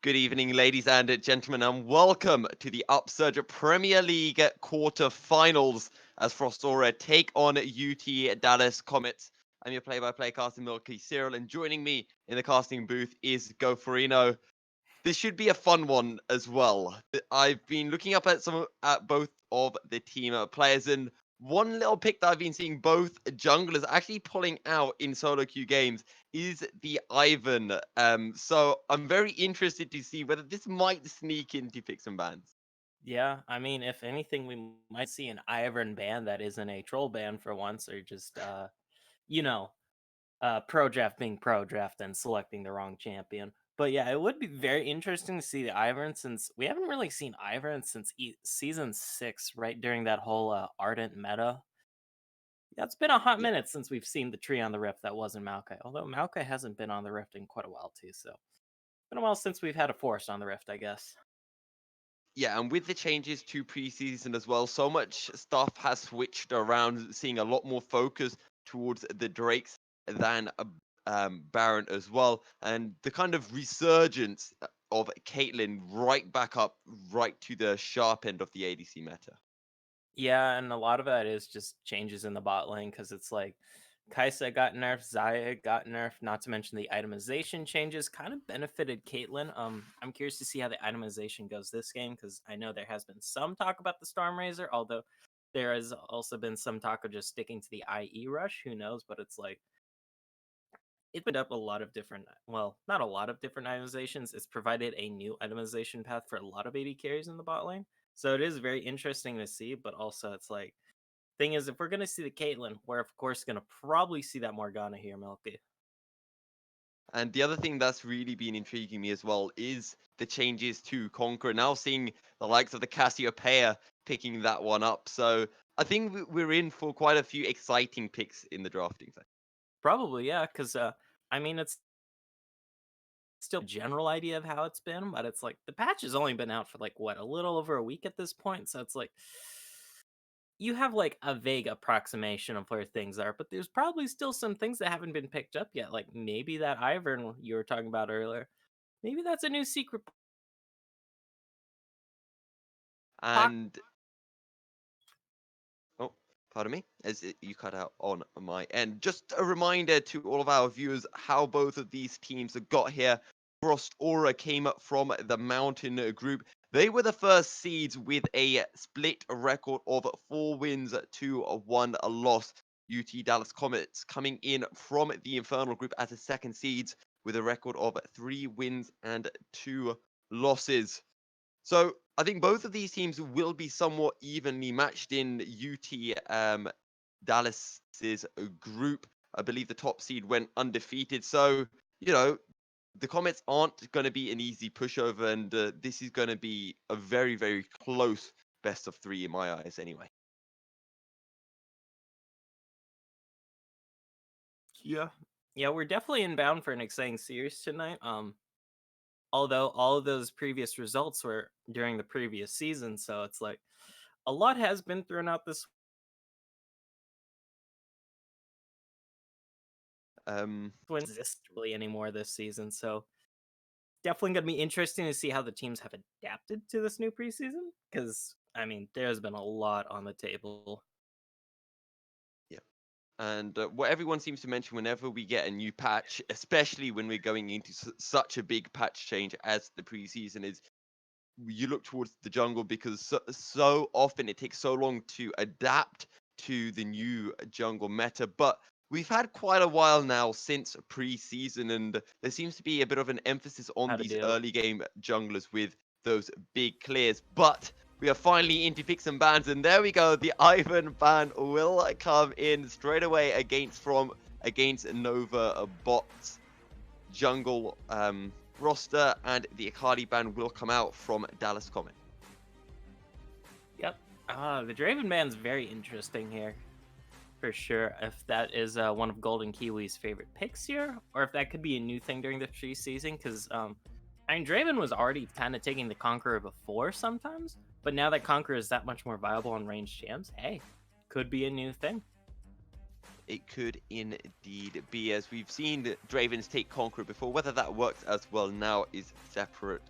Good evening, ladies and gentlemen, and welcome to the Upsurge Premier League Quarterfinals as Frostora take on UT Dallas Comets. I'm your play-by-play casting Milky Cyril, and joining me in the casting booth is Goforino. This should be a fun one as well. I've been looking up at both of the team players, and one little pick that I've been seeing both junglers actually pulling out in solo queue games is the Ivan. So I'm very interested to see whether this might sneak into picks and bans. Yeah, I mean, if anything, we might see an Ivern ban that isn't a troll ban for once, or just you know, pro draft being pro draft and selecting the wrong champion. But yeah, it would be very interesting to see the Ivern since we haven't really seen Ivern since season 6, right during that whole Ardent meta. Yeah, it's been a hot Yeah. minute since we've seen the tree on the Rift that wasn't Maokai. Although Maokai hasn't been on the Rift in quite a while too, so been a while since we've had a forest on the Rift, I guess. Yeah, and with the changes to preseason as well, so much stuff has switched around, seeing a lot more focus towards the Drakes than Baron as well, and the kind of resurgence of Caitlyn right back up, right to the sharp end of the ADC meta. Yeah, and a lot of that is just changes in the bot lane because it's like Kaisa got nerfed, Zaya got nerfed, not to mention the itemization changes kind of benefited Caitlyn. I'm curious to see how the itemization goes this game because I know there has been some talk about the Storm Razor, although there has also been some talk of just sticking to the IE rush. Who knows? But it's like it put up a lot of different, well, not a lot of different itemizations. It's provided a new itemization path for a lot of AD carries in the bot lane. So it is very interesting to see, but also it's like thing is, if we're gonna see the Caitlyn, we're of course gonna probably see that Morgana here, Milky. And the other thing that's really been intriguing me as well is the changes to Conqueror. Now seeing the likes of the Cassiopeia picking that one up. So I think we're in for quite a few exciting picks in the drafting side. Probably, yeah, because I mean, it's still a general idea of how it's been, but it's like the patch has only been out for like what, a little over a week at this point, so it's like you have like a vague approximation of where things are, but there's probably still some things that haven't been picked up yet. Like maybe that Ivern you were talking about earlier, maybe that's a new secret pocket. And oh, pardon me, you cut out on my end. Just a reminder to all of our viewers how both of these teams have got here. Frost Aura came up from the Mountain Group. They were the first seeds with a split record of 4 wins to 1 loss. UT Dallas Comets coming in from the Infernal Group as a second seeds with a record of 3 wins and 2 losses. So I think both of these teams will be somewhat evenly matched in UT Dallas's group. I believe the top seed went undefeated. So, you know, the Comets aren't going to be an easy pushover, and this is going to be a very, very close best of 3 in my eyes anyway. Yeah. Yeah, we're definitely inbound for an exciting series tonight. Although all of those previous results were during the previous season, so it's like a lot has been thrown out this Um, won't exist really anymore this season. So definitely gonna be interesting to see how the teams have adapted to this new preseason. Because I mean, there's been a lot on the table. yeah. And what everyone seems to mention whenever we get a new patch, especially when we're going into such a big patch change as the preseason is, you look towards the jungle because so often it takes so long to adapt to the new jungle meta. But we've had quite a while now since preseason, and there seems to be a bit of an emphasis on How to these do. early game junglers with those big clears. But we are finally into picks and bans, and there we go. The Ivan ban will come in straight away against Nova bots jungle roster, and the Akali ban will come out from Dallas Comet. Yep. The Draven Man's very interesting here. For sure. If that is one of Golden Kiwi's favorite picks here, or if that could be a new thing during the preseason, because I mean, Draven was already kind of taking the Conqueror before sometimes, but now that Conqueror is that much more viable on ranged champs, hey, could be a new thing. It could indeed be, as we've seen Dravens take Conqueror before. Whether that works as well now is separate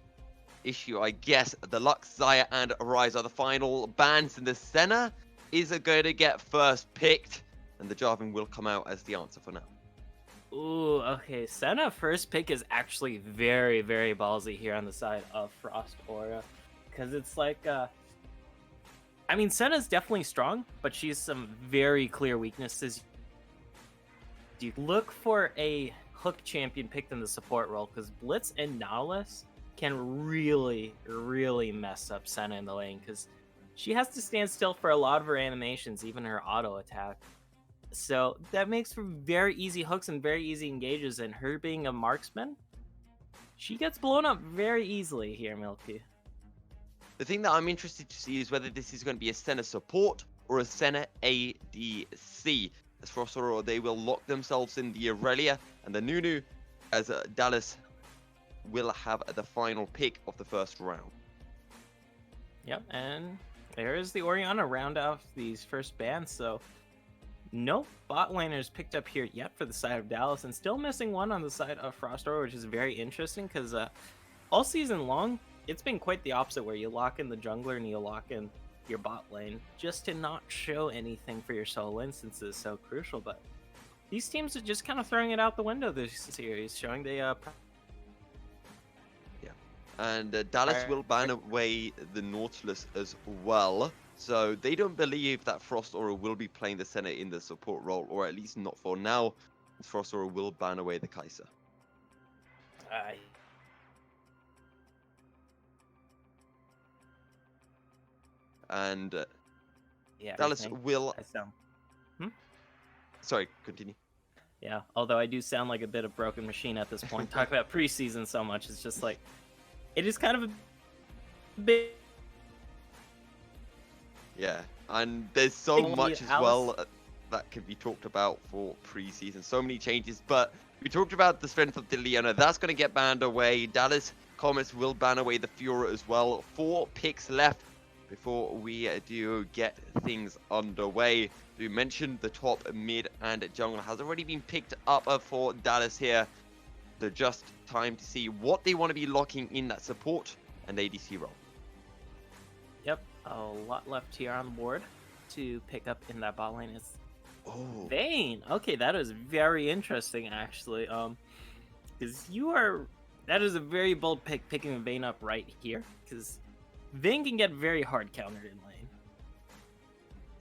issue, I guess. The Lux, Zaya, and Rise are the final bans, and the Senna is going to get first picked, and the Jarvan will come out as the answer for now. Ooh, okay. Senna first pick is actually very, very ballsy here on the side of Frost Aura. Because it's like, I mean, Senna's definitely strong, but she's some very clear weaknesses. You look for a hook champion picked in the support role, because Blitz and Nautilus can really, really mess up Senna in the lane, because she has to stand still for a lot of her animations, even her auto attack. So that makes for very easy hooks and very easy engages, and her being a marksman, she gets blown up very easily here, Milky. The thing that I'm interested to see is whether this is going to be a Senna support or a Senna ADC. As Frost Aura, they will lock themselves in the Aurelia and the Nunu, as Dallas will have the final pick of the first round. Yep, and there is the Orianna round off these first bans, so no bot laners picked up here yet for the side of Dallas, and still missing one on the side of Frost Aura, which is very interesting, because all season long, it's been quite the opposite, where you lock in the jungler and you lock in your bot lane, just to not show anything for your solo instances so crucial, but these teams are just kind of throwing it out the window this series, showing they And Dallas will ban away the Nautilus as well. So they don't believe that Frost Aura will be playing the Senna in the support role, or at least not for now. Frost Aura will ban away the Kai'Sa. And yeah, Dallas will... I sound... Sorry, continue. Yeah, although I do sound like a bit of broken machine at this point. Talk about preseason so much, it's just like... It is kind of a big... Yeah, and there's so much as well that can be talked about for preseason. So many changes, but we talked about the strength of the Leona. That's going to get banned away. Dallas Comets will ban away the Fiora as well. 4 picks left before we do get things underway. We mentioned the top, mid, and jungle has already been picked up for Dallas here. So just time to see what they want to be locking in that support and ADC role. Yep, a lot left here on the board to pick up in that bot lane. Is Vayne. Okay, that is very interesting actually. Because that is a very bold pick, picking Vayne up right here, because Vayne can get very hard countered in lane.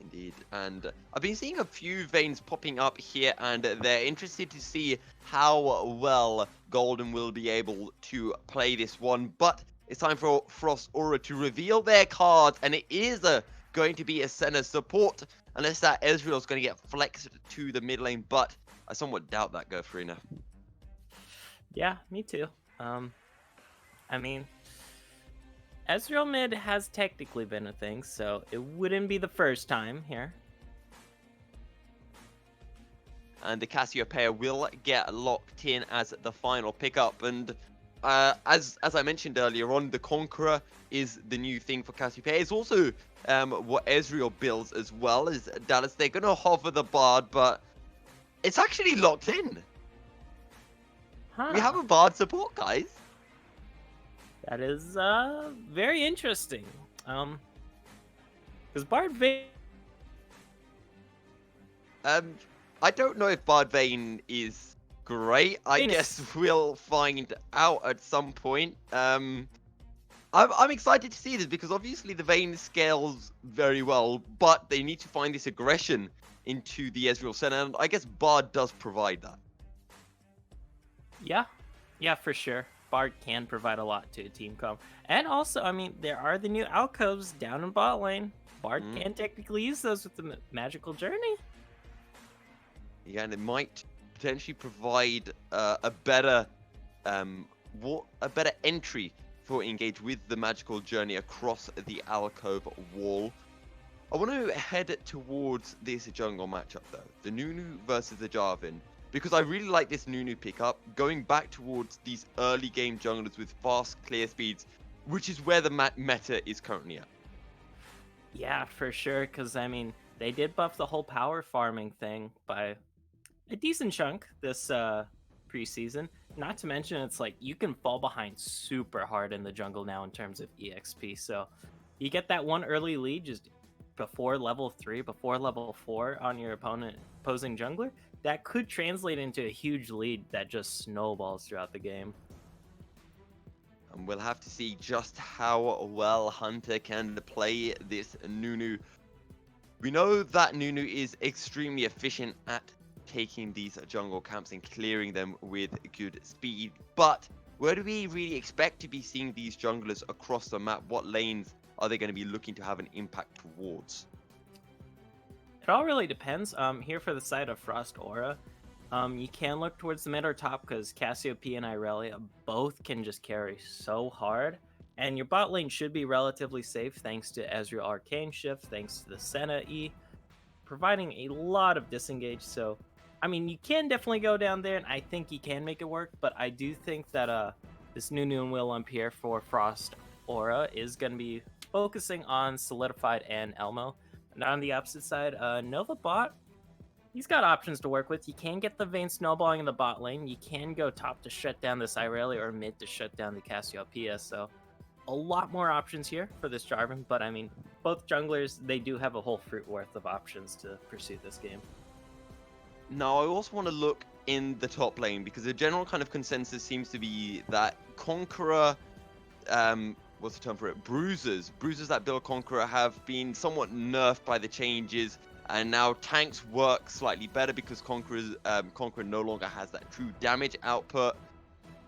Indeed, and I've been seeing a few Vaynes popping up here, and they're interested to see how well Golden will be able to play this one. But it's time for Frost Aura to reveal their cards, and it is going to be a Senna support, unless that Ezreal's going to get flexed to the mid lane, but I somewhat doubt that, go Farina. Yeah, me too. I mean, Ezreal mid has technically been a thing, so it wouldn't be the first time here. And the Cassiopeia will get locked in as the final pickup. And as I mentioned earlier on, the Conqueror is the new thing for Cassiopeia. It's also what Ezreal builds as well as Dallas. They're going to hover the Bard, but it's actually locked in. We have a Bard support, guys. That is very interesting. Because Bard Vayne... I don't know if Bard Vayne is great. I guess we'll find out at some point. I'm excited to see this, because obviously the Vayne scales very well, but they need to find this aggression into the Ezreal Senna, and I guess Bard does provide that. Yeah, for sure. Bard can provide a lot to a team comp. And also, I mean, there are the new alcoves down in bot lane. Bard can technically use those with the magical journey. Yeah, and it might potentially provide a better entry for engage with the magical journey across the alcove wall. I want to head towards this jungle matchup though, the Nunu versus the Jarvan, because I really like this Nunu pickup, going back towards these early game junglers with fast clear speeds, which is where the meta is currently at. Yeah, for sure, because I mean, they did buff the whole power farming thing by a decent chunk this preseason. Not to mention, it's like you can fall behind super hard in the jungle now in terms of EXP. So you get that one early lead just before level 3, before level 4 on your opposing jungler. That could translate into a huge lead that just snowballs throughout the game. And we'll have to see just how well Hunter can play this Nunu. We know that Nunu is extremely efficient at taking these jungle camps and clearing them with good speed. But where do we really expect to be seeing these junglers across the map? What lanes are they going to be looking to have an impact towards? It all really depends. Here for the side of Frost Aura, you can look towards the mid or top because Cassiopeia and Irelia both can just carry so hard. And your bot lane should be relatively safe thanks to Ezreal Arcane Shift, thanks to the Senna E, providing a lot of disengage. So, I mean, you can definitely go down there, and I think you can make it work. But I do think that this Nunu and Will Ampere for Frost Aura is going to be focusing on Solidified and Elmo. And on the opposite side, Nova Bot, he's got options to work with. You can get the Vayne snowballing in the bot lane. You can go top to shut down this Irelia or mid to shut down the Cassiopeia. So a lot more options here for this Jarvan. But I mean, both junglers, they do have a whole fruit worth of options to pursue this game. Now, I also want to look in the top lane because the general kind of consensus seems to be that Conqueror, what's the term for it? Bruisers that build Conqueror have been somewhat nerfed by the changes. And now tanks work slightly better because Conqueror no longer has that true damage output.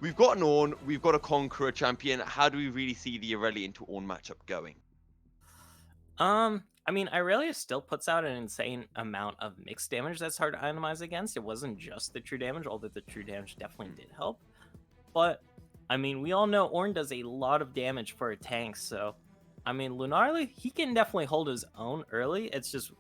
We've got an Ornn, we've got a Conqueror champion. How do we really see the Irelia to Ornn matchup going? I mean, Irelia still puts out an insane amount of mixed damage that's hard to itemize against. It wasn't just the true damage, although the true damage definitely did help. But, I mean, we all know Ornn does a lot of damage for a tank, so, I mean, Lunarly, he can definitely hold his own early. It's just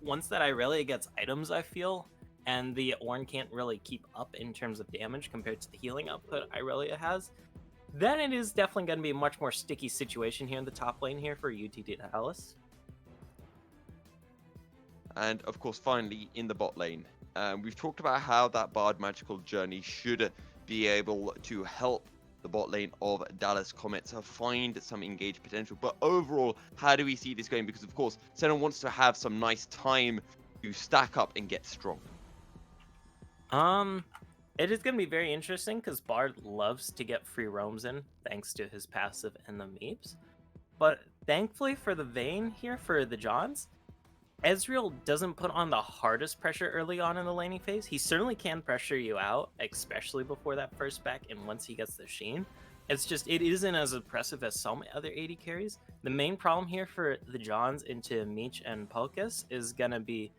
once that Irelia gets items, I feel, and the Ornn can't really keep up in terms of damage compared to the healing output Irelia has, then it is definitely going to be a much more sticky situation here in the top lane here for UT Dallas. And of course, finally, in the bot lane, we've talked about how that Bard Magical Journey should be able to help the bot lane of Dallas Comets find some engaged potential. But overall, how do we see this going? Because of course, Senna wants to have some nice time to stack up and get strong. It is going to be very interesting because Bard loves to get free roams in thanks to his passive and the meeps. But thankfully for the Vayne here, for the Johns, Ezreal doesn't put on the hardest pressure early on in the laning phase. He certainly can pressure you out, especially before that first back and once he gets the Sheen. It's just, it isn't as impressive as some other AD carries. The main problem here for the Johns into Meech and Pokus is going to be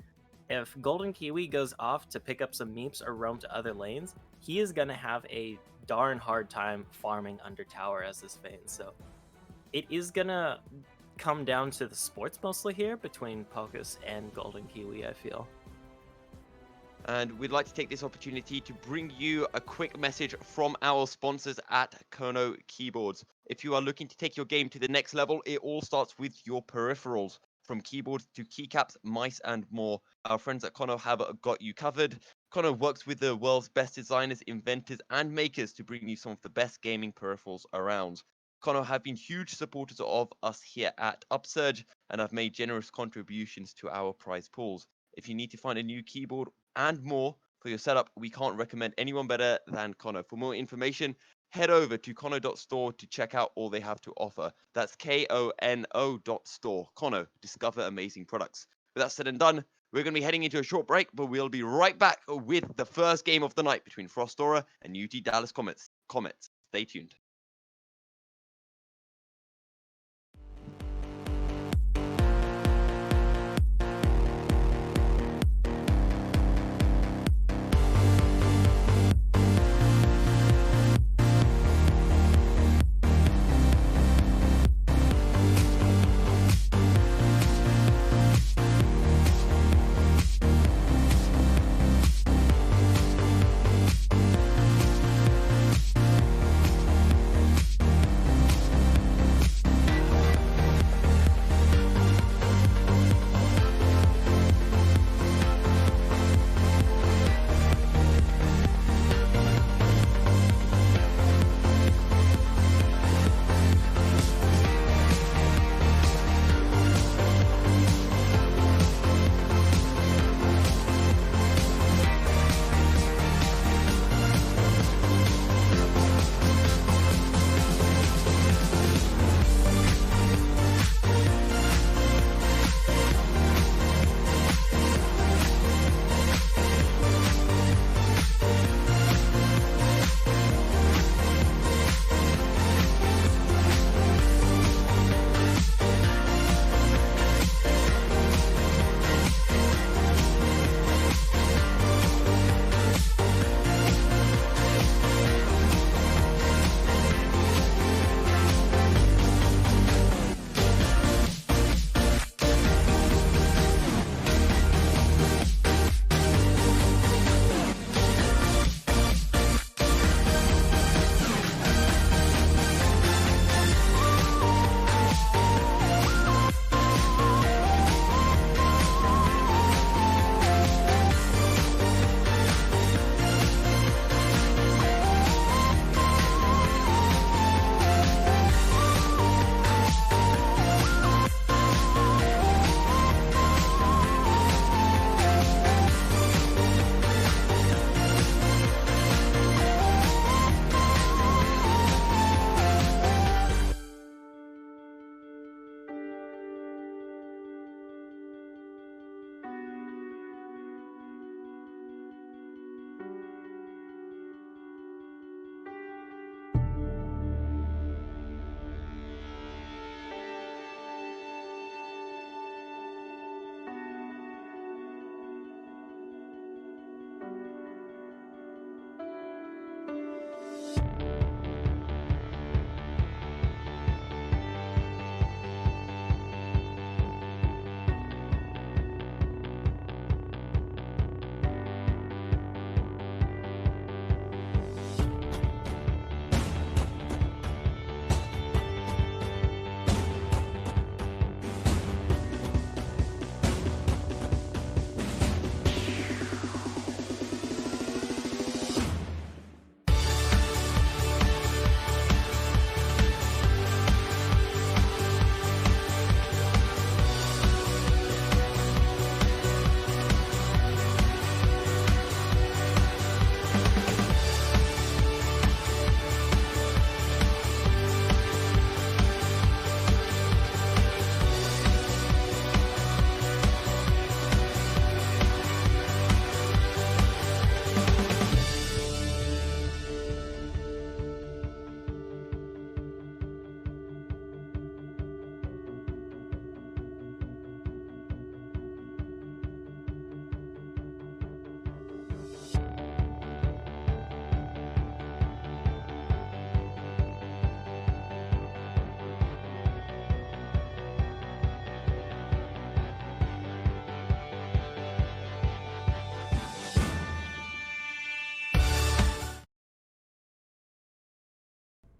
if Golden Kiwi goes off to pick up some meeps or roam to other lanes, he is going to have a darn hard time farming under tower as this Vayne. So it is going to come down to the sports mostly here between Pokus and Golden Kiwi, I feel. And we'd like to take this opportunity to bring you a quick message from our sponsors at Kono Keyboards. If you are looking to take your game to the next level, it all starts with your peripherals. From keyboards to keycaps, mice, and more, our friends at Kono have got you covered. Kono works with the world's best designers, inventors, and makers to bring you some of the best gaming peripherals around. Kono have been huge supporters of us here at Upsurge and have made generous contributions to our prize pools. If you need to find a new keyboard and more for your setup, we can't recommend anyone better than Kono. For more information, head over to kono.store to check out all they have to offer. That's KONO.store. Kono, discover amazing products. With that said and done, we're going to be heading into a short break, but we'll be right back with the first game of the night between Frost Aura and UT Dallas Comets. Stay tuned.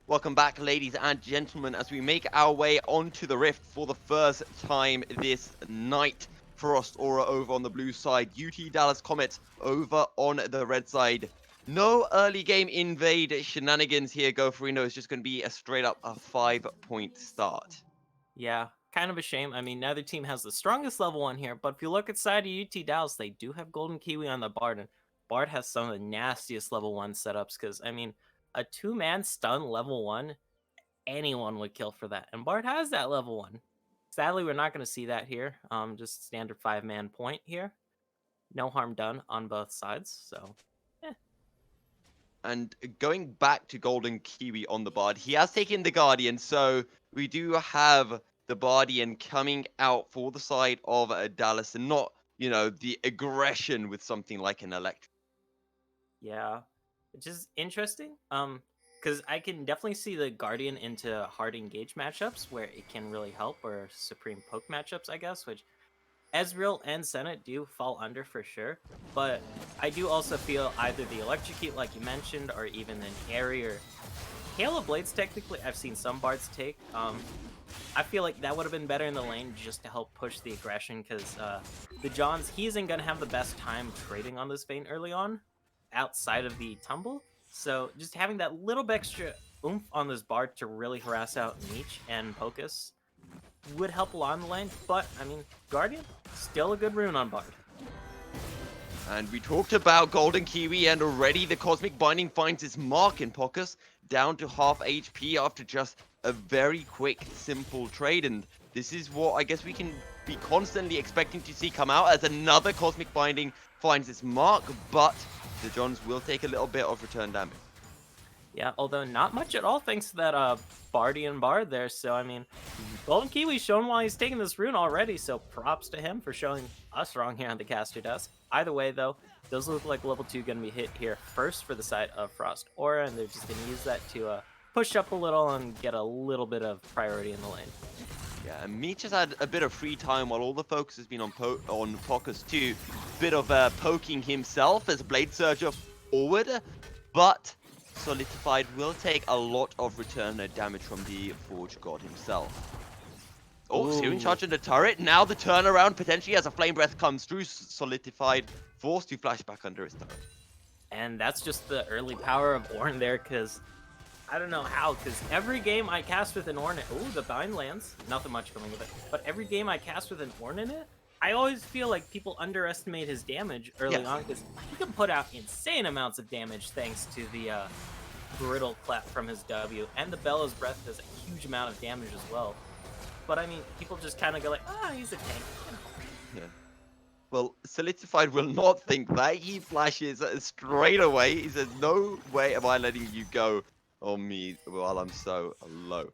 Welcome back, ladies and gentlemen, as we make our way onto the Rift for the first time this night. Frost Aura over on the blue side, UT Dallas Comets over on the red side. No early game invade shenanigans here, Gofrino. It's just going to be a straight up a 5-point start. Yeah, kind of a shame. I mean, neither team has the strongest level 1 here, but if you look at side of UT Dallas, they do have Golden Kiwi on the Bard, and Bard has some of the nastiest level 1 setups, because, I mean, a 2-man stun level 1, anyone would kill for that, and Bard has that level 1. Sadly, we're not going to see that here. Just standard 5-man point here. No harm done on both sides, so... And going back to Golden Kiwi on the Bard, he has taken the Guardian, so we do have the Guardian coming out for the side of Dallas, and not, you know, the aggression with something like an Electric. Yeah, which is interesting. Because I can definitely see the Guardian into hard engage matchups where it can really help, or Supreme Poke matchups, I guess, which Ezreal and Senate do fall under for sure. But I do also feel either the Electrocute, like you mentioned, or even an Airy or Hail of Blades, technically, I've seen some bards take. I feel like that would have been better in the lane just to help push the aggression, because the Johns, he isn't going to have the best time trading on this Vayne early on, outside of the tumble. So just having that little bit extra oomph on this bard to really harass out Meech and Pocus would help a lot in the lane. But, I mean, Guardian, still a good rune on bard. And we talked about Golden Kiwi, and already the Cosmic Binding finds its mark in Pocus, down to half HP after just a very quick, simple trade. And this is what I guess we can be constantly expecting to see come out, as another Cosmic Binding finds its mark, but the Johns will take a little bit of return damage. Yeah, although not much at all thanks to that Bardian Bard there. So, I mean, Golden Kiwi's shown why he's taking this rune already, so props to him for showing us wrong here on the caster desk. Either way, though, those look like level 2 going to be hit here first for the side of Frost Aura, and they're just going to use that to push up a little and get a little bit of priority in the lane. Yeah, and Meech has had a bit of free time while all the focus has been on Pocus too. Bit of poking himself as a Blade Surger forward, but Solidified will take a lot of return damage from the Forge God himself. Oh, Searing Charge in the turret. Now the turnaround potentially as a Flame Breath comes through. Solidified, forced to flash back under his turret. And that's just the early power of Ornn there, because I don't know how, because every game I cast with an Ornn... Oh, the bind lands. Nothing much going with it. But every game I cast with an Ornn in it, I always feel like people underestimate his damage early on, because he can put out insane amounts of damage thanks to the Brittle Clap from his W, and the Bellows Breath does a huge amount of damage as well. But I mean, people just kind of go like, he's a tank, you know. Yeah. Well, Solidified will not think that. He flashes straight away. He says, no way am I letting you go on me while I'm so low.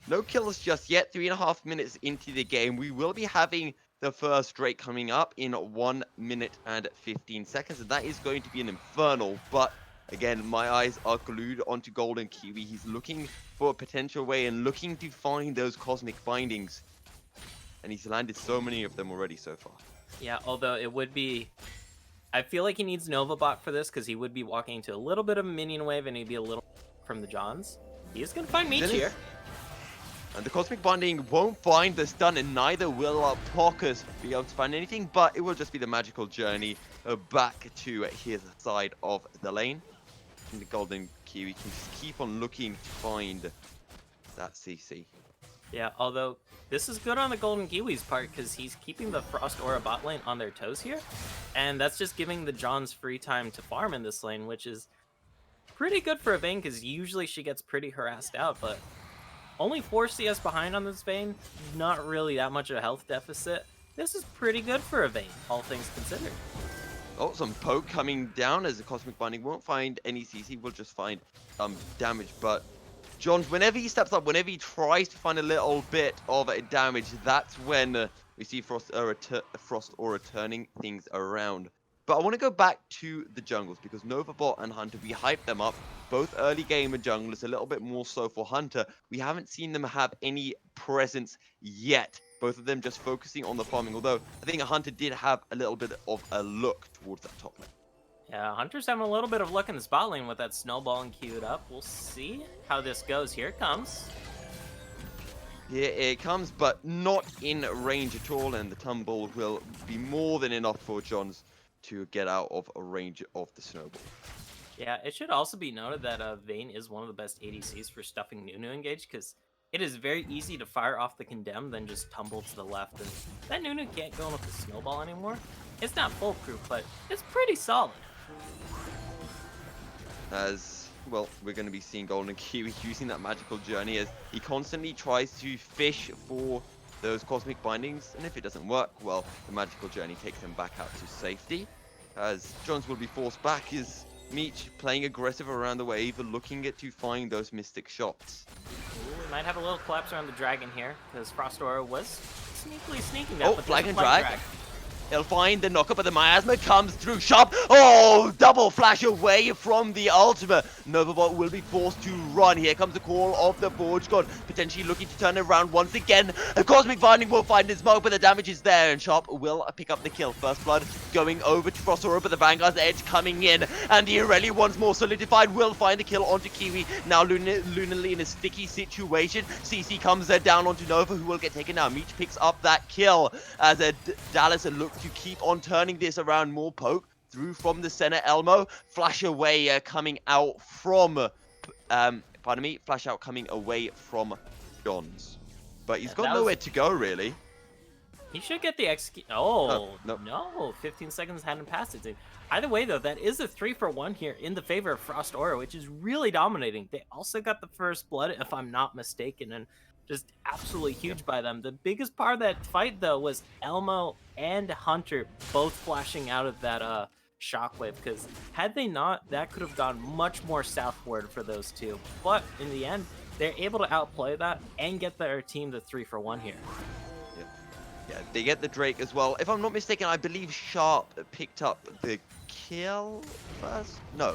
No kills just yet. 3.5 minutes into the game. We will be having the first Drake coming up in 1 minute and 15 seconds. And that is going to be an Infernal. But again, my eyes are glued onto Golden Kiwi. He's looking for a potential way and looking to find those Cosmic Bindings. And he's landed so many of them already so far. Yeah, although it would be... I feel like he needs Nova Bot for this, because he would be walking into a little bit of a minion wave, and he'd be a little from the Johns. He is going to find Meech here. And the Cosmic Binding won't find the stun, and neither will Pocus be able to find anything, but it will just be the magical journey back to his side of the lane. And the Golden Kiwi can just keep on looking to find that CC. Yeah, although this is good on the Golden Kiwi's part, because he's keeping the Frost Aura bot lane on their toes here. And that's just giving the Johns free time to farm in this lane, which is pretty good for a Vayne, because usually she gets pretty harassed out. But only 4 CS behind on this Vayne, not really that much of a health deficit. This is pretty good for a Vayne, all things considered. Oh, some poke coming down as the Cosmic Binding won't find any CC, will just find some damage. But Johns, whenever he steps up, whenever he tries to find a little bit of damage, that's when we see Frost Aura turning things around. But I want to go back to the jungles, because Novabot and Hunter, we hyped them up. Both early game and junglers, a little bit more so for Hunter. We haven't seen them have any presence yet. Both of them just focusing on the farming, although I think Hunter did have a little bit of a look towards that top lane. Yeah, Hunter's having a little bit of luck in the bot lane with that snowballing queued up. We'll see how this goes. Here it comes. Here it comes, but not in range at all, and the tumble will be more than enough for Johns to get out of range of the snowball. Yeah, it should also be noted that Vayne is one of the best ADCs for stuffing Nunu engage, because it is very easy to fire off the condemn, then just tumble to the left, and that Nunu can't go in with the snowball anymore. It's not foolproof, but it's pretty solid. As well, we're going to be seeing Golden Kiwi using that magical journey as he constantly tries to fish for those cosmic bindings, and if it doesn't work, well, the magical journey takes him back out to safety. As Johns will be forced back, is Meech playing aggressive around the wave, looking to find those mystic shots. Ooh, we might have a little collapse around the dragon here, because Frost Aura was sneakily sneaking that. Oh, but flag there's and a drag. He'll find the knockup, but the miasma comes through sharp. Oh, double flash away from the ultimate. Novabot will be forced to run. Here comes the call of the Forge God, potentially looking to turn it around once again. A Cosmic Binding will find his mark, but the damage is there, and Sharp will pick up the kill. First Blood going over to Frostora, but the Vanguard's Edge coming in, and the Irelia, once more solidified, will find the kill onto Kiwi. Now Lunarly in a sticky situation. CC comes down onto Nova, who will get taken down. Meech picks up that kill as Dallas looks to keep on turning this around. More poke through from the center. Elmo flash away coming out from pardon me, flash out coming away from Johns, but he's got nowhere to go really. He should get the execute. Oh, no. No, 15 seconds hadn't passed it. Either way, though, that is a 3-for-1 here in the favor of Frost Aura, which is really dominating. They also got the first blood, if I'm not mistaken, and just absolutely huge by them. The biggest part of that fight, though, was Elmo and Hunter both flashing out of that shockwave, because had they not, that could have gone much more southward for those two. But in the end, they're able to outplay that and get their team to 3-for-1 here. Yeah, they get the Drake as well. If I'm not mistaken, I believe Sharp picked up the kill first? No,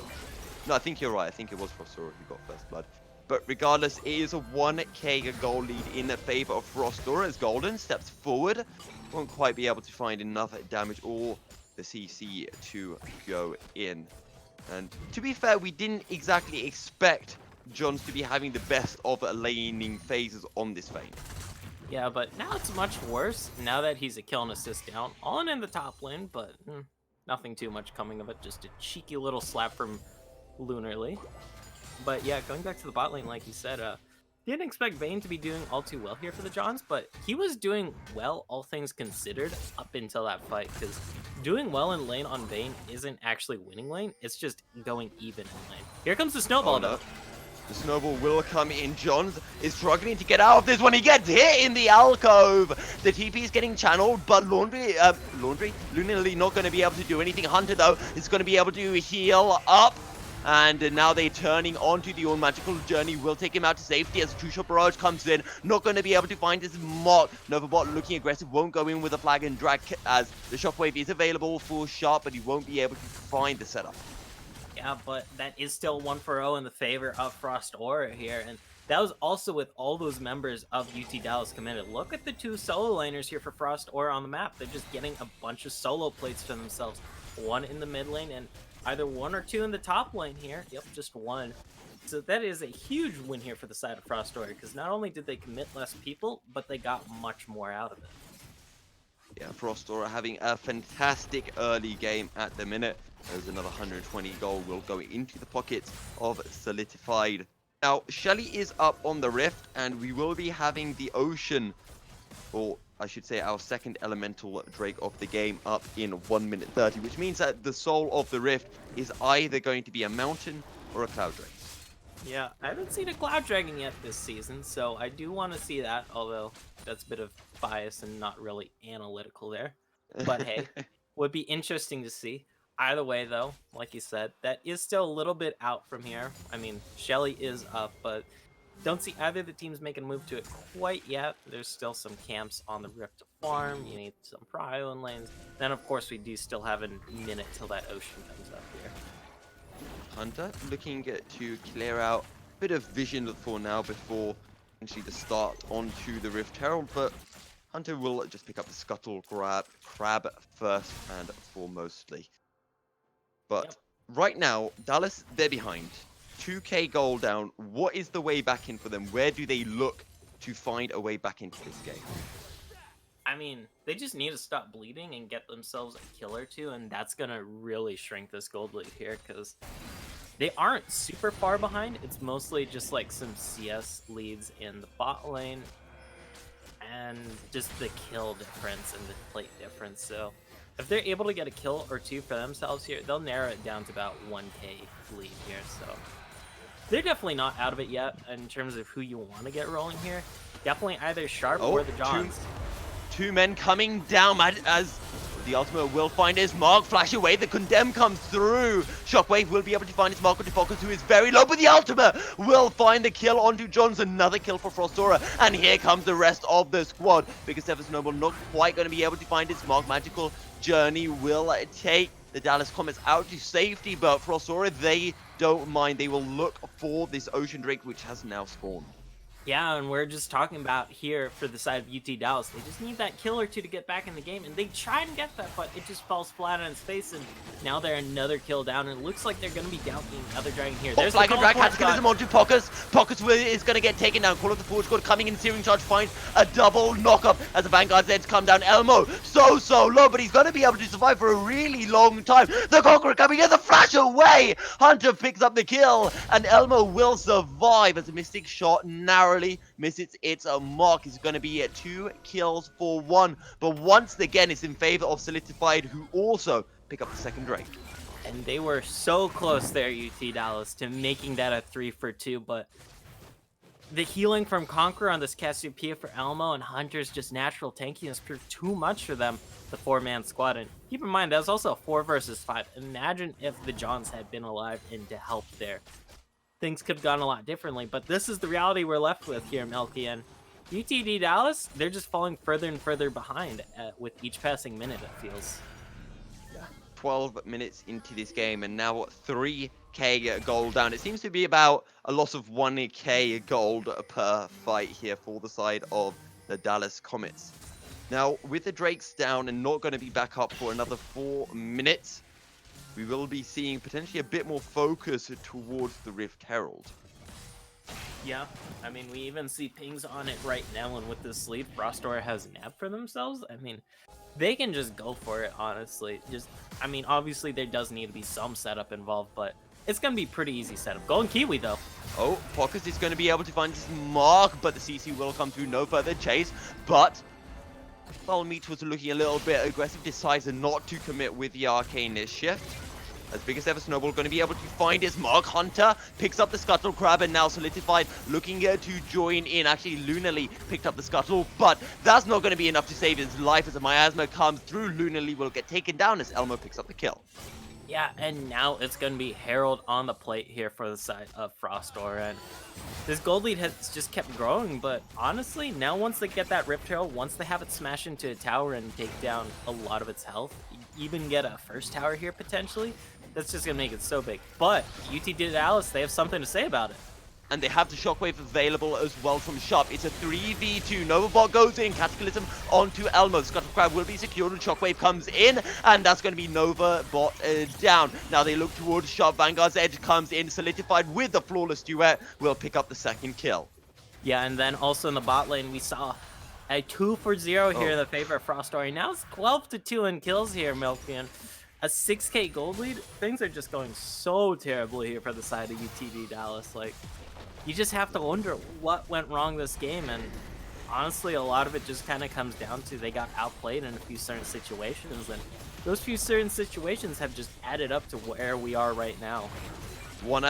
I think you're right. I think it was Frostora who got first blood. But regardless, it is a 1k goal lead in the favor of Frostora as Golden steps forward. Won't quite be able to find enough damage or the CC to go in. And to be fair, we didn't exactly expect Johns to be having the best of laning phases on this Vayne. Yeah, but now it's much worse now that he's a kill and assist down. All in the top lane, but nothing too much coming of it. Just a cheeky little slap from Lunarly. But yeah, going back to the bot lane, like you said, didn't expect Vayne to be doing all too well here for the Johns, but he was doing well, all things considered, up until that fight, because doing well in lane on Vayne isn't actually winning lane, it's just going even in lane. Here comes the snowball, though. The snowball will come in. Johns is struggling to get out of this one. He gets hit in the alcove. The TP is getting channeled, but Lunarly not going to be able to do anything. Hunter, though, is going to be able to heal up. And now they're turning onto the old magical journey. Will take him out to safety as two-shot barrage comes in. Not going to be able to find his mark. Novabot looking aggressive. Won't go in with a flag and drag as the shockwave is available for Sharp, but he won't be able to find the setup. Yeah, but that is still 1-for-0 in the favor of Frost Aura here, and that was also with all those members of UT Dallas committed. Look at the two solo laners here for Frost Aura on the map. They're just getting a bunch of solo plates for themselves. One in the mid lane and either one or two in the top lane here. Yep, just one. So that is a huge win here for the side of Frost Aura, because not only did they commit less people, but they got much more out of it. Yeah, Frostora having a fantastic early game at the minute. There's another 120 gold will go into the pockets of Solidified. Now, Shelly is up on the Rift, and we will be having the Ocean, or I should say our second elemental Drake of the game, up in 1 minute 30, which means that the soul of the Rift is either going to be a mountain or a cloud drake. Yeah, I haven't seen a Cloud Dragon yet this season, so I do want to see that, although that's a bit of bias and not really analytical there. But hey, would be interesting to see. Either way, though, like you said, that is still a little bit out from here. I mean, Shelly is up, but don't see either of the teams making a move to it quite yet. There's still some camps on the Rift to farm. You need some prio in lanes. Then, of course, we do still have a minute till that Ocean comes up here. Hunter looking to clear out a bit of vision for now before actually the start onto the Rift Herald, but Hunter will just pick up the Scuttle Crab first and foremostly. But right now, Dallas, they're behind. 2k goal down. What is the way back in for them? Where do they look to find a way back into this game? I mean, they just need to stop bleeding and get themselves a kill or two, and that's gonna really shrink this gold lead here, because they aren't super far behind. It's mostly just like some CS leads in the bot lane, and just the kill difference and the plate difference. So if they're able to get a kill or two for themselves here, they'll narrow it down to about 1k lead here. So they're definitely not out of it yet in terms of who you want to get rolling here. Definitely either Sharp or the Johns. Two men coming down as the ultimate will find his mark. Flash away, the condemn comes through. Shockwave will be able to find his mark onto Focus, who is very low, but the ultimate will find the kill onto Johns. Another kill for Frostora, and here comes the rest of the squad, because Ever Snowball not quite going to be able to find his mark. Magical Journey will take the Dallas Comets out to safety, but Frostora, they don't mind. They will look for this Ocean Drake, which has now spawned. Yeah, and we're just talking about here for the side of UT Dallas. They just need that kill or two to get back in the game, and they try and get that, but it just falls flat on its face, and now they're another kill down, and it looks like they're going to be down the other dragon here. There's like a drag cataclysm onto Pockets. Pockets is going to get taken down. Call of the Forge God coming in, Searing Charge finds a double knock-up as the Vanguard's edge come down. Elmo, so low, but he's going to be able to survive for a really long time. The Conqueror coming in, the flash away. Hunter picks up the kill, and Elmo will survive as a Mystic shot narrowly misses its mark. It's going to be 2 kills for 1, but once again it's in favor of Solidified, who also pick up the second Drake. And they were so close there, UT Dallas, to making that a 3 for 2, but the healing from Conqueror on this Cassiopeia for Elmo and Hunter's just natural tankiness proved too much for them, the 4-man squad. And keep in mind, that was also a 4 versus 5. Imagine if the Johns had been alive and to help there. Things could have gone a lot differently, but this is the reality we're left with here, Melky. And UTD Dallas, they're just falling further and further behind with each passing minute, it feels. 12 minutes into this game, and now 3k gold down. It seems to be about a loss of 1k gold per fight here for the side of the Dallas Comets. Now, with the Drakes down and not going to be back up for another 4 minutes, we will be seeing potentially a bit more focus towards the Rift Herald. Yeah, I mean, we even see pings on it right now, and with this lead, Frostora has nap for themselves. I mean, they can just go for it, honestly. I mean, obviously there does need to be some setup involved, but it's going to be pretty easy setup. Golden Kiwi, though. Oh, Pockets is going to be able to find his mark, but the CC will come through, no further chase, but Meat was looking a little bit aggressive, decides not to commit with the Arcane Shift. As Biggest Ever Snowball going to be able to find his mark. Hunter picks up the Scuttle Crab and now Solidified looking to join in. Actually, Lunarly picked up the Scuttle, but that's not going to be enough to save his life as a Miasma comes through. Lunarly will get taken down as Elmo picks up the kill. Yeah, and now it's going to be Herald on the plate here for the side of Frostora. And this gold lead has just kept growing, but honestly, now once they get that Rift Herald, once they have it smash into a tower and take down a lot of its health, even get a first tower here potentially, that's just going to make it so big. But UT Dallas, they have something to say about it. And they have the Shockwave available as well from Sharp. It's a 3v2. Novabot goes in. Cataclysm onto Elmo. Scuttle Crab will be secured and Shockwave comes in. And that's going to be Novabot down. Now they look towards Sharp. Vanguard's edge comes in. Solidified with the flawless duet. Will pick up the second kill. Yeah, and then also in the bot lane, we saw a 2 for 0 here in the favor of Frostora. Now it's 12-2 in kills here, Milkian. A 6k gold lead. Things are just going so terribly here for the side of UTD Dallas. Like, you just have to wonder what went wrong this game, and honestly, a lot of it just kind of comes down to they got outplayed in a few certain situations, and those few certain situations have just added up to where we are right now. One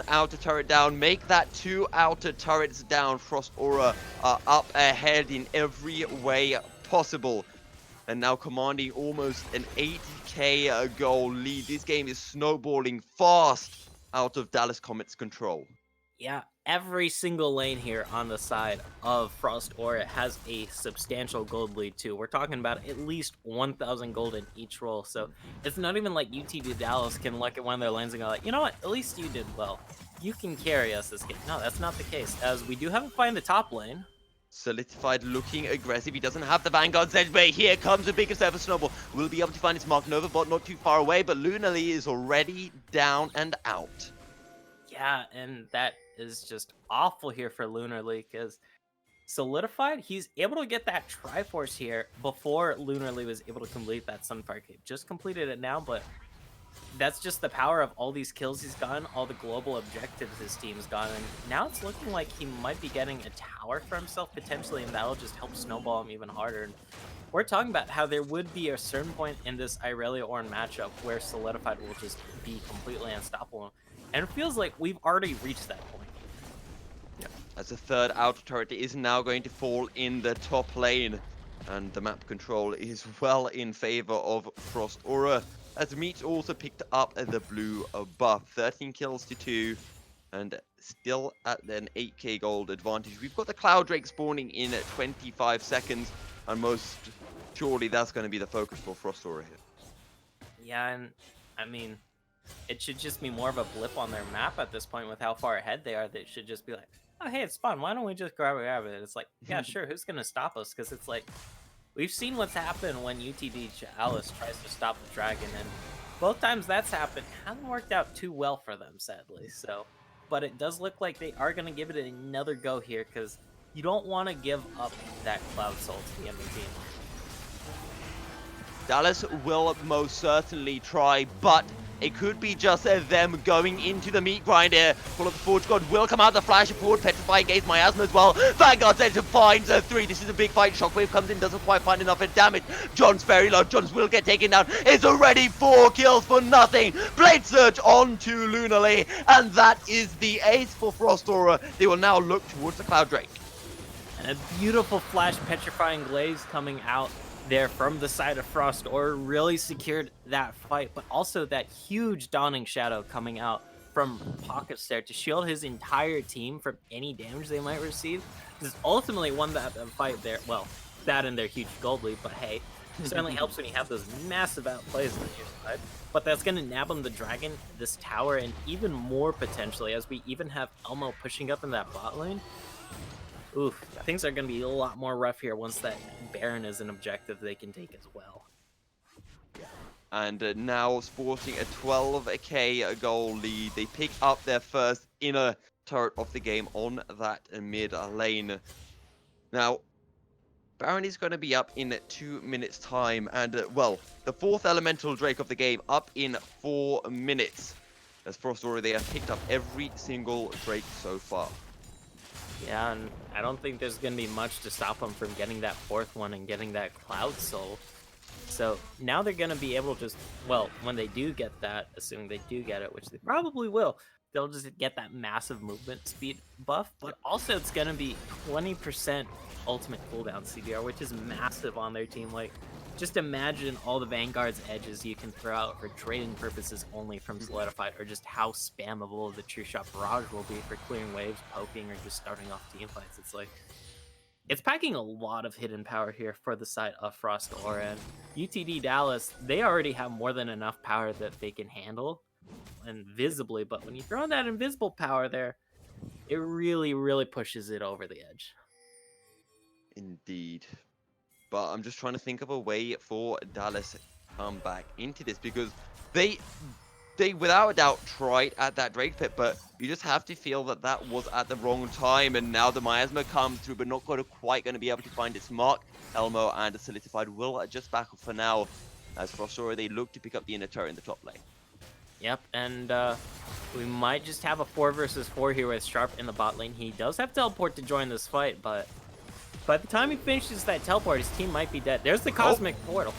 outer turret down, make that 2 outer turrets down. Frost Aura up ahead in every way possible. And now commanding almost an 8k goal lead. This game is snowballing fast out of Dallas Comets' control. Yeah, every single lane here on the side of Frost Aura has a substantial gold lead too. We're talking about at least 1,000 gold in each roll. So it's not even like UTD Dallas can look at one of their lanes and go like, you know what, at least you did well. You can carry us this game. No, that's not the case, as we do have a fight in the top lane. Solidified looking aggressive. He doesn't have the Vanguard's edge, but here comes a bigger Surfer Snowball. Will be able to find his mark. Novabot not too far away, but Lunarly is already down and out. Yeah, and that is just awful here for Lunarly because Solidified, he's able to get that Triforce here before Lunarly was able to complete that Sunfire Cape. Just completed it now, but that's just the power of all these kills he's gotten, all the global objectives his team's gotten. Now it's looking like he might be getting a tower for himself potentially, and that'll just help snowball him even harder. And we're talking about how there would be a certain point in this Irelia-Ornn matchup where Solidified will just be completely unstoppable. And it feels like we've already reached that point. Yeah, as the third outer turret is now going to fall in the top lane. And the map control is well in favor of Frost Aura. As Meat also picked up the blue buff, 13 kills to 2, and still at an 8k gold advantage. We've got the Cloud Drake spawning in at 25 seconds, and most surely that's going to be the focus for Frost Aura here. Yeah, and I mean, it should just be more of a blip on their map at this point with how far ahead they are. They should just be like, oh, hey, it's fun. Why don't we just grab it? It's like, yeah, sure. Who's going to stop us? Because it's like, we've seen what's happened when UTD Chalice tries to stop the dragon, and both times that's happened, hasn't worked out too well for them, sadly. So, but it does look like they are going to give it another go here, because you don't want to give up that Cloud Soul to the enemy team. Dallas will most certainly try, but it could be just them going into the meat grinder. Full of the Forge God will come out, the Flash forward, Petrify Gaze, Miasma as well. Vanguard's edge finds a 3. This is a big fight. Shockwave comes in, doesn't quite find enough damage. John's very low. John's will get taken down. It's already 4 kills for nothing. Blade Surge onto Lunarly, and that is the ace for Frost Aura. They will now look towards the Cloud Drake. And a beautiful Flash Petrifying Glaze coming out there from the side of Frost Aura really secured that fight, but also that huge Dawning Shadow coming out from Pockets there to shield his entire team from any damage they might receive. This ultimately won that fight there. Well, that and their huge gold lead, but hey, it certainly helps when you have those massive outplays on your side. But that's going to nab him the dragon, this tower, and even more potentially as we even have Elmo pushing up in that bot lane. Oof, things are going to be a lot more rough here once that Baron is an objective they can take as well. And now sporting a 12k goal lead. They pick up their first inner turret of the game on that mid lane. Now, Baron is going to be up in 2 minutes time. And, well, the 4th elemental Drake of the game up in 4 minutes. As Frost Aura, they have picked up every single Drake so far. Yeah, and I don't think there's going to be much to stop them from getting that 4th one and getting that Cloud Soul. So now they're going to be able to just, well, when they do get that, assuming they do get it, which they probably will, they'll just get that massive movement speed buff. But also it's going to be 20% ultimate cooldown CDR, which is massive on their team. Like, just imagine all the Vanguard's edges you can throw out for trading purposes only from Solidified, or just how spammable the True Shot Barrage will be for clearing waves, poking, or just starting off team fights. It's like, it's packing a lot of hidden power here for the side of Frost Aura. And UTD Dallas, they already have more than enough power that they can handle invisibly, but when you throw in that invisible power there, it really, really pushes it over the edge. Indeed. But I'm just trying to think of a way for Dallas to come back into this, because they without a doubt tried at that Drake pit, but you just have to feel that that was at the wrong time, and now the Miasma comes through, but not quite going to be able to find its mark. Elmo and Solidified will just back up for now, as Frost Aura, they look to pick up the inner turret in the top lane. Yep, and we might just have a 4 versus 4 here with Sharp in the bot lane. He does have teleport to join this fight, but by the time he finishes that teleport, his team might be dead. There's the Cosmic Portal.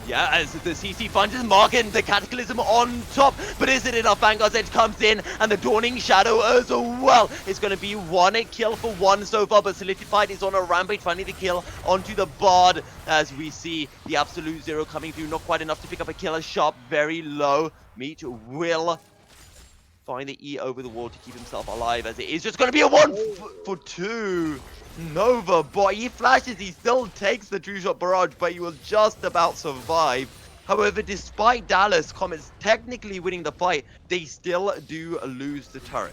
Yeah, as the CC finds his mark and the Cataclysm on top, but is it enough? Vanguard's edge comes in, and the Dawning Shadow as well. It's going to be 1 kill for 1 so far, but Solidified is on a rampage, finding the kill onto the Bard, as we see the Absolute Zero coming through. Not quite enough to pick up a killer. Sharp, very low. Meat will find the E over the wall to keep himself alive, as it is just going to be a 1 for 2. Nova, boy, he flashes, he still takes the True Shot Barrage, but he will just about survive. However, despite Dallas Comets technically winning the fight, they still do lose the turret.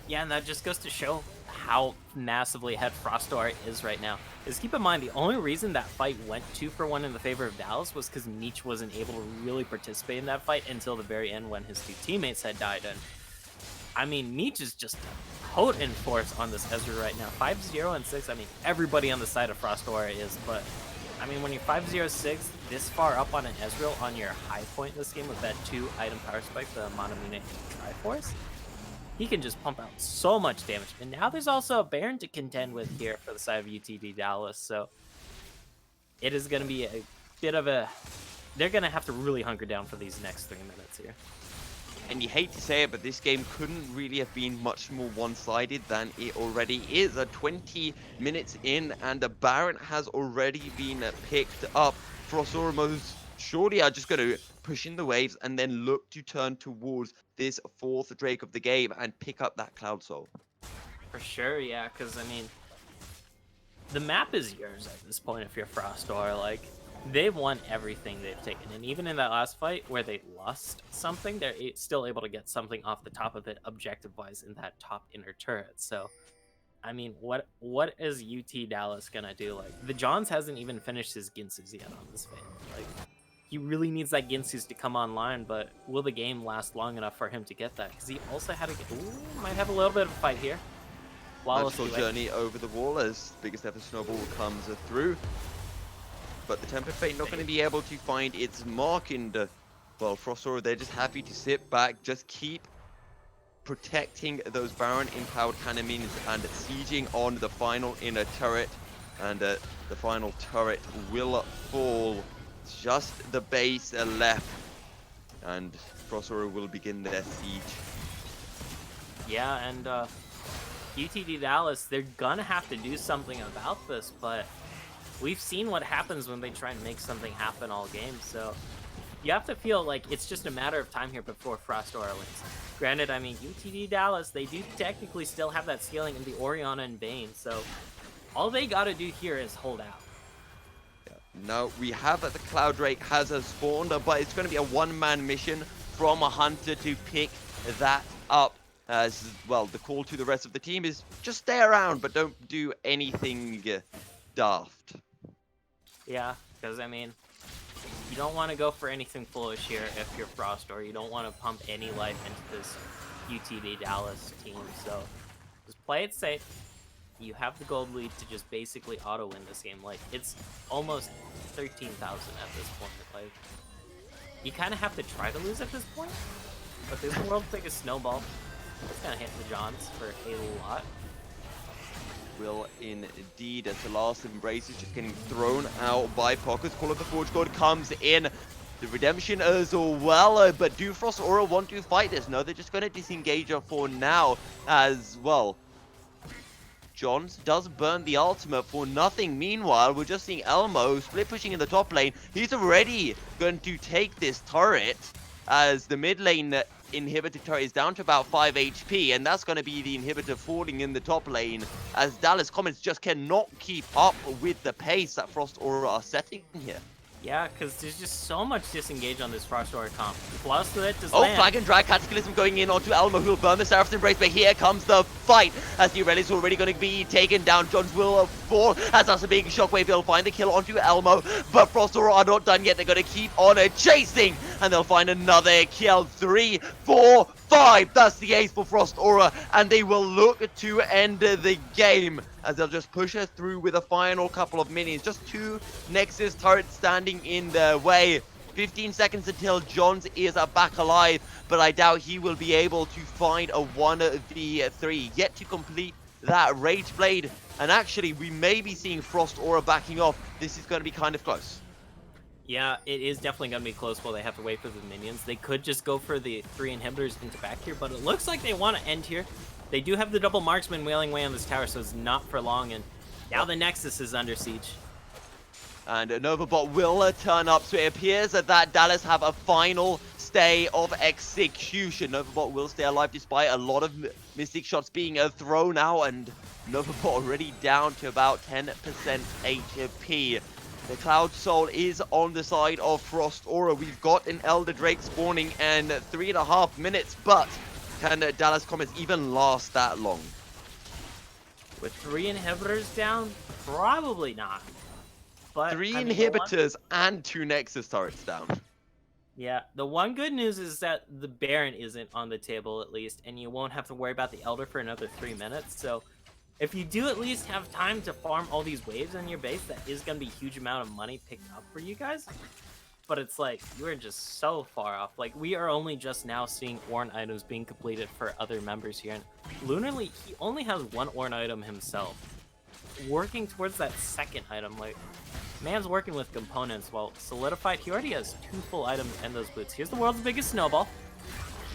Yeah, and that just goes to show how massively ahead Frostor is right now. Is keep in mind, the only reason that fight went 2-for-1 in the favor of Dallas was because Meech wasn't able to really participate in that fight until the very end when his 2 teammates had died. And I mean, Meech is just a potent force on this Ezreal right now. 5-0 and 6. I mean, everybody on the side of Frostor is, but I mean, when you're 5-0-6 this far up on an Ezreal on your high point in this game with that 2-item power spike, the Monomune Triforce, he can just pump out so much damage. And now there's also a Baron to contend with here for the side of UTD Dallas. So it is going to be a bit of a... They're going to have to really hunker down for these next 3 minutes here. And you hate to say it, but this game couldn't really have been much more one-sided than it already is. 20 minutes in, and the Baron has already been picked up. Frostormos surely are just going to push in the waves and then look to turn towards this 4th Drake of the game and pick up that Cloud Soul. For sure, yeah, because, I mean, the map is yours at this point if you're Frostor. Like, they've won everything they've taken, and even in that last fight where they lost something, they're still able to get something off the top of it objective-wise in that top inner turret. So, I mean, what is UT Dallas gonna do? Like, the Johns hasn't even finished his Ginsus yet on this fan. Like, he really needs that Ginsus to come online, but will the game last long enough for him to get that? Because he also had to get... Ooh, might have a little bit of a fight here. Magical journey over the wall as biggest ever snowball comes through. But the Tempered Fate not going to be able to find its mark in the... Well, Frostor, they're just happy to sit back, just keep protecting those Baron empowered cannon minions and sieging on the final inner turret. And the final turret will fall. Just the base left. And Frostor will begin their siege. Yeah, and UTD Dallas, they're gonna have to do something about this, but we've seen what happens when they try and make something happen all game, so you have to feel like it's just a matter of time here before Frostor wins. Granted, I mean, UTD Dallas, they do technically still have that scaling in the Orianna and Bane, so all they gotta do here is hold out. Now, we have the Cloud Drake has spawned, but it's going to be a one-man mission from a Hunter to pick that up. As well, the call to the rest of the team is just stay around, but don't do anything daft. Yeah, because, I mean, you don't want to go for anything foolish here if you're Frostor. You don't want to pump any life into this UTD Dallas team, so just play it safe. You have the gold lead to just basically auto-win this game. Like, it's almost 13,000 at this point. Like, you kind of have to try to lose at this point, but there's the world's biggest snowball. It's gonna hit the Johns for a lot. Will indeed, as the last embrace is just getting thrown out by Pockets. Call of the Forge God comes in. The redemption as well, but do Frostor want to fight this? No, they're just going to disengage her for now as well. Johns does burn the ultimate for nothing. Meanwhile, we're just seeing Elmo split pushing in the top lane. He's already going to take this turret as the mid lane inhibitor turret is down to about 5 HP, and that's going to be the inhibitor falling in the top lane as Dallas Comets just cannot keep up with the pace that Frostor are setting here. Yeah, because there's just so much disengage on this Frostor comp. Plus that does land. Flag and Drag Cataclysm going in onto Elmo, who will burn the Seraph's Embrace, but here comes the fight as Nirel is already going to be taken down. Johns will fall as that's a big shockwave. They'll find the kill onto Elmo, but Frostor are not done yet. They're going to keep on chasing, and they'll find another kill. 3, 4, 5. That's the ace for Frostor, and they will look to end the game as they'll just push her through with a final couple of minions. Just 2 Nexus turrets standing in their way. 15 seconds until Johns is back alive, but I doubt he will be able to find a 1v3 yet to complete that Rage Blade. And actually, we may be seeing Frostor backing off. This is going to be kind of close. Yeah, it is definitely going to be close while they have to wait for the minions. They could just go for the 3 inhibitors into back here, but it looks like they want to end here. They do have the double marksman wailing away on this tower, so it's not for long, and now the Nexus is under siege. And Novabot will turn up, so it appears that Dallas have a final stay of execution. Novabot will stay alive despite a lot of Mystic shots being thrown out, and Novabot already down to about 10% HP. The Cloud Soul is on the side of Frostor. We've got an Elder Drake spawning in 3.5 minutes, but can Dallas Comets even last that long? With 3 inhibitors down, probably not. But 3 I mean, inhibitors and 2 Nexus turrets down. yeah, the one good news is that the Baron isn't on the table at least, and you won't have to worry about the Elder for another 3 minutes. So if you do at least have time to farm all these waves on your base, that is going to be a huge amount of money picked up for you guys. But it's like, you are just so far off. Like, we are only just now seeing Ornn items being completed for other members here. And Lunarly, he only has 1 Ornn item himself. Working towards that second item, like, man's working with components. While Solidified, he already has 2 full items and those boots. Here's the world's biggest snowball.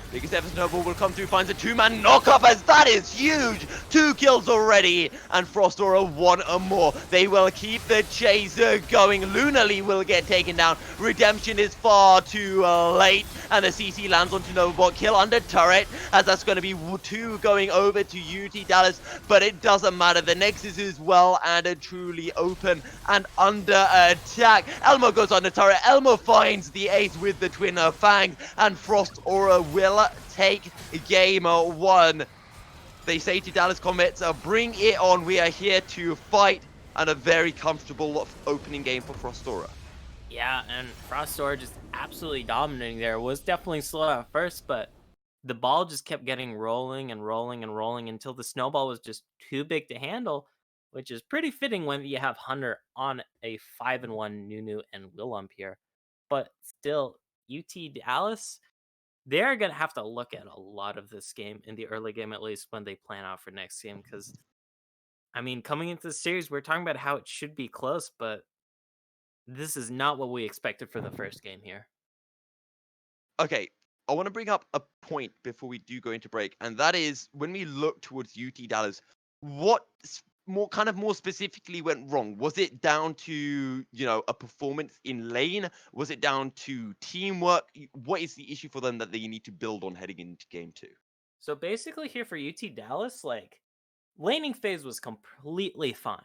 Biggest ever snowball will come through, finds a 2-man knockoff as that is huge! 2 kills already, and Frost Aura 1 or more. They will keep the chaser going. Lunarly will get taken down. Redemption is far too late, and the CC lands onto Novabot. Kill under turret, as that's going to be 2 going over to UT Dallas, but it doesn't matter. The Nexus is well and truly open and under attack. Elmo goes under turret. Elmo finds the ace with the twin fangs, and Frost Aura will take game 1. They say to Dallas Comets, bring it on, we are here to fight, and a very comfortable opening game for Frost Aura. Yeah, and Frost Aura just absolutely dominating there. It was definitely slow at first, but the ball just kept getting rolling and rolling and rolling until the snowball was just too big to handle, which is pretty fitting when you have Hunter on a 5-1 Nunu and Willump here. But still, UT Dallas, they're going to have to look at a lot of this game in the early game, at least when they plan out for next game. Because, I mean, coming into the series, we're talking about how it should be close, but this is not what we expected for the first game here. Okay, I want to bring up a point before we do go into break, and that is when we look towards UT Dallas, what more specifically went wrong? Was it down to, a performance in lane? Was it down to teamwork? What is the issue for them that they need to build on heading into game 2? So basically here for UT Dallas, like, laning phase was completely fine.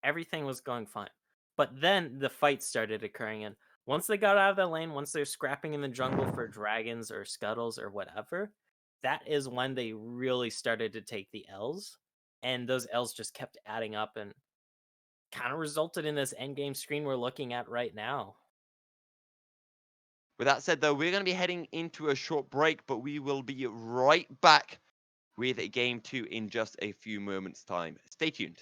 Everything was going fine. But then the fights started occurring, and once they got out of the lane, once they're scrapping in the jungle for dragons or scuttles or whatever, that is when they really started to take the L's. And those L's just kept adding up and kind of resulted in this endgame screen we're looking at right now. With that said, though, we're going to be heading into a short break, but we will be right back with game 2 in just a few moments' time. Stay tuned.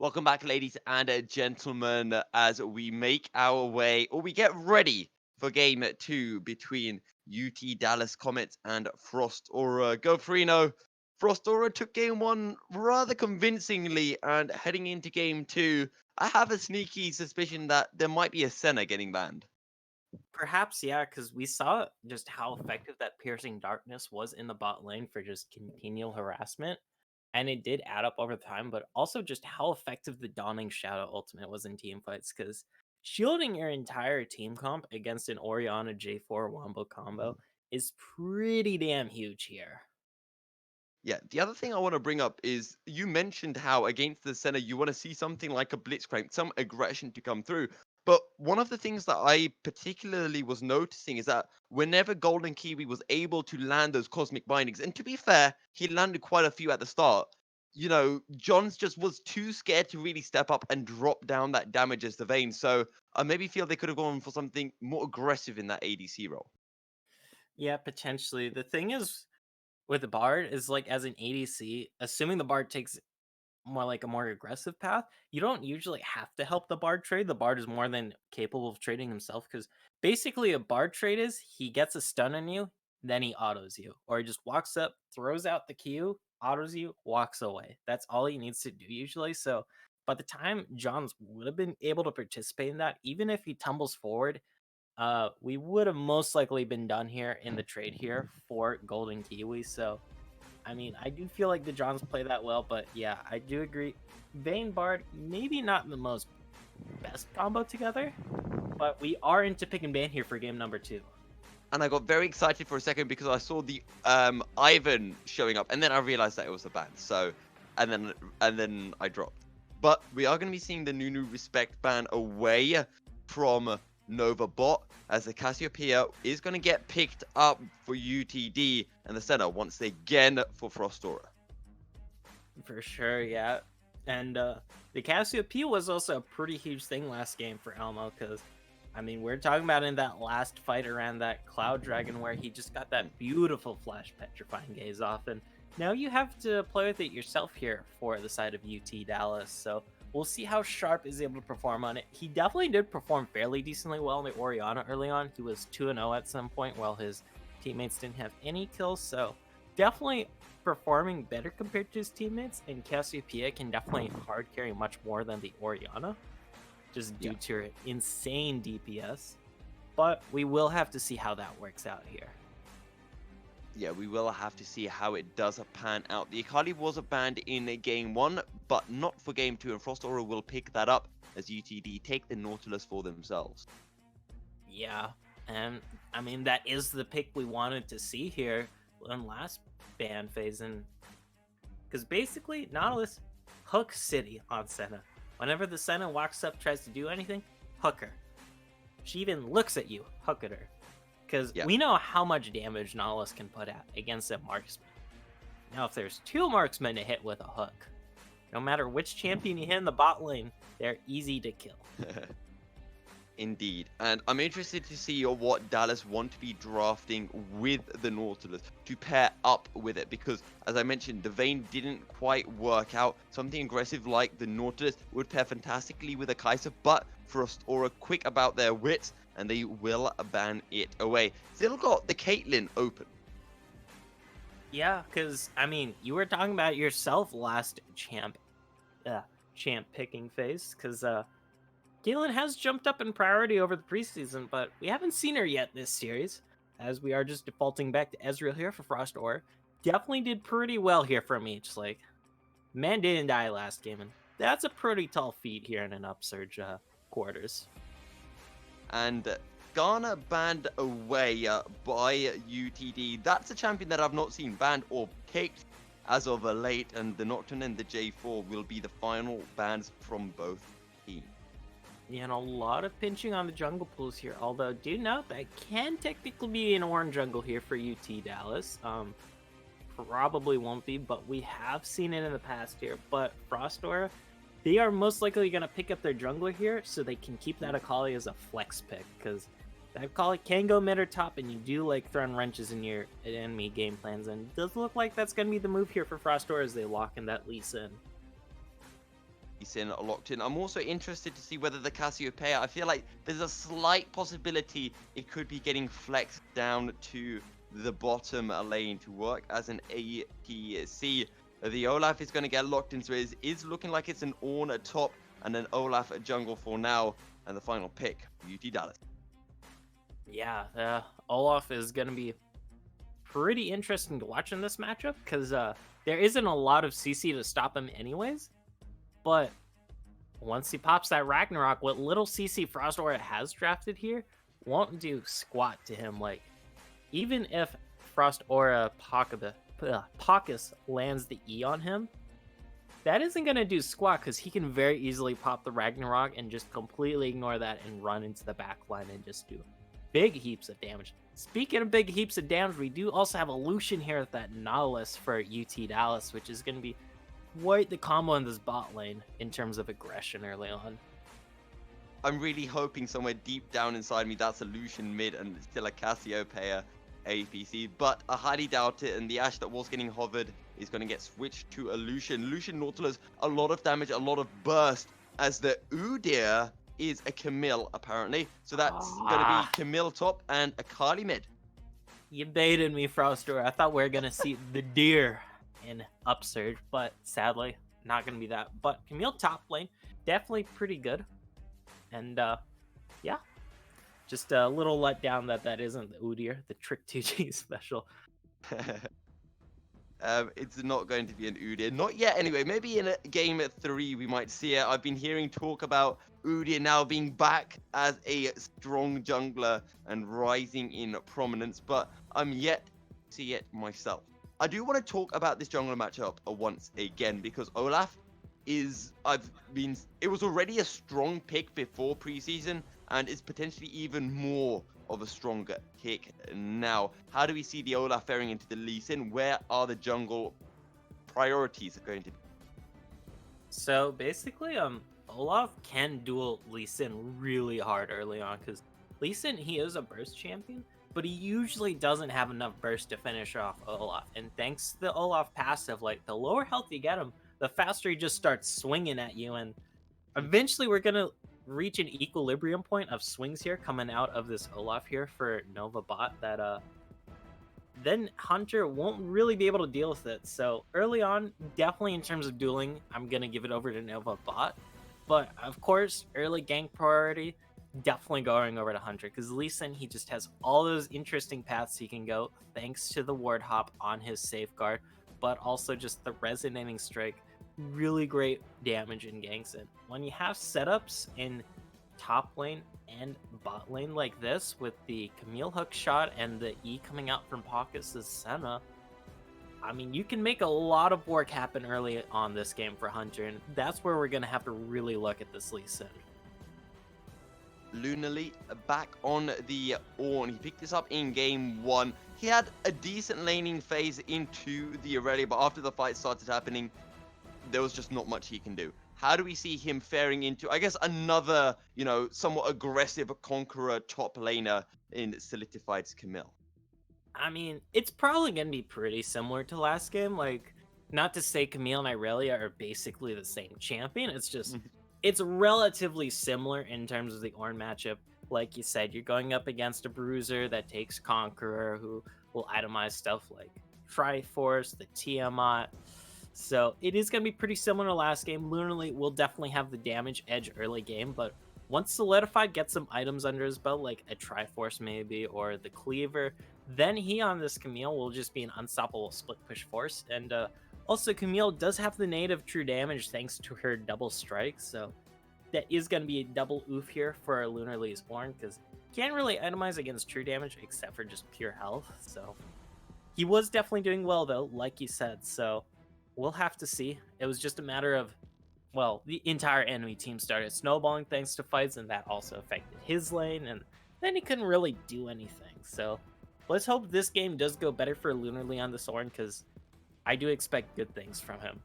Welcome back, ladies and gentlemen, as we make our way, or we get ready for game 2 between UT Dallas Comets and Frost Aura. Go Frino. Frost Aura took game 1 rather convincingly, and heading into game 2, I have a sneaky suspicion that there might be a Senna getting banned. Perhaps, yeah, because we saw just how effective that piercing darkness was in the bot lane for just continual harassment. And it did add up over time, but also just how effective the Dawning Shadow ultimate was in team fights. Because shielding your entire team comp against an Orianna J4 Wombo combo is pretty damn huge here. Yeah, the other thing I want to bring up is you mentioned how against the center you want to see something like a blitzcrank, some aggression to come through. But one of the things that I particularly was noticing is that whenever Golden Kiwi was able to land those cosmic bindings, and to be fair, he landed quite a few at the start. Johns just was too scared to really step up and drop down that damage as the Vayne. So I maybe feel they could have gone for something more aggressive in that ADC role. Yeah, potentially. The thing is with the Bard is like as an ADC, assuming the Bard takes more like a more aggressive path, you don't usually have to help the Bard trade. The Bard is more than capable of trading himself because basically a Bard trade is he gets a stun on you, then he autos you, or he just walks up, throws out the Q, autos you, walks away. That's all he needs to do usually. So by the time Johns would have been able to participate in that, even if he tumbles forward, we would have most likely been done here in the trade here for Golden Kiwi. So I mean, I do feel like the Johns play that well, but yeah, I do agree. Vayne Bard, maybe not the most best combo together, but we are into pick and ban here for game number 2. And I got very excited for a second because I saw the Ivan showing up, and then I realized that it was a ban. So, and then I dropped. But we are going to be seeing the Nunu Respect ban away from Nova Bot, as the Cassiopeia is going to get picked up for UTD and the center once again for Frost Aura. For sure, yeah. And the Cassiopeia was also a pretty huge thing last game for Elmo because, I mean, we're talking about in that last fight around that Cloud Dragon where he just got that beautiful Flash Petrifying Gaze off. And now you have to play with it yourself here for the side of UT Dallas. So we'll see how Sharp is able to perform on it. He definitely did perform fairly decently well in the Orianna early on. He was 2-0 at some point while his teammates didn't have any kills. So definitely performing better compared to his teammates, and Cassiopeia can definitely hard carry much more than the Orianna, just due to her insane DPS. But we will have to see how that works out here. Yeah, we will have to see how it does pan out. The Akali was banned in game 1, but not for game 2, and Frost Aura will pick that up as UTD take the Nautilus for themselves. Yeah, and I mean, that is the pick we wanted to see here in last ban phase, and because basically Nautilus hook City on Senna. Whenever the Senna walks up, tries to do anything, hook her. She even looks at you, hook at her. Because we know how much damage Nautilus can put out against a marksman. Now, if there's 2 marksmen to hit with a hook, no matter which champion you hit in the bot lane, they're easy to kill. Indeed. And I'm interested to see what Dallas want to be drafting with the Nautilus to pair up with it. Because, as I mentioned, the Vayne didn't quite work out. Something aggressive like the Nautilus would pair fantastically with a Kai'Sa, but Frost Aura quick about their wits, and they will ban it away. Still got the Caitlyn open. Yeah, because, I mean, you were talking about yourself last champ picking phase, because Caitlyn has jumped up in priority over the preseason, but we haven't seen her yet this series, as we are just defaulting back to Ezreal here for Frost Aura. Definitely did pretty well here for me. Just like, man didn't die last game, and that's a pretty tall feat here in an Upsurge quarters. And Ghana banned away by UTD. That's a champion that I've not seen banned or picked as of late, and the Nocturne and the J4 will be the final bans from both teams. Yeah, and a lot of pinching on the jungle pools here, although do note that can technically be an orange jungle here for UT Dallas. Probably won't be, but we have seen it in the past here. But Frost Aura, they are most likely going to pick up their jungler here so they can keep that Akali as a flex pick, because that Akali can go mid or top, and you do like throwing wrenches in your enemy game plans, and it does look like that's going to be the move here for Frost Aura as they lock in that Lee Sin. Sin locked in. I'm also interested to see whether the Cassiopeia, I feel like there's a slight possibility it could be getting flexed down to the bottom lane to work as an APC. The Olaf is going to get locked in, so it is looking like it's an Ornn at top and an Olaf at jungle for now. And the final pick, UT Dallas. Yeah, Olaf is going to be pretty interesting to watch in this matchup because there isn't a lot of CC to stop him anyways. But once he pops that Ragnarok, what little CC Frost Aura has drafted here won't do squat to him. Like, even if Frost Aura Pocus lands the E on him, that isn't going to do squat because he can very easily pop the Ragnarok and just completely ignore that and run into the back line and just do big heaps of damage. Speaking of big heaps of damage, we do also have a Lucian here with that Nautilus for UT Dallas, which is going to be quite the combo in this bot lane in terms of aggression early on. I'm really hoping somewhere deep down inside me that's a Lucian mid and still a Cassiopeia APC, but I highly doubt it, and the Ashe that was getting hovered is going to get switched to a Lucian. Lucian Nautilus, a lot of damage, a lot of burst, as the Udyr is a Camille, apparently. So that's going to be Camille top and a Kali mid. You baited me, Froster. I thought we were going to see the deer in Upsurge, but sadly, not going to be that. But Camille top lane, definitely pretty good. And yeah, just a little letdown that isn't the Udyr, the Trick 2G special. It's not going to be an Udyr. Not yet, anyway. Maybe in game 3 we might see it. I've been hearing talk about Udyr now being back as a strong jungler and rising in prominence, but I'm yet to see it myself. I do want to talk about this jungler matchup once again, because Olaf is, it was already a strong pick before preseason, and is potentially even more of a stronger pick now. How do we see the Olaf faring into the Lee Sin? Where are the jungle priorities going to be? So basically, Olaf can duel Lee Sin really hard early on, because Lee Sin, he is a burst champion, but he usually doesn't have enough burst to finish off Olaf. And thanks to the Olaf passive, like, the lower health you get him, the faster he just starts swinging at you, and eventually we're gonna reach an equilibrium point of swings here coming out of this Olaf here for Nova bot that then Hunter won't really be able to deal with it. So early on, definitely in terms of dueling, I'm gonna give it over to Nova bot, but of course early gank priority, definitely going over to Hunter, because Lee Sin, he just has all those interesting paths he can go thanks to the ward hop on his safeguard, but also just the resonating strike. Really great damage in ganks. And when you have setups in top lane and bot lane like this, with the Camille hook shot and the E coming out from Pocus' Senna, I mean, you can make a lot of work happen early on this game for Hunter, and that's where we're going to have to really look at this Lee Sin. Lunarly back on the Ornn. He picked this up in game 1. He had a decent laning phase into the Aurelia, but after the fight started happening, there was just not much he can do. How do we see him faring into, I guess, another, somewhat aggressive conqueror top laner in Solidified's Camille? I mean, it's probably going to be pretty similar to last game. Like, not to say Camille and Irelia are basically the same champion. It's just, it's relatively similar in terms of the Ornn matchup. Like you said, you're going up against a bruiser that takes Conqueror, who will itemize stuff like Triforce, the Tiamat. So it is going to be pretty similar to last game. Lunarly will definitely have the damage edge early game, but once Solidified gets some items under his belt, like a Triforce maybe, or the Cleaver, then he on this Camille will just be an unstoppable split push force. And also Camille does have the native true damage thanks to her double strike, so that is going to be a double oof here for Lunarly's Ornn, because can't really itemize against true damage except for just pure health. So he was definitely doing well though, like you said, so we'll have to see. It was just a matter of, well, the entire enemy team started snowballing thanks to fights, and that also affected his lane, and then he couldn't really do anything. So let's hope this game does go better for Lunarly on this Ornn, because I do expect good things from him.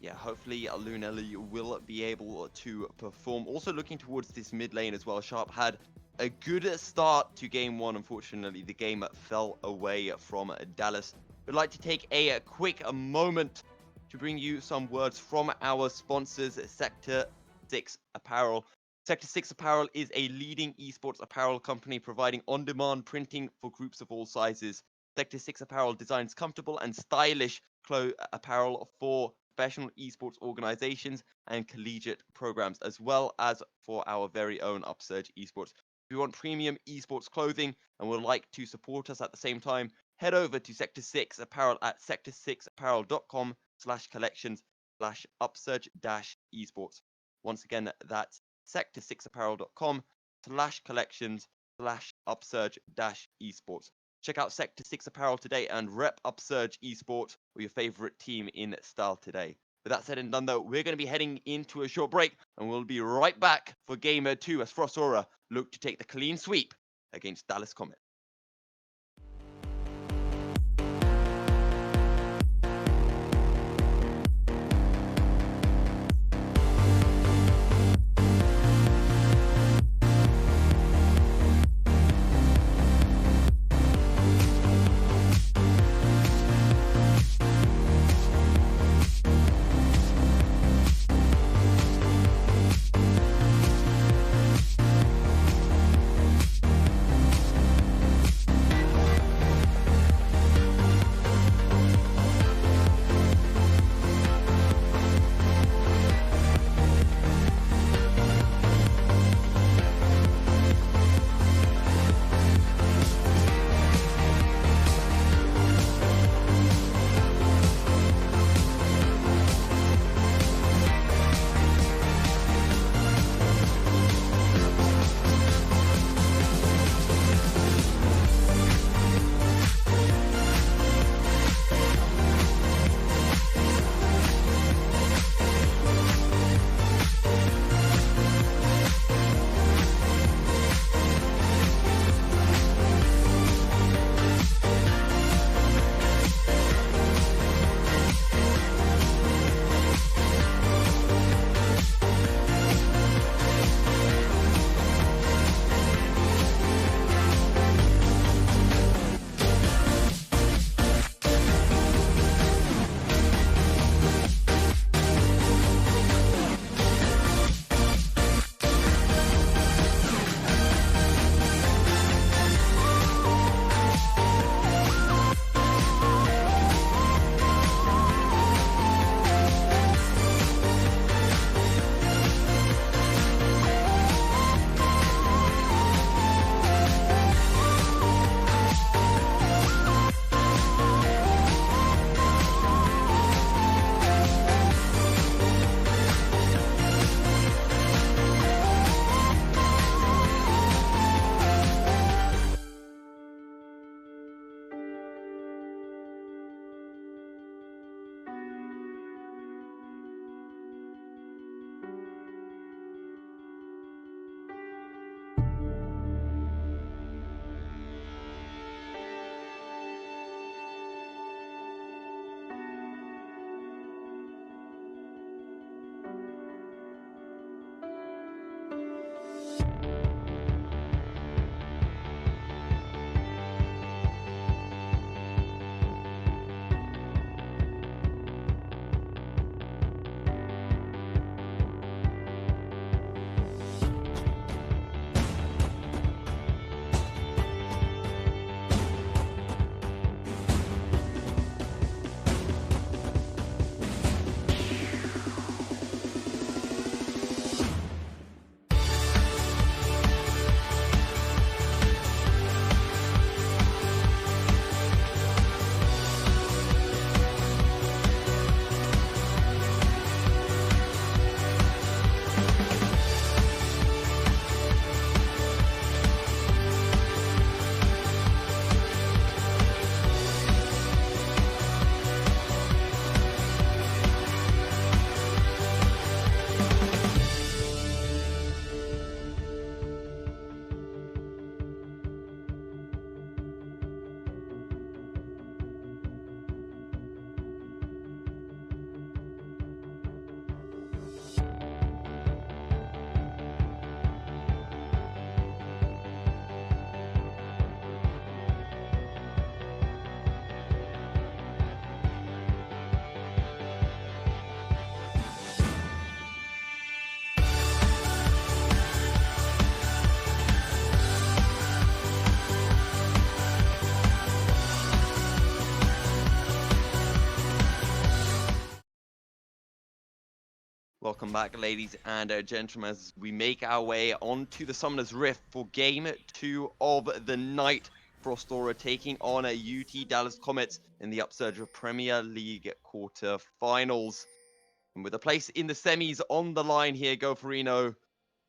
Yeah, hopefully Lunarly will be able to perform. Also looking towards this mid lane as well. Sharp had a good start to game 1. Unfortunately, the game fell away from Dallas. We'd like to take a quick moment to bring you some words from our sponsors, Sector 6 Apparel. Sector 6 Apparel is a leading esports apparel company providing on-demand printing for groups of all sizes. Sector 6 Apparel designs comfortable and stylish apparel for professional esports organizations and collegiate programs, as well as for our very own Upsurge Esports. If you want premium esports clothing and would like to support us at the same time, head over to Sector 6 Apparel at sector6apparel.com/collections/upsurge-esports. Once again, that's sector6apparel.com/collections/upsurge-esports. Check out Sector 6 Apparel today and rep Upsurge Esports or your favorite team in style today. With that said and done, though, we're going to be heading into a short break, and we'll be right back for Game 2 as Frost Aura look to take the clean sweep against Dallas Comets. Welcome back, ladies and gentlemen, as we make our way onto the Summoner's Rift for Game 2 of the night. Frostora taking on a UT Dallas Comets in the Upsurge Premier League quarterfinals. And with a place in the semis on the line here, Goferino,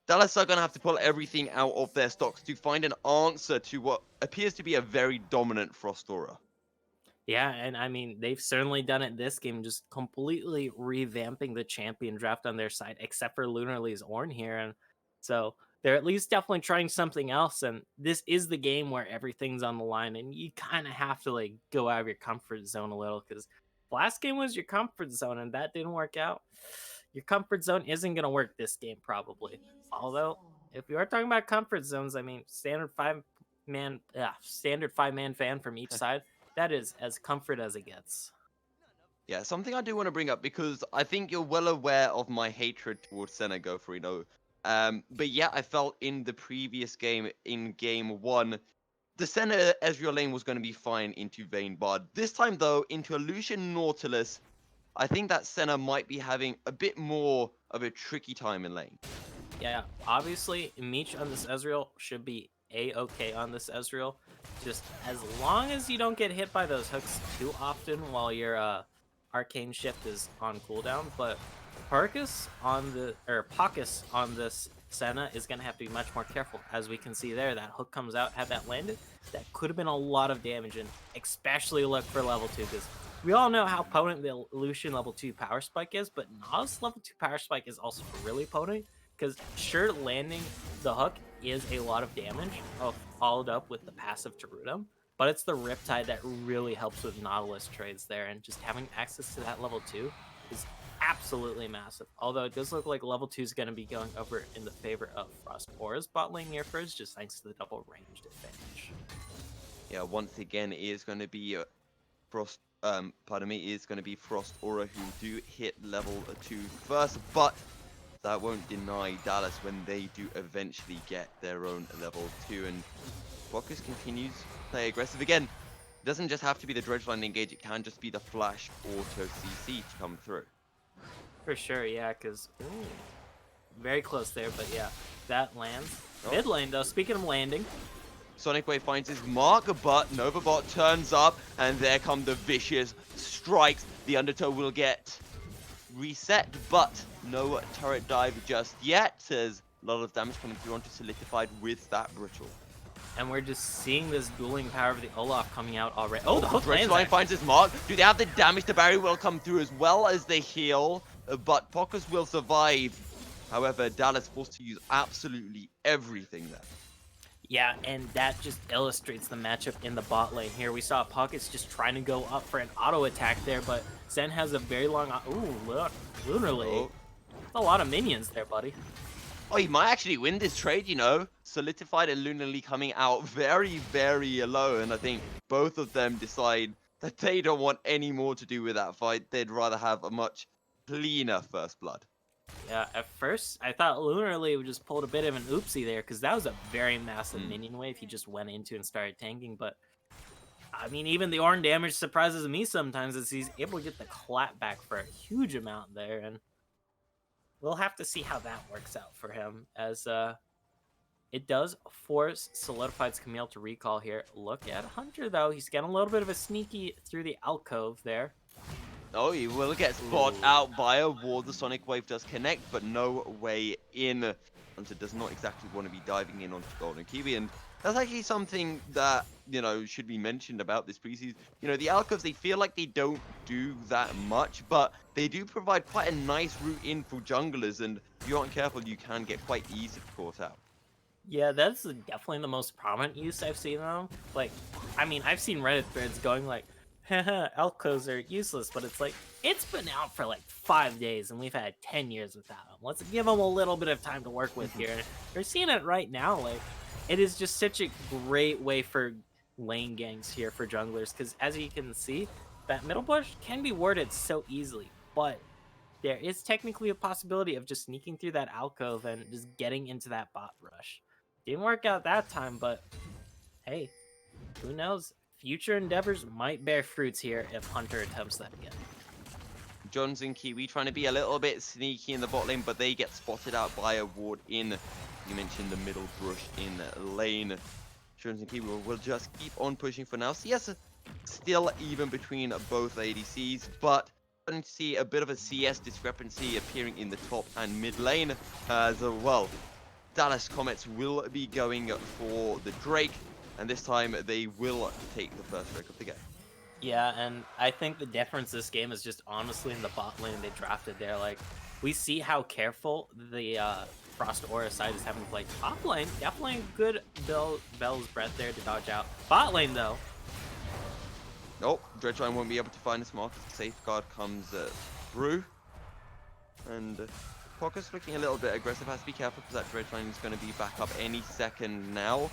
Dallas are going to have to pull everything out of their stocks to find an answer to what appears to be a very dominant Frostora. Yeah, and I mean, they've certainly done it this game, just completely revamping the champion draft on their side, except for Lunarly's Ornn here. And so they're at least definitely trying something else. And this is the game where everything's on the line, and you kind of have to like go out of your comfort zone a little because last game was your comfort zone, and that didn't work out. Your comfort zone isn't going to work this game, probably. Although, if we are talking about comfort zones, I mean, standard five man fan from each side. That is as comfort as it gets. Yeah, something I do want to bring up because I think you're well aware of my hatred towards Senna Goferino. But yeah, I felt in the previous game, in game 1, the Senna Ezreal lane was going to be fine into Vayne Bard. This time though, into Illusion Nautilus, I think that Senna might be having a bit more of a tricky time in lane. Yeah, obviously, Meech on this Ezreal should be A-okay on this Ezreal. Just as long as you don't get hit by those hooks too often while your Arcane Shift is on cooldown. But Pocus on this Senna is going to have to be much more careful. As we can see there, that hook comes out, had that landed, that could have been a lot of damage, and especially look for level 2, because we all know how potent the Lucian level 2 power spike is, but Nas level 2 power spike is also really potent. Because sure, landing the hook is a lot of damage, followed up with the passive to root him, but it's the Riptide that really helps with Nautilus trades there, and just having access to that level 2 is absolutely massive. Although it does look like level 2 is going to be going over in the favor of Frostora's bot lane near first, just thanks to the double ranged advantage. Yeah, once again, it is going to be Frostora who do hit level 2 first, but that won't deny Dallas when they do eventually get their own level 2. And Focus continues to play aggressive again. It doesn't just have to be the Dredge line engage, it can just be the flash auto CC to come through. For sure, yeah, because very close there, but yeah, that lands. Oh. Mid lane, though, speaking of landing, Sonic Wave finds his mark, but Novabot turns up, and there come the vicious strikes. The Undertow will get reset, but no turret dive just yet, as a lot of damage coming through onto Solidified with that Brittle. and we're just seeing this dueling power of the Olaf coming out already. Oh, the hook lands Line finds his mark. Do they have the damage? The barrier will come through as well as they heal, but Pocus will survive. However, Dallas forced to use absolutely everything there. Yeah, and that just illustrates the matchup in the bot lane here. We saw Pockets just trying to go up for an auto attack there, but Zen has a very long... Ooh, look, Lunarly. Oh. That's a lot of minions there, buddy. Oh, he might actually win this trade, you know. Solidified and Lunarly coming out very, very low, and I think both of them decide that they don't want any more to do with that fight. They'd rather have a much cleaner first blood. Yeah, at first, I thought Lunarly just pulled a bit of an oopsie there, because that was a very massive minion wave he just went into and started tanking, but I mean, even the Ornn damage surprises me sometimes, as he's able to get the clap back for a huge amount there, and we'll have to see how that works out for him, as it does force Solidified's Camille to recall here. Look at Hunter, though. He's getting a little bit of a sneaky through the alcove there. Oh, he will get spot out by a ward. The Sonic Wave does connect, but no way in. Hunter does not exactly want to be diving in onto Golden Kiwi, and that's actually something that, you know, should be mentioned about this preseason. You know, the alcoves, they feel like they don't do that much, but they do provide quite a nice route in for junglers, and if you aren't careful, you can get quite easily caught out. Yeah, that's definitely the most prominent use I've seen them. Like, I mean, I've seen Reddit threads going like, haha, alcoves are useless, but it's like, it's been out for like 5 days and we've had 10 years without them. Let's give them a little bit of time to work with here. We're seeing it right now. Like, it is just such a great way for lane gangs here for junglers, because as you can see, that middle bush can be warded so easily, but there is technically a possibility of just sneaking through that alcove and just getting into that bot rush. Didn't work out that time, but hey, who knows? Future endeavors might bear fruits here if Hunter attempts that again. Jones and Kiwi trying to be a little bit sneaky in the bot lane, but they get spotted out by a ward in, you mentioned the middle brush in lane. Jones and Kiwi will just keep on pushing for now. CS still even between both ADCs, but starting to see a bit of a CS discrepancy appearing in the top and mid lane as well. Dallas Comets will be going for the Drake, and this time they will take the first Drake of the game. Yeah, and I think the difference this game is just honestly in the bot lane they drafted there. Like, we see how careful the Frost Aura side is having to play. Top lane, definitely good Bell's Breath there to dodge out. Bot lane, though. Nope, Dredgeline won't be able to find this mark. Safeguard comes through. And Pocket's looking a little bit aggressive. Has to be careful because that Dredgeline is going to be back up any second now.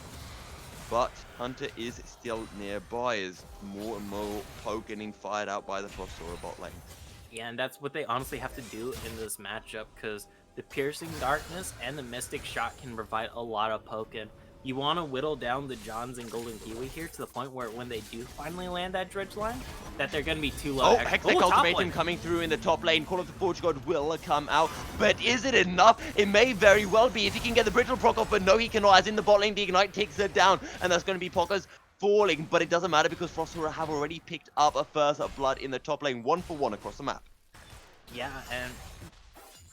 But Hunter is still nearby as more and more poke getting fired out by the Frost Aura bot lane. Yeah, and that's what they honestly have to do in this matchup, because the Piercing Darkness and the Mystic Shot can provide a lot of poke. And you want to whittle down the Johns and Golden Kiwi here to the point where when they do finally land that Dredge line, that they're going to be too low. Oh, Hextech Ultimatum coming through in the top lane. Call of the Forge God will come out. But is it enough? It may very well be if he can get the Brittle proc off, but no, he cannot. As in the bot lane, the Ignite takes it down. And that's going to be Pockers falling. But it doesn't matter because Frost Aura have already picked up a first blood in the top lane. 1-for-1 across the map. Yeah, and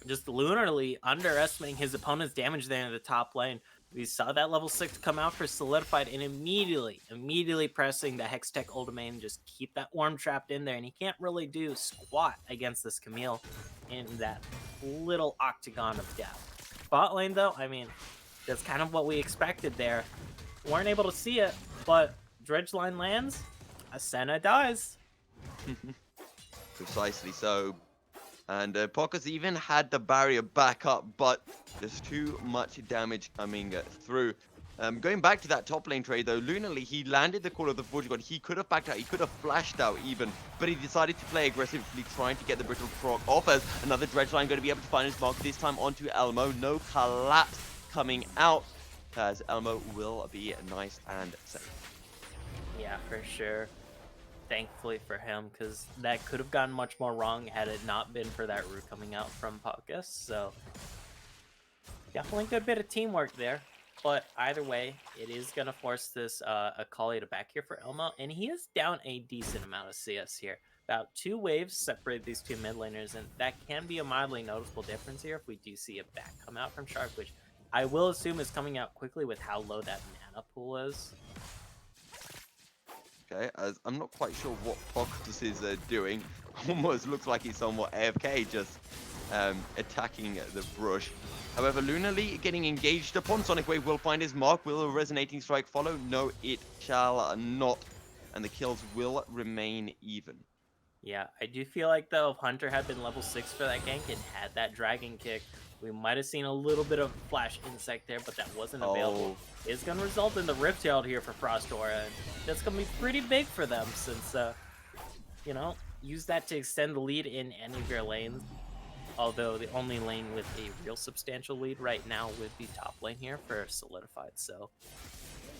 just Lunarly underestimating his opponent's damage there in the top lane. We saw that level 6 come out for Solidified and immediately pressing the Hextech Ultimate and just keep that Worm trapped in there. And he can't really do squat against this Camille in that little octagon of death. Bot lane, though, I mean, that's kind of what we expected there. Weren't able to see it, but Dredge line lands, Ascena dies. Precisely so. And Pockers even had the barrier back up, but there's too much damage coming through. Going back to that top lane trade though, Lunarly, he landed the Call of the Forge God. He could have backed out, he could have flashed out even, but he decided to play aggressively, trying to get the Brittle proc off as another Dredge line going to be able to find his mark, this time onto Elmo. No collapse coming out, as Elmo will be nice and safe. Yeah, for sure. Thankfully for him, because that could have gotten much more wrong had it not been for that root coming out from Pokus. So definitely a good bit of teamwork there. But either way, it is going to force this Akali to back here for Elmo, and he is down a decent amount of CS here. About 2 waves separate these two mid laners, and that can be a mildly noticeable difference here if we do see a back come out from Shark, which I will assume is coming out quickly with how low that mana pool is. Okay, as I'm not quite sure what Pockers is doing. Almost looks like he's somewhat AFK, just attacking the brush. However, Lunarly getting engaged upon. Sonic Wave will find his mark. Will a Resonating Strike follow? No, it shall not. And the kills will remain even. Yeah, I do feel like, though, if Hunter had been level 6 for that gank and had that Dragon Kick, we might have seen a little bit of Flash Insect there, but that wasn't available. It's going to result in the Rift-Tailed here for Frost Aura, and that's going to be pretty big for them since, you know, use that to extend the lead in any of your lanes. Although the only lane with a real substantial lead right now would be top lane here for Solidified. So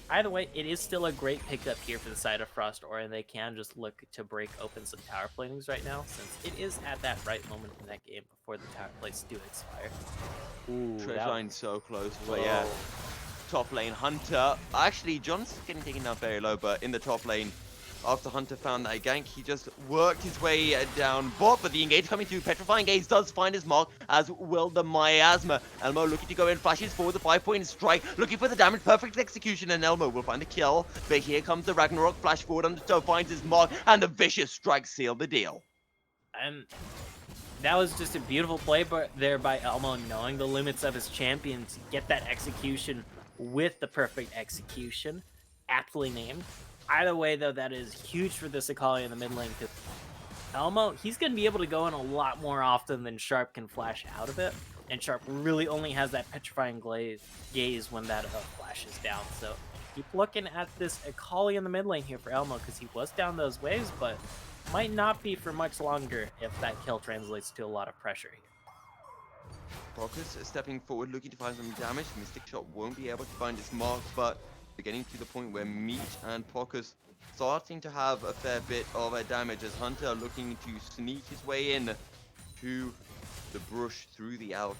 either way, it is still a great pickup here for the side of Frost Aura, and they can just look to break open some tower planings right now, since it is at that right moment in that game before the tower plates do expire. Ooh, Dredge line so close, but yeah. Top lane, Hunter. Actually, John's getting taken down very low, but in the top lane, after Hunter found that gank, he just worked his way down bot, but the engage coming through. Petrifying Gaze does find his mark, as will the Miasma. Elmo looking to go in, flashes forward, the 5-point strike, looking for the damage, perfect execution, and Elmo will find the kill. But here comes the Ragnarok, flash forward on the toe, finds his mark, and the vicious strike seal the deal. And that was just a beautiful play there by Elmo, knowing the limits of his champion to get that execution with the perfect execution, aptly named. Either way, though, that is huge for this Akali in the mid lane, because Elmo, he's going to be able to go in a lot more often than Sharp can flash out of it, and Sharp really only has that Petrifying Gaze when that flash is down. So keep looking at this Akali in the mid lane here for Elmo, because he was down those waves, but might not be for much longer if that kill translates to a lot of pressure here. Pockers stepping forward, looking to find some damage. Mystic Shot won't be able to find his mark, but We're getting to the point where Meat and Pocus starting to have a fair bit of damage as Hunter looking to sneak his way in to the brush through the Alk.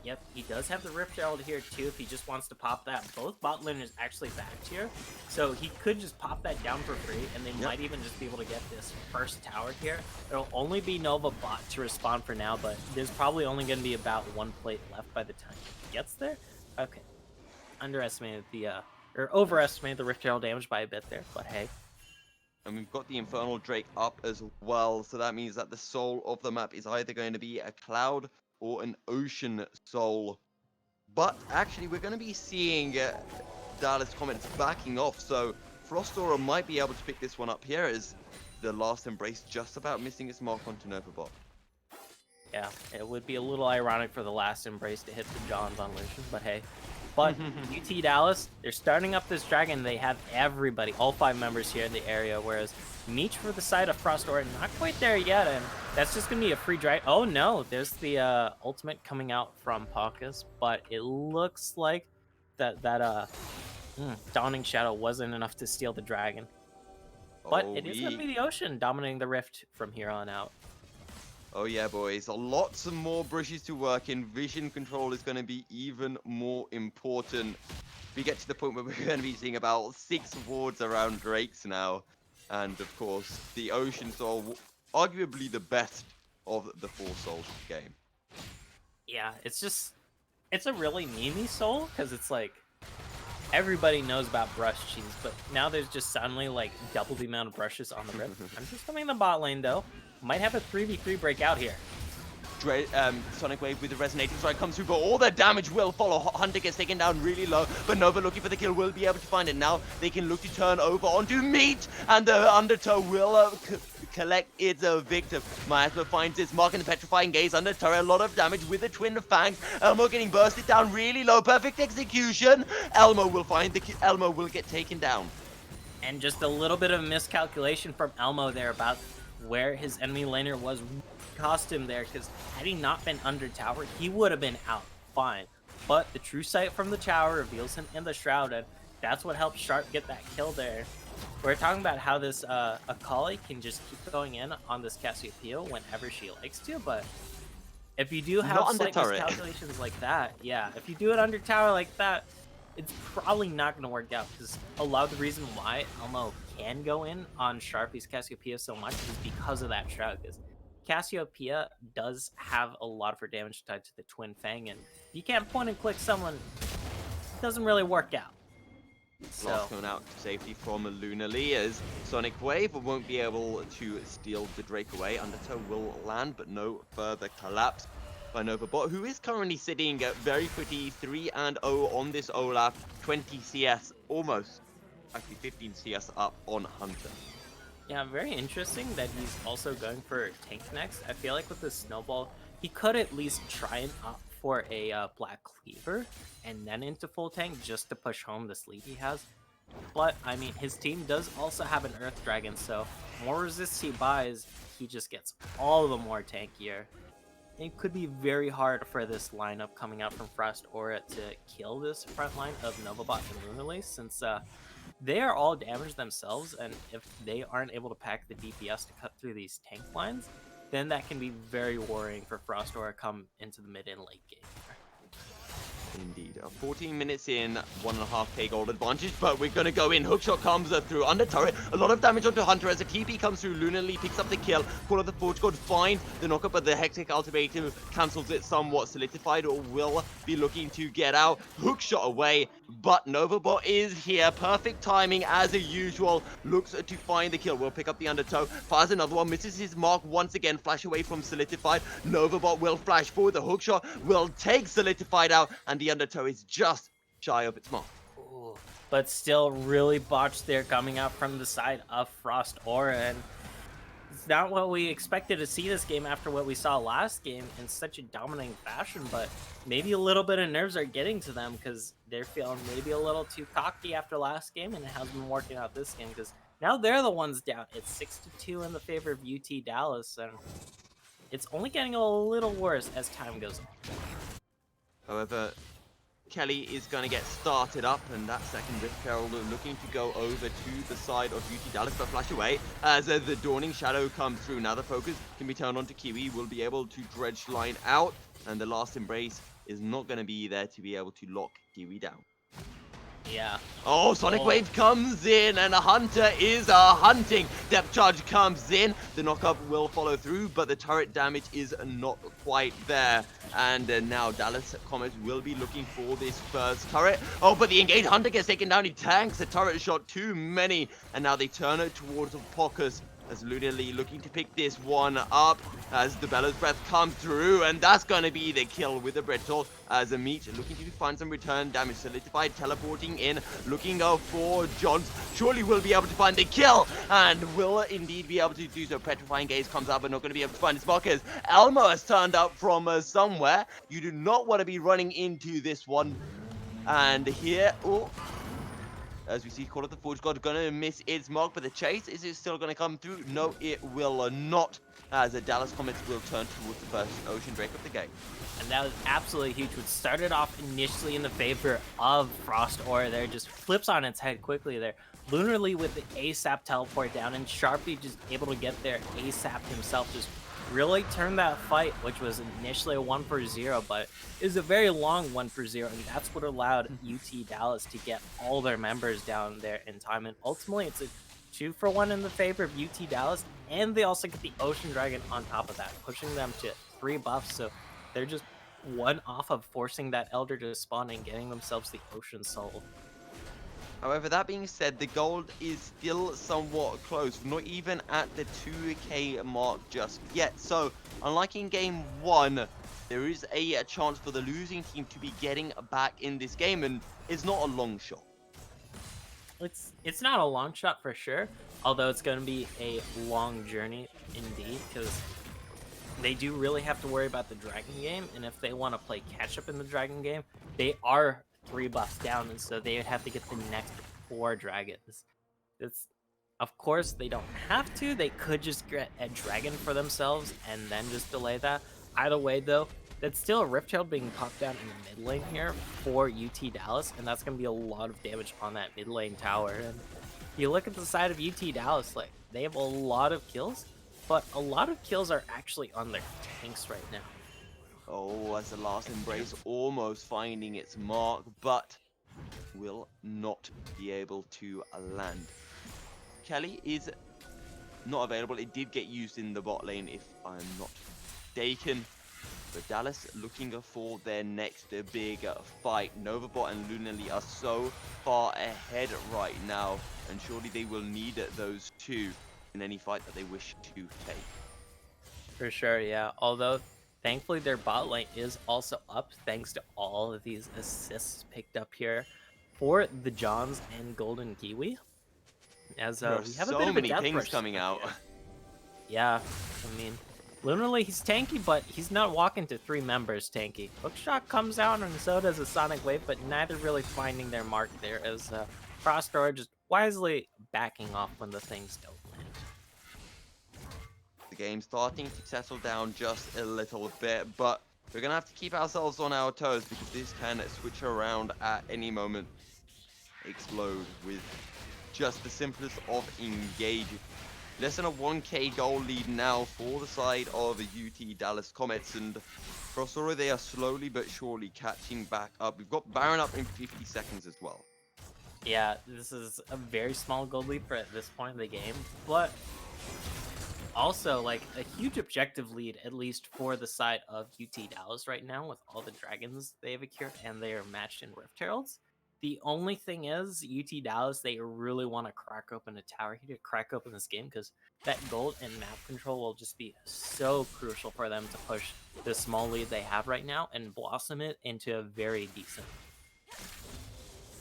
Yep, he does have the Rift Herald here too if he just wants to pop that. Both bot laners actually backed here, so he could just pop that down for free, and they might even just be able to get this first tower here. It'll only be Nova bot to respond for now, but there's probably only going to be about one plate left by the time he gets there. Okay, underestimated the, or overestimated the Rift Herald damage by a bit there, but hey. And we've got the Infernal Drake up as well, so that means that the soul of the map is either going to be a cloud or an ocean soul. But actually, we're going to be seeing Dallas Comets backing off, so Frost Aura might be able to pick this one up here as the last Embrace just about missing its mark onto Novabot. Yeah, it would be a little ironic for the last Embrace to hit the Johns on Lucian, but hey. But UT Dallas, they're starting up this dragon. They have everybody, all 5 members here in the area, whereas Meech for the side of Frost Aura, not quite there yet, and that's just going to be a free dragon. Oh no, there's the ultimate coming out from Paucus, but it looks like that Dawning Shadow wasn't enough to steal the dragon. But it is going to be the Ocean dominating the Rift from here on out. Oh yeah, boys. Lots of more brushes to work in. Vision control is going to be even more important. We get to the point where we're going to be seeing about 6 wards around Drakes now. And of course, the Ocean Soul, arguably the best of the 4 souls of the game. Yeah, it's a really memey soul, because it's like, everybody knows about brush cheese, but now there's just suddenly like double the amount of brushes on the Rift. I'm just coming in the bot lane though. Might have a 3v3 breakout here. Sonic Wave with the Resonating Strike comes through, but all the damage will follow. Hunter gets taken down really low, but Nova looking for the kill will be able to find it. Now they can look to turn over onto Meat, and the Undertow will collect its victim. Miasma finds its mark in the Petrifying Gaze. Undertow a lot of damage with the Twin Fangs. Elmo getting bursted down really low. Perfect execution. Elmo will find the Elmo will get taken down. And just a little bit of miscalculation from Elmo there about where his enemy laner was. Cost him there, because had he not been under tower, he would have been out fine. But the true sight from the tower reveals him in the shroud, and that's what helped Sharp get that kill there. We're talking about how this Akali can just keep going in on this Cassiopeia whenever she likes to, but if you do have slight miscalculations like that, yeah, if you do it under tower like that, it's probably not going to work out, because a lot of the reason why Elmo can go in on Sharpie's Cassiopeia so much is because of that shroud, because Cassiopeia does have a lot of her damage tied to the Twin Fang, and you can't point and click someone, it doesn't really work out. Blast coming out to safety from Lunarly as Sonic Wave won't be able to steal the Drake away. Undertow will land, but no further collapse by Novabot, who is currently sitting at very pretty 3-0 on this Olaf, 20 CS, almost, actually 15 CS up on Hunter. Yeah, very interesting that he's also going for tank next. I feel like with this Snowball, he could at least try and opt for a Black Cleaver and then into full tank just to push home this lead he has. But, I mean, his team does also have an Earth Dragon, so more resists he buys, he just gets all the more tankier. It could be very hard for this lineup coming out from Frost Aura to kill this front line of Novabot and Lunarly, since they are all damaged themselves, and if they aren't able to pack the DPS to cut through these tank lines, then that can be very worrying for Frost Aura come into the mid and late game. Indeed. 14 minutes in, 1.5k gold advantage, but we're going to go in. Hookshot comes through under turret. A lot of damage onto Hunter as a TP comes through. Lunarly picks up the kill. Call of the Forge God finds the knockup, but the Hectic Ultimatum cancels it somewhat. Solidified or will be looking to get out. Hookshot away, but Novabot is here. Perfect timing as usual. Looks to find the kill. Will pick up the Undertow. Fires another one. Misses his mark once again. Flash away from Solidified. Novabot will flash forward. The Hookshot will take Solidified out, and the Undertow is just shy of its mark. Ooh, but still really botched there coming out from the side of Frost Aura, and it's not what we expected to see this game after what we saw last game in such a dominating fashion, but maybe a little bit of nerves are getting to them because they're feeling maybe a little too cocky after last game, and it hasn't been working out this game because now they're the ones down. It's 6-2 in the favor of UT Dallas, and it's only getting a little worse as time goes on. However, Kelly is going to get started up, and that second Rift Herald looking to go over to the side of UT Dallas, but flash away as the Dawning Shadow comes through. Now the focus can be turned on to Kiwi, will be able to dredge line out, and the last embrace is not going to be there to be able to lock Kiwi down. Yeah. Oh, Sonic Wave comes in, and a Hunter is hunting. Depth Charge comes in. The knockup will follow through, but the turret damage is not quite there. And now Dallas Comets will be looking for this first turret. Oh, but the engaged Hunter gets taken down. He tanks the turret shot, too many. And now they turn it towards Pocus, as Lunarly looking to pick this one up as the Bellows Breath comes through, and that's going to be the kill with the Brittle as a Meat looking to find some return damage. Solidified, teleporting in, looking for Johns. Surely will be able to find the kill, and will indeed be able to do so. Petrifying Gaze comes up, but not going to be able to find his markers. Elmo has turned up from somewhere. You do not want to be running into this one. And here, as we see, Call of the Forge God going to miss its mark, but the chase, is it still going to come through? No, it will not, as the Dallas Comets will turn towards the first Ocean Drake of the game. And that was absolutely huge. What started off initially in the favor of Frost Aura there just flips on its head quickly there. Lunarly with the ASAP teleport down, and Sharpie just able to get there ASAP himself, just really turned that fight, which was initially a 1-for-0, but it was a very long 1-for-0, and that's what allowed UT Dallas to get all their members down there in time. And ultimately, it's a 2-for-1 in the favor of UT Dallas, and they also get the Ocean Dragon on top of that, pushing them to 3 buffs. So they're just one off of forcing that Elder to spawn and getting themselves the Ocean Soul. However, that being said, the gold is still somewhat close, not even at the 2k mark just yet. So, unlike in game 1, there is a chance for the losing team to be getting back in this game, and it's not a long shot. It's not a long shot for sure, although it's going to be a long journey indeed, because they do really have to worry about the Dragon game, and if they want to play catch-up in the Dragon game, they are 3 buffs down, and so they would have to get the next 4 dragons. Of course, they don't have to. They could just get a dragon for themselves and then just delay that. Either way, though, that's still a Rift Herald being popped down in the mid lane here for UT Dallas, and that's going to be a lot of damage on that mid lane tower. And you look at the side of UT Dallas, like, they have a lot of kills, but a lot of kills are actually on their tanks right now. Oh, as the last embrace almost finding its mark, but will not be able to land. Kelly is not available. It did get used in the bot lane, if I'm not mistaken. But Dallas looking for their next big fight. Novabot and Lunarly are so far ahead right now, and surely they will need those two in any fight that they wish to take. For sure, yeah. Although thankfully, their bot lane is also up thanks to all of these assists picked up here for the Johns and Golden Kiwi. As there are we have so a bit of many a death pings rush coming out. Yeah, I mean, Lunarly, he's tanky, but he's not walking to 3 members tanky. Hookshot comes out, and so does a Sonic Wave, but neither really finding their mark there, as Frost Aura just wisely backing off when the things don't land. The game starting to settle down just a little bit, but we're going to have to keep ourselves on our toes because this can switch around at any moment. Explode with just the simplest of engage. Less than a 1k goal lead now for the side of the UT Dallas Comets, and Crossora, they are slowly but surely catching back up. We've got Baron up in 50 seconds as well. Yeah, this is a very small gold lead for at this point in the game, but also like a huge objective lead, at least for the side of UT Dallas right now, with all the dragons they have acquired and they are matched in Rift Heralds. The only thing is, UT Dallas, they really want to crack open a tower here to crack open this game, because that gold and map control will just be so crucial for them to push the small lead they have right now and blossom it into a very decent.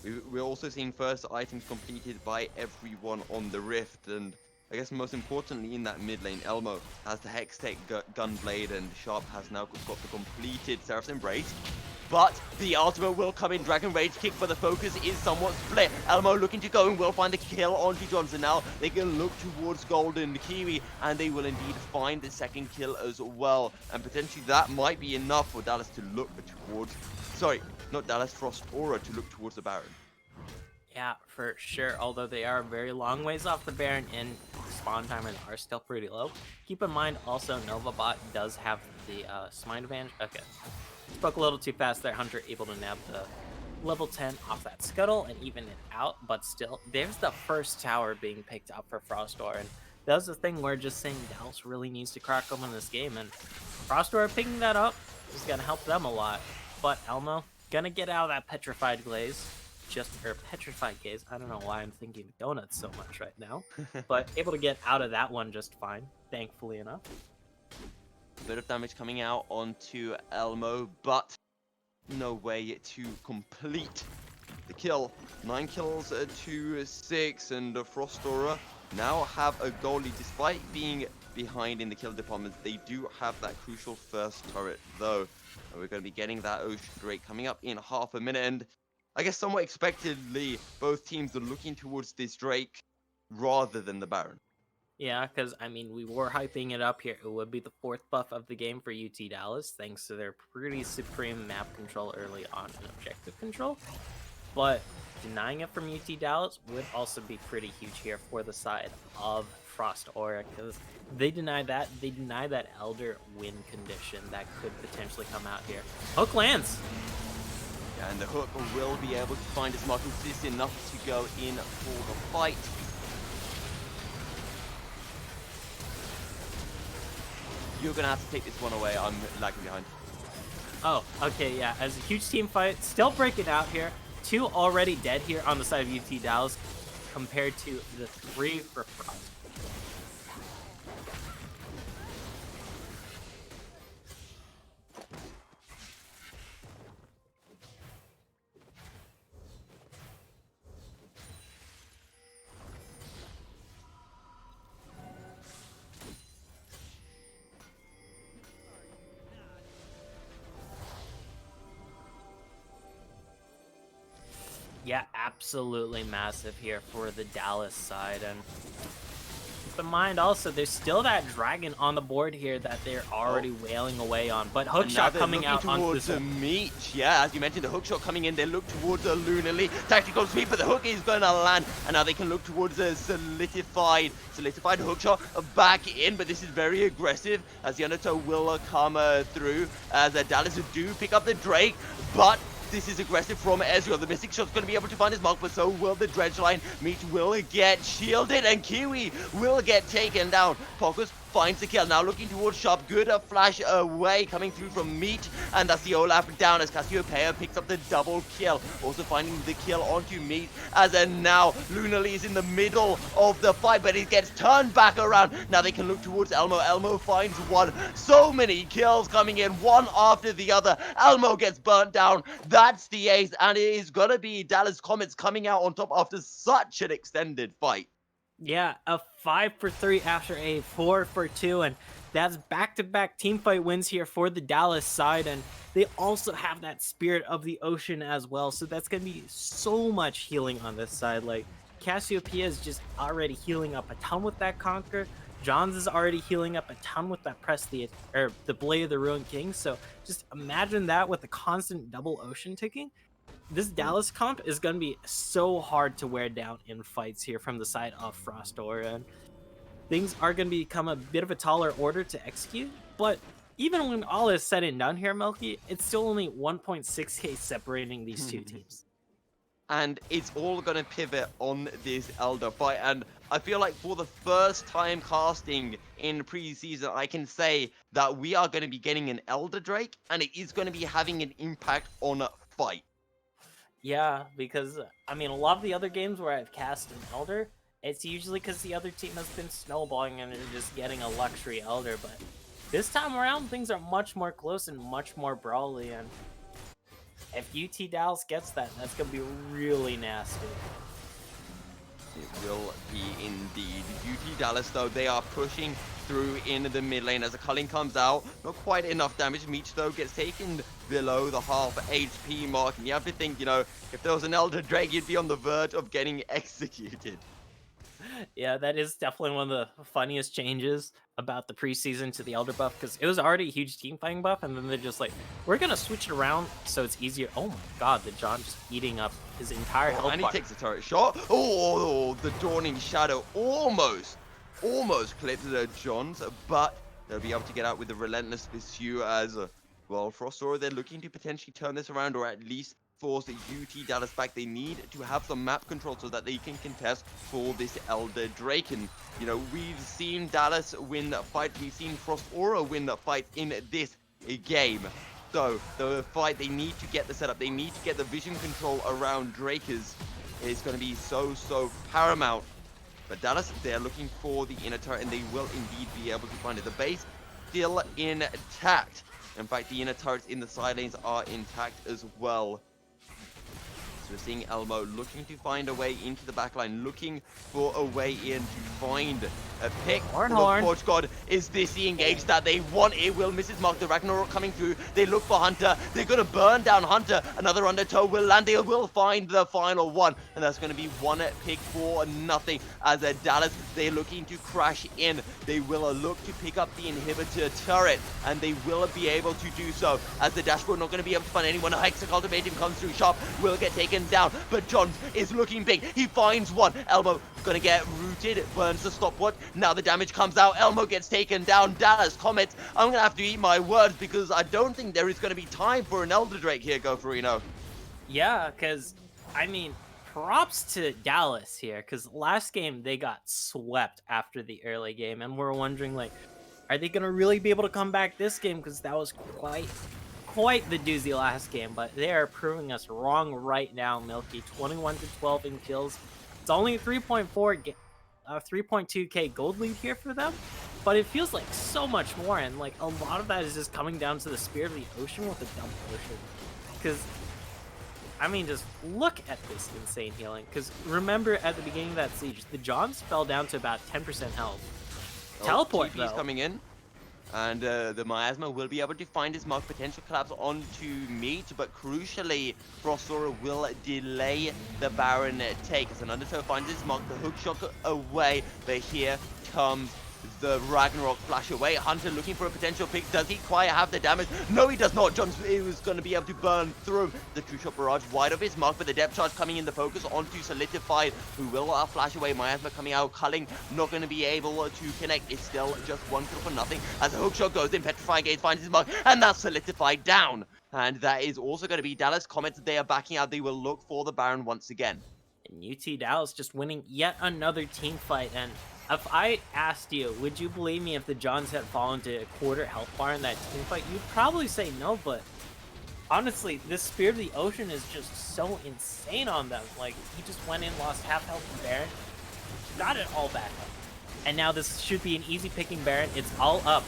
We're also seeing first items completed by everyone on the Rift, and I guess most importantly in that mid lane, Elmo has the Hextech Gunblade, and Sharp has now got the completed Seraph's Embrace. But the ultimate will come in. Dragon Rage kick, but the focus is somewhat split. Elmo looking to go and will find the kill onto Johnson. Now they can look towards Golden Kiwi, and they will indeed find the second kill as well. And potentially that might be enough for Dallas to look towards... Sorry, not Dallas, Frost Aura to look towards the Baron. Yeah, for sure. Although they are very long ways off the Baron and spawn timers are still pretty low. Keep in mind also Novabot does have the smite advantage. Okay. Spoke a little too fast there. Hunter able to nab the level 10 off that scuttle and even it out, but still, there's the first tower being picked up for Frostor, and that's the thing we're just saying Dallas really needs to crack them in this game, and Frostor picking that up is gonna help them a lot. But Elmo gonna get out of that petrified glaze, petrified gaze. I don't know why I'm thinking donuts so much right now, but able to get out of that one just fine, thankfully enough. A bit of damage coming out onto Elmo, but no way to complete the kill. 9 kills to 6, and Frostora now have a goalie. Despite being behind in the kill department, they do have that crucial first turret though. And we're going to be getting that Ocean Drake coming up in half a minute, and I guess somewhat expectedly both teams are looking towards this Drake rather than the Baron. Yeah, because, I mean, we were hyping it up here. It would be the 4th buff of the game for UT Dallas, thanks to their pretty supreme map control early on and objective control. But denying it from UT Dallas would also be pretty huge here for the side of Frost Aura, because they deny that. They deny that Elder win condition that could potentially come out here. Hook lands! And the Hook will be able to find his mark. This is enough to go in for the fight. You're going to have to take this one away. I'm lagging behind. Oh, okay, yeah. As a huge team fight, still breaking out here. 2 already dead here on the side of UT Dallas compared to the 3 for Frost. Yeah, absolutely massive here for the Dallas side. And keep in mind also, there's still that dragon on the board here that they're already wailing away on. But hookshot coming out onto this meat. Yeah, as you mentioned, the hookshot coming in. They look towards a Lunarly. Tactical sweep, but the hook is going to land. And now they can look towards a solidified hookshot back in. But this is very aggressive as the Undertow will come through. As Dallas do pick up the Drake, but this is aggressive from Ezreal. The Mystic Shot's going to be able to find his mark, but so will the Dredge Line. Meat will get shielded, and Kiwi will get taken down. Focus finds the kill. Now looking towards Sharp. Good flash away coming through from Meat, and that's the Olaf down as Cassiopeia picks up the double kill. Also finding the kill onto Meat, as now Lunarly is in the middle of the fight, but he gets turned back around. Now they can look towards Elmo. Elmo finds one. So many kills coming in, one after the other. Elmo gets burnt down. That's the ace, and it is going to be Dallas Comets coming out on top after such an extended fight. Yeah, a 5 for 3 after a 4 for 2, and that's back-to-back teamfight wins here for the Dallas side, and they also have that Spirit of the Ocean as well, so that's going to be so much healing on this side. Like, Cassiopeia is just already healing up a ton with that Conquer. Johns is already healing up a ton with that the Blade of the Ruined King, so just imagine that with the constant double Ocean ticking. This Dallas comp is going to be so hard to wear down in fights here from the side of Frost Aura, and things are going to become a bit of a taller order to execute, but even when all is said and done here, Milky, it's still only 1.6k separating these two teams. And it's all going to pivot on this Elder fight, and I feel like for the first time casting in preseason, I can say that we are going to be getting an Elder Drake, and it is going to be having an impact on fight. Yeah, because, I mean, a lot of the other games where I've cast an Elder, it's usually because the other team has been snowballing and they're just getting a luxury Elder, but this time around, things are much more close and much more brawly, and if UT Dallas gets that, that's going to be really nasty. It will be indeed. UT Dallas, though, they are pushing through in the mid lane as the culling comes out. Not quite enough damage. Meech, though, gets taken below the half HP mark. And you have to think, you know, if there was an Elder Drake, you'd be on the verge of getting executed. Yeah, that is definitely one of the funniest changes about the preseason to the Elder buff because it was already a huge team fighting buff, and then they're just like, we're gonna switch it around so it's easier. Oh my god, the John just eating up his entire Oh, health and he bar. takes a turret shot. Oh, the Dawning Shadow almost clipped the Johns, but they'll be able to get out with the Relentless Pursue as, well, Frost Aura, they're looking to potentially turn this around or at least force UT Dallas back. They need to have some map control so that they can contest for this Elder Drake. And, you know, we've seen Dallas win that fight. We've seen Frost Aura win that fight in this game. So the fight, they need to get the setup. They need to get the vision control around Drakers. It's going to be so paramount. But Dallas, they're looking for the inner turret, and they will indeed be able to find it. The base still intact. In fact, the inner turrets in the side lanes are intact as well. So we're seeing Elmo looking to find a way into the backline, looking for a way in to find a pick. Horn. Forge God, is this the engage that they want? It will miss his mark. The Ragnarok coming through. They look for Hunter. They're going to burn down Hunter. Another undertow will land. They will find the final one. And that's going to be one pick for nothing. As Dallas, they're looking to crash in. They will look to pick up the inhibitor turret. And they will be able to do so. As the dashboard not going to be able to find anyone. Hexa Cultivating comes through. Sharp will get taken down. But John is looking big. He finds one. Elmo going to get rooted. Burns the stopwatch. Now the damage comes out. Elmo gets taken down. Dallas, Comets. I'm going to have to eat my words because I don't think there is going to be time for an Elder Drake here, Goferino. Yeah, because, I mean, props to Dallas here, because last game they got swept after the early game, and we're wondering, like, are they going to really be able to come back this game? Because that was quite the doozy last game, but they are proving us wrong right now, Milky. 21-12 in kills. It's only 3.2k gold lead here for them, but it feels like so much more, and like a lot of that is just coming down to the Spirit of the Ocean with the Dump Potion. Because, I mean, just look at this insane healing. Because remember at the beginning of that siege, the Johns fell down to about 10% health. Teleport, TP is though. coming in. And the Miasma will be able to find his mark, potential collapse onto meat, but crucially, Frostora will delay the Baron take. As an Undertow finds his mark, the hook shot away, but here comes the Ragnarok flash away. Hunter looking for a potential pick. Does he quite have the damage? No, he does not. John is going to be able to burn through the True Shot Barrage wide of his mark, but the depth charge coming in the focus onto Solidified, who will flash away. Miasma coming out. Culling not going to be able to connect. It's still just one kill for nothing as the hook shot goes in. Petrifying Gaze finds his mark, and that's Solidified down. And that is also going to be Dallas Comets. They are backing out. They will look for the Baron once again. And UT Dallas just winning yet another team fight. And if I asked you, would you believe me if the Johns had fallen to a quarter health bar in that team fight? You'd probably say no, but honestly, this Spirit of the Ocean is just so insane on them. Like, he just went in, lost half health from Baron, got it all back up. And now this should be an easy picking Baron. It's all up.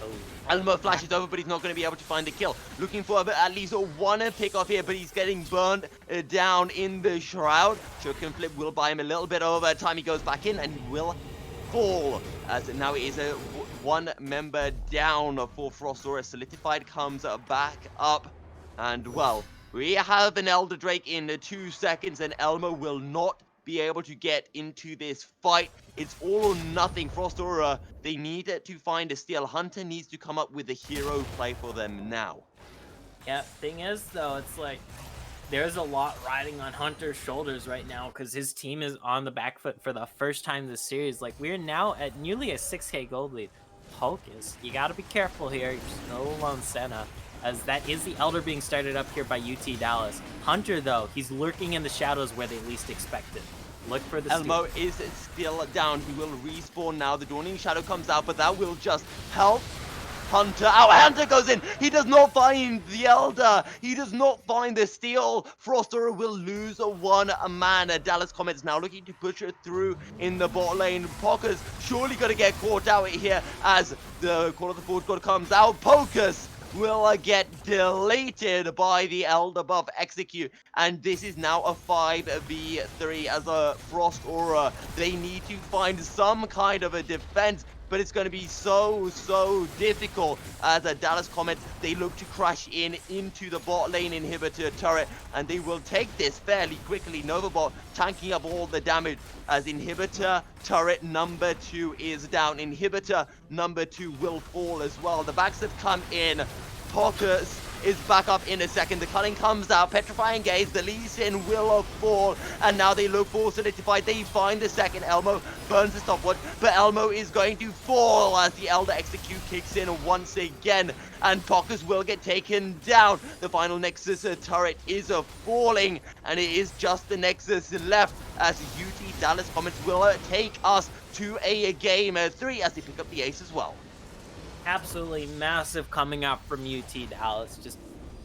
Oh. Elmo flashes over, but he's not going to be able to find the kill. Looking for at least one pick off here, but he's getting burned down in the Shroud. Choke and Flip will buy him a little bit over time. He goes back in and he will fall. As now it is a one member down for Frostora. Solidified comes back up. And, well, we have an Elder Drake in 2 seconds, and Elmo will not be able to get into this fight. It's all or nothing. Frostora, they need to find a steal. Hunter needs to come up with a hero play for them now. Yeah, thing is, though, it's like there's a lot riding on Hunter's shoulders right now because his team is on the back foot for the first time this series. Like, we're now at nearly a 6k gold lead. Hocus, you gotta be careful here. You're still alone, Senna, as that is the Elder being started up here by UT Dallas. Hunter, though, he's lurking in the shadows where they least expect it. Look for the Elmo is still down. He will respawn now. The Dawning Shadow comes out, but that will just help Hunter out. Hunter goes in. He does not find the Elder. He does not find the steal. Frostora will lose one man. Dallas Comets now looking to push it through in the bot lane. Pocus surely going to get caught out here as the Call of the Forge God comes out. Pocus will get deleted by the Elder buff execute, and this is now a 5v3 as a Frost Aura. They need to find some kind of a defense. but it's going to be so difficult as the Dallas Comets, they look to crash into the bot lane inhibitor turret, and they will take this fairly quickly. Novabot tanking up all the damage as inhibitor turret number 2 is down. Inhibitor number 2 will fall as well. The backs have come in. Pockets is back up in a second. The culling comes out. Petrifying Gaze. The Lee Sin will fall. And now they look for Solidified. They find the second. Elmo burns the stopwatch. But Elmo is going to fall as the Elder Execute kicks in once again. And Pockets will get taken down. The final Nexus turret is falling. And it is just the Nexus left as UT Dallas Comets will take us to a game 3 as they pick up the ace as well. Absolutely massive coming out from UT Dallas, just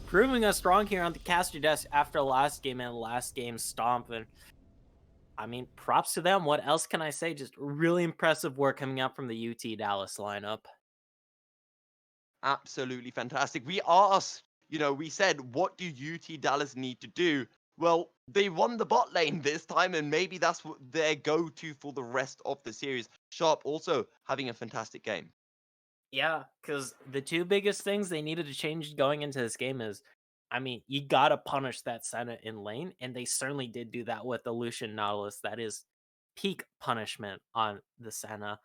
proving us strong here on the caster desk after last game and last game stomp. And I mean, props to them. What else can I say? Just really impressive work coming out from the UT Dallas lineup. Absolutely fantastic. We asked, we said, what do UT Dallas need to do? Well, they won the bot lane this time, and maybe that's what their go-to for the rest of the series. Sharp also having a fantastic game. Yeah, because the two biggest things they needed to change going into this game is, I mean, you gotta punish that Senna in lane, and they certainly did do that with the Lucian Nautilus. That is peak punishment on the Senna.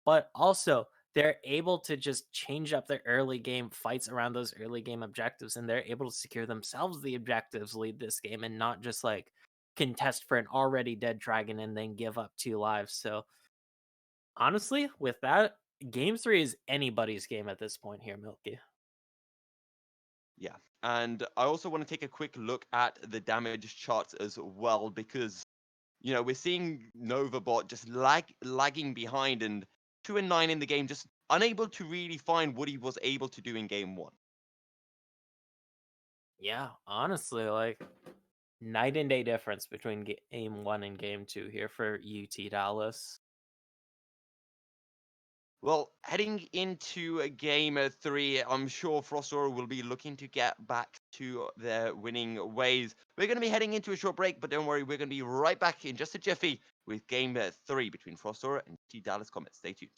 But also, they're able to just change up their early game fights around those early game objectives, and they're able to secure themselves the objectives, lead this game, and not just like contest for an already dead dragon and then give up 2 lives. So honestly, with that, game 3 is anybody's game at this point here, Milky. Yeah, and I also want to take a quick look at the damage charts as well, because we're seeing Novabot just lagging behind, and 2 and 9 in the game, just unable to really find what he was able to do in game 1. Yeah, honestly, like night and day difference between game 1 and game 2 here for UT Dallas. Well, heading into game 3, I'm sure Frost Aura will be looking to get back to their winning ways. We're going to be heading into a short break, but don't worry, we're going to be right back in just a jiffy with game 3 between Frost Aura and T Dallas Comets. Stay tuned.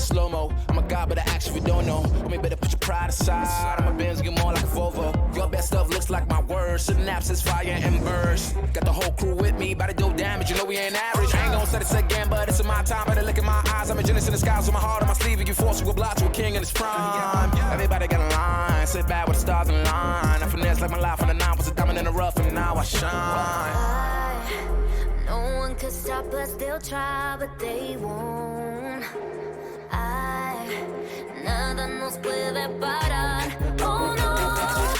slow-mo. I'm a god, but I action if you don't know. Homie, better put your pride aside. I'm a Benz, get more like a Volvo. Your best stuff looks like my words. Synapses, fire, and burst. Got the whole crew with me, about to do damage. You know we ain't average. I ain't gonna say this again, but it's in my time. Better look in my eyes. I'm a genius in the skies with my heart on my sleeve. If you force, you will block to a king in his prime. Everybody got a line. Sit back with the stars in line. I finesse like my life on the 9 was a diamond in the rough, and now I shine. No one could stop us, they'll try, but they won't. Nada nos puede parar. Oh no,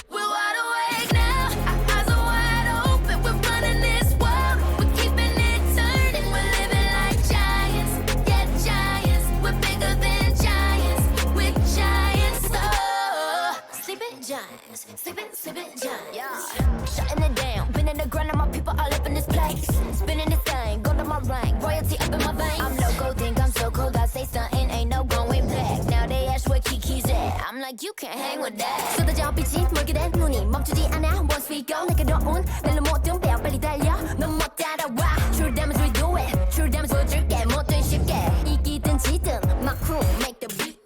we're wide awake now. Our eyes are wide open. We're running this world. We're keeping it turning. We're living like giants. Yeah, giants. We're bigger than giants. We're giants. Oh, sleeping giants. Sleeping giants. Yeah. Shutting it down. Been in the ground and my people all up in this place. Spinning this thing. Go to my rank. Royalty up in my veins. I'm loco, think I'm so cold. I say something, ain't no going back. Now they ask where Kiki's at. I'm like, you can't hang with that. 쏟아져 빛이 멀게 된 눈이 멈추지 않아. Once we go, 내게 넣은 날로 모든 배 빨리 달려. 넌 못 따라와. True damage we do it. True damage 보여줄게. 뭐든 쉽게. 이기든 지든 my crew make the beat.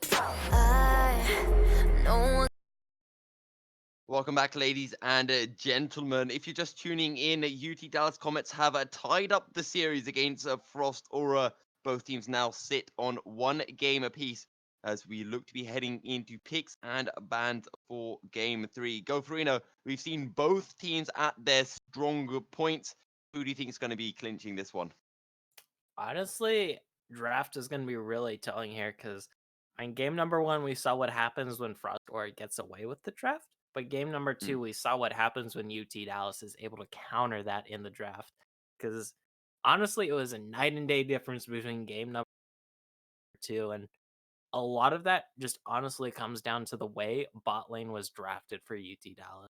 No one. Welcome back, ladies and gentlemen. If you're just tuning in, UT Dallas Comets have tied up the series against Frost Aura. Both teams now sit on 1 game apiece as we look to be heading into picks and bans for Game 3. Go Farino, we've seen both teams at their stronger points. Who do you think is going to be clinching this one? Honestly, draft is going to be really telling here because in game number 1, we saw what happens when Frost Aura gets away with the draft. But game number 2, we saw what happens when UT Dallas is able to counter that in the draft. Because honestly, it was a night and day difference between game number 2. And a lot of that just honestly comes down to the way bot lane was drafted for UT Dallas.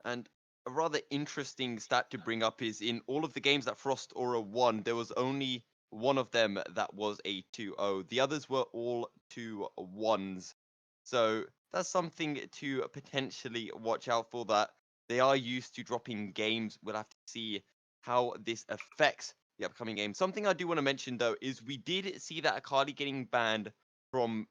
And a rather interesting stat to bring up is in all of the games that Frost Aura won, there was only one of them that was a 2-0. The others were all 2-1s. So that's something to potentially watch out for, that they are used to dropping games. We'll have to see how this affects the upcoming game. Something I do want to mention, though, is we did see that Akali getting banned from,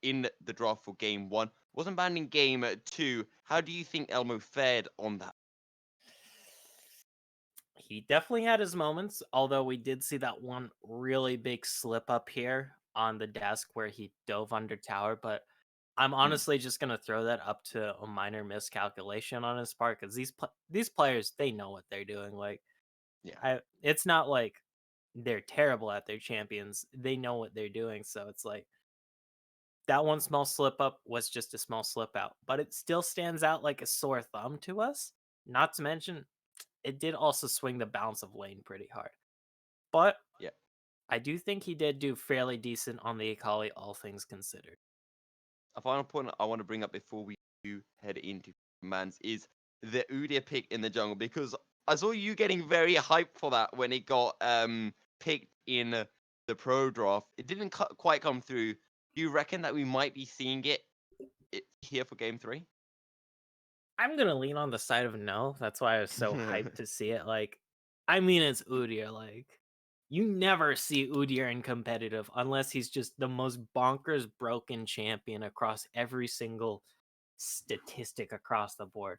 in the draft for game 1. Wasn't banned in game 2. How do you think Elmo fared on that? He definitely had his moments, although we did see that one really big slip up here on the desk where he dove under tower, but I'm honestly just going to throw that up to a minor miscalculation on his part because these players, they know what they're doing. Like, Yeah. It's not like they're terrible at their champions. They know what they're doing, so it's like that one small slip up was just a small slip out, but it still stands out like a sore thumb to us. Not to mention, it did also swing the balance of lane pretty hard. But Yeah. I do think he did do fairly decent on the Akali, all things considered. A final point I want to bring up before we do head into commands is the Udyr pick in the jungle, because I saw you getting very hyped for that when it got picked in the pro draft. It didn't quite come through. Do you reckon that we might be seeing it here for game 3? I'm gonna lean on the side of no. That's why I was so hyped to see it. Like, I mean, it's Udyr. Like, you never see Udyr in competitive unless he's just the most bonkers broken champion across every single statistic across the board.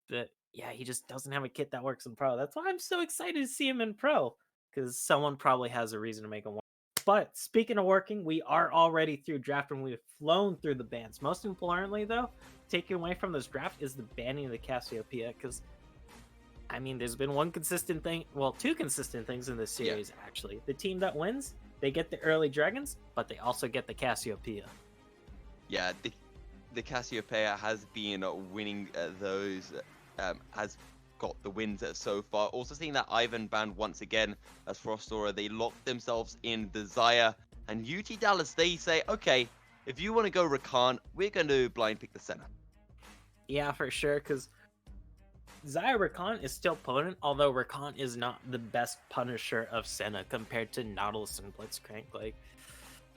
But yeah, he just doesn't have a kit that works in pro. That's why I'm so excited to see him in pro, because someone probably has a reason to make him work. But speaking of working, we are already through draft and we've flown through the bans. Most importantly, though, taking away from this draft is the banning of the Cassiopeia, because I mean, there's been one consistent thing, well, 2 consistent things in this series, actually. The team that wins, they get the early dragons, but they also get the Cassiopeia. Yeah, the Cassiopeia has been winning those, has got the wins so far. Also seeing that Ivan banned once again as Frost Aura. They locked themselves in Desire. And UT Dallas, they say, okay, if you want to go Rakan, we're going to blind pick the center. Yeah, for sure, because Xayah Rakan is still potent, although Rakan is not the best punisher of Senna compared to Nautilus and Blitzcrank. Like,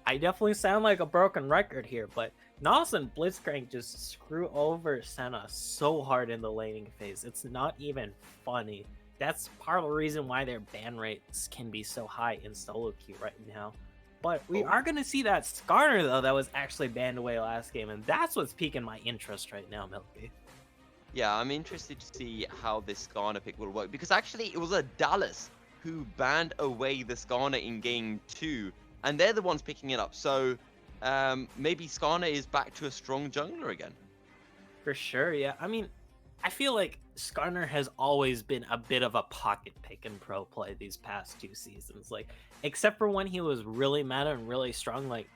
I definitely sound like a broken record here, but Nautilus and Blitzcrank just screw over Senna so hard in the laning phase. It's not even funny. That's part of the reason why their ban rates can be so high in solo queue right now. But we Oh. are going to see that Skarner, though, that was actually banned away last game. And that's what's piquing my interest right now, Milky. Yeah, I'm interested to see how this Skarner pick will work, because actually it was a Dallas who banned away the Skarner in game 2, and they're the ones picking it up. So maybe Skarner is back to a strong jungler again. For sure, yeah. I mean, I feel like Skarner has always been a bit of a pocket pick in pro play these past 2 seasons. Like, except for when he was really meta and really strong. Like,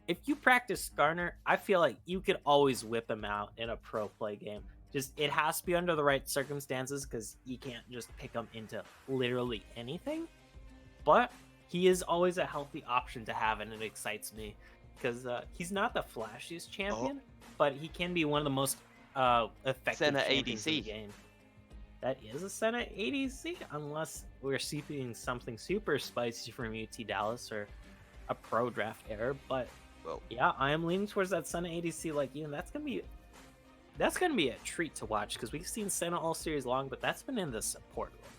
if you practice Skarner, I feel like you could always whip him out in a pro play game. Just, it has to be under the right circumstances, because you can't just pick him into literally anything. But he is always a healthy option to have, and it excites me because he's not the flashiest champion, but he can be one of the most effective Senna champions in the ADC. game. That is a Senna ADC, unless we're seeing something super spicy from UT Dallas or a pro draft error. But Well, yeah, I am leaning towards that Senna ADC like you, and that's gonna be a treat to watch, because we've seen Senna all series long, but that's been in the support role.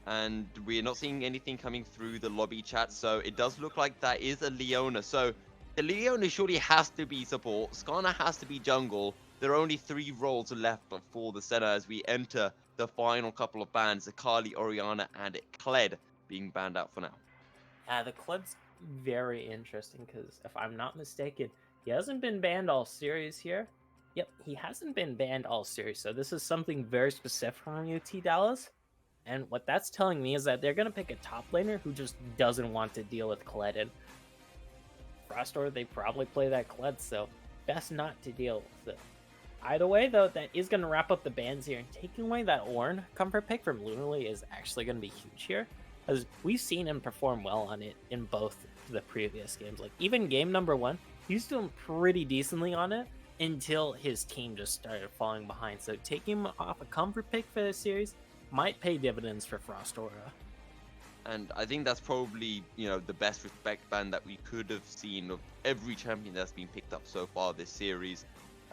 and we're not seeing anything coming through the lobby chat, so it does look like that is a Leona. So the Leona surely has to be support, Skarner has to be jungle. There are only 3 roles left for the Senna as we enter the final couple of bans, Akali, Orianna, and Kled being banned out for now. The Kled's very interesting, because if I'm not mistaken, he hasn't been banned all series here. Yep, he hasn't been banned all series, so this is something very specific on UT Dallas. And what that's telling me is that they're going to pick a top laner who just doesn't want to deal with Kled. And Frostor, they probably play that Kled, so best not to deal with it. Either way, though, that is going to wrap up the bans here. And taking away that Ornn comfort pick from Lunarly is actually going to be huge here, because we've seen him perform well on it in both the previous games. Like, even game number 1, he's doing pretty decently on it until his team just started falling behind. So taking him off a comfort pick for this series might pay dividends for Frostora. And I think that's probably, the best respect ban that we could have seen of every champion that's been picked up so far this series.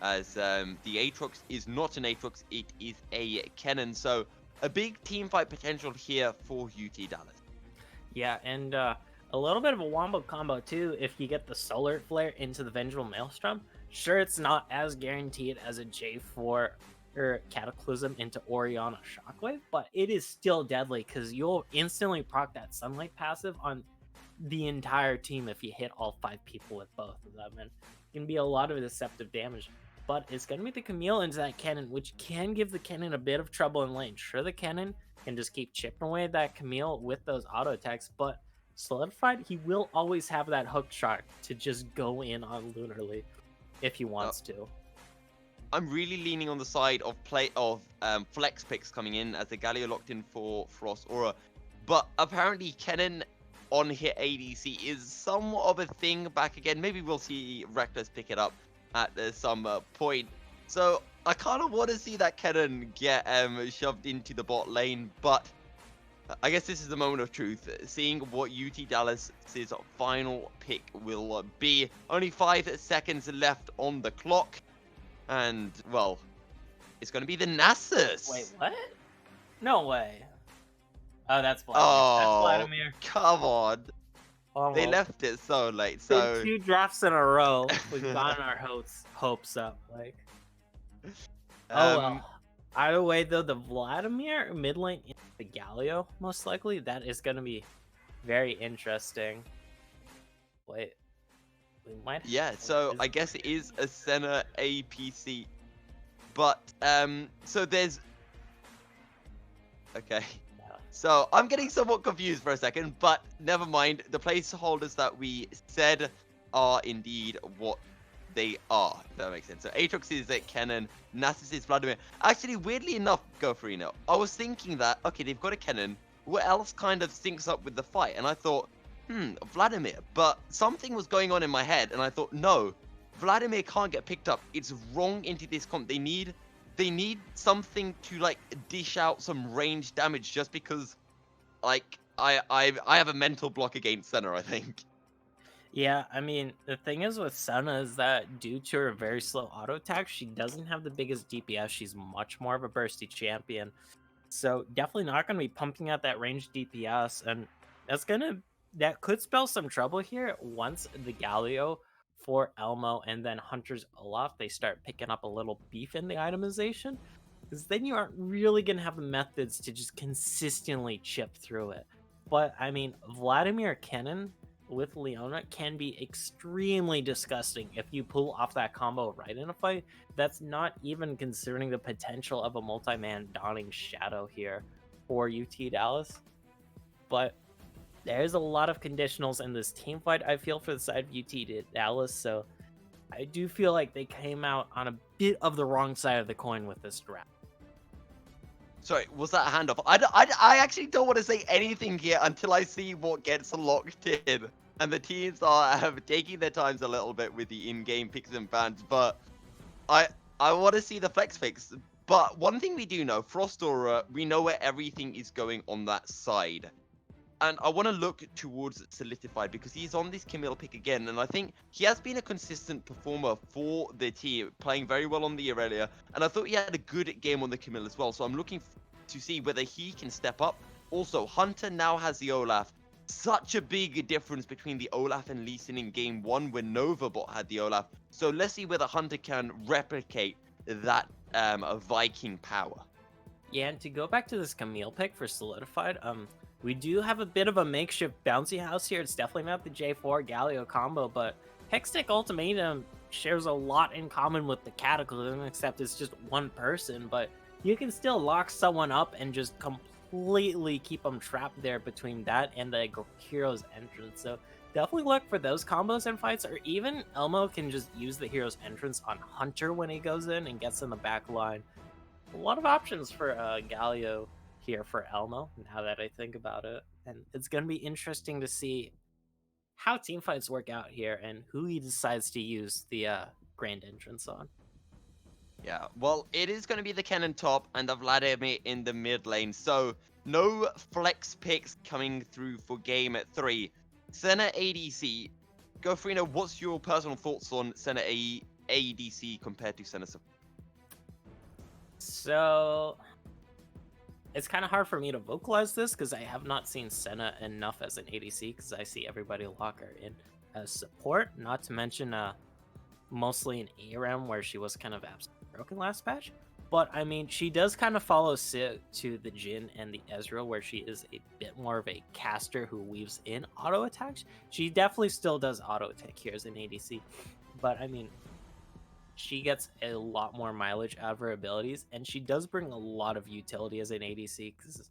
As the Aatrox is not an Aatrox, it is a Kennen. So a big team fight potential here for UT Dallas. Yeah, and a little bit of a wombo combo too if you get the Solar Flare into the Vengeful Maelstrom. Sure, it's not as guaranteed as a J4 or Cataclysm into Orianna Shockwave, but it is still deadly, because you'll instantly proc that Sunlight passive on the entire team if you hit all 5 people with both of them, and it can be a lot of deceptive damage. But it's going to be the Camille into that Kennen, which can give the Kennen a bit of trouble in lane. Sure, the Kennen can just keep chipping away at that Camille with those auto attacks, but Solidified, he will always have that hook shot to just go in on Lunarly if he wants to. I'm really leaning on the side of flex picks coming in, as the Galio locked in for Frost Aura. But apparently Kennen on hit ADC is somewhat of a thing back again. Maybe we'll see Reckless pick it up at some point. So I kind of want to see that Kennen get shoved into the bot lane, but I guess this is the moment of truth, seeing what UT Dallas's final pick will be. Only 5 seconds left on the clock. And, well, it's going to be the Nasus. Wait, what? No way. Oh, that's Vladimir. Oh, That's Vladimir. come on. Almost. They left it so late. Been So 2 drafts in a row. We've gotten our hopes up. Like, well. Either way, though, the Vladimir mid lane into the Galio, most likely, that is going to be very interesting. Wait. We might have yeah, so I guess it is a Senna APC. But, so there's... Okay. So I'm getting somewhat confused for a second, but never mind. The placeholders that we said are indeed what they are, if that makes sense. So Aatrox is Kennen, Nasus is Vladimir. Actually, weirdly enough, Gofrino, I was thinking that, okay, they've got a Kennen. What else kind of syncs up with the fight? And I thought, Vladimir. But something was going on in my head, and I thought, no, Vladimir can't get picked up. It's wrong into this comp. They need something to like dish out some range damage, just because, like, I have a mental block against Senna, I think. Yeah, I mean, the thing is with Senna is that due to her very slow auto attack, she doesn't have the biggest DPS. She's much more of a bursty champion. So definitely not going to be pumping out that range DPS. And that's going to that could spell some trouble here once the Galio for Elmo and then Hunter's Olaf, they start picking up a little beef in the itemization. Because then you aren't really going to have methods to just consistently chip through it. But, I mean, Vladimir Kennan with Leona can be extremely disgusting if you pull off that combo right in a fight. That's not even considering the potential of a multi-man Dawning Shadow here for UT Dallas. But there's a lot of conditionals in this team fight, I feel, for the side of UT Dallas, so I do feel like they came out on a bit of the wrong side of the coin with this draft. Sorry, was that a handoff? I actually don't want to say anything here until I see what gets locked in. And the teams are taking their times a little bit with the in-game picks and bans, but I want to see the flex fix. But one thing we do know, Frost Aura, we know where everything is going on that side. And I want to look towards Solidified because he's on this Camille pick again. And I think he has been a consistent performer for the team, playing very well on the Aurelia. And I thought he had a good game on the Camille as well. So I'm looking to see whether he can step up. Also, Hunter now has the Olaf. Such a big difference between the Olaf and Lee Sin in game 1 when Novabot had the Olaf. So let's see whether Hunter can replicate that Viking power. Yeah, and to go back to this Camille pick for Solidified, we do have a bit of a makeshift bouncy house here. It's definitely not the J4 Galio combo, but Hextech Ultimatum shares a lot in common with the Cataclysm, except it's just one person, but you can still lock someone up and just completely keep them trapped there between that and the hero's entrance. So definitely look for those combos in fights, or even Elmo can just use the hero's entrance on Hunter when he goes in and gets in the back line. A lot of options for Galio here for Elmo, now that I think about it. And it's going to be interesting to see how team fights work out here and who he decides to use the grand entrance on. Yeah, well, it is going to be the Kennen top and the Vladimir in the mid lane. So no flex picks coming through for game 3. Senna ADC. Gofrino, what's your personal thoughts on Senna ADC compared to Senna? So it's kind of hard for me to vocalize this because I have not seen Senna enough as an ADC, because I see everybody lock her in as support, not to mention mostly an ARAM where she was kind of absolutely broken last patch. But I mean, she does kind of follow suit to the Jhin and the Ezreal, where she is a bit more of a caster who weaves in auto attacks. She definitely still does auto attack here as an ADC, but I mean, she gets a lot more mileage out of her abilities, and she does bring a lot of utility as an ADC because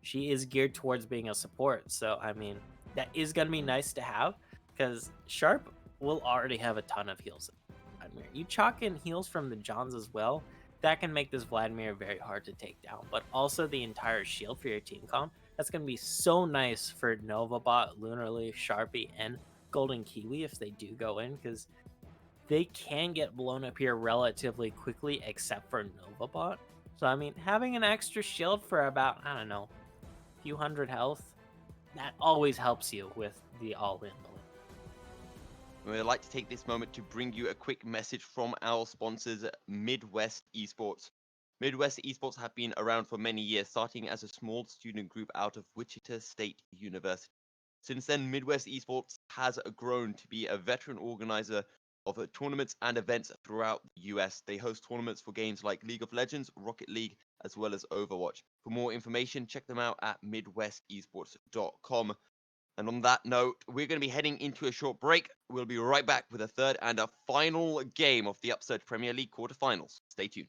she is geared towards being a support. So, I mean, that is going to be nice to have because Sharp will already have a ton of heals. You chalk in heals from the Johns as well. That can make this Vladimir very hard to take down, but also the entire shield for your team comp. That's going to be so nice for Novabot, Lunarleaf, Sharpie, and Golden Kiwi if they do go in, because they can get blown up here relatively quickly, except for Novabot. So, I mean, having an extra shield for about, I don't know, a few hundred health, that always helps you with the all-in. We'd like to take this moment to bring you a quick message from our sponsors, Midwest Esports. Midwest Esports have been around for many years, starting as a small student group out of Wichita State University. Since then, Midwest Esports has grown to be a veteran organizer of tournaments and events throughout the US. They host tournaments for games like League of Legends, Rocket League, as well as Overwatch. For more information, check them out at midwestesports.com. And on that note, we're going to be heading into a short break. We'll be right back with a third and a final game of the Upsurge Premier League quarterfinals. Stay tuned.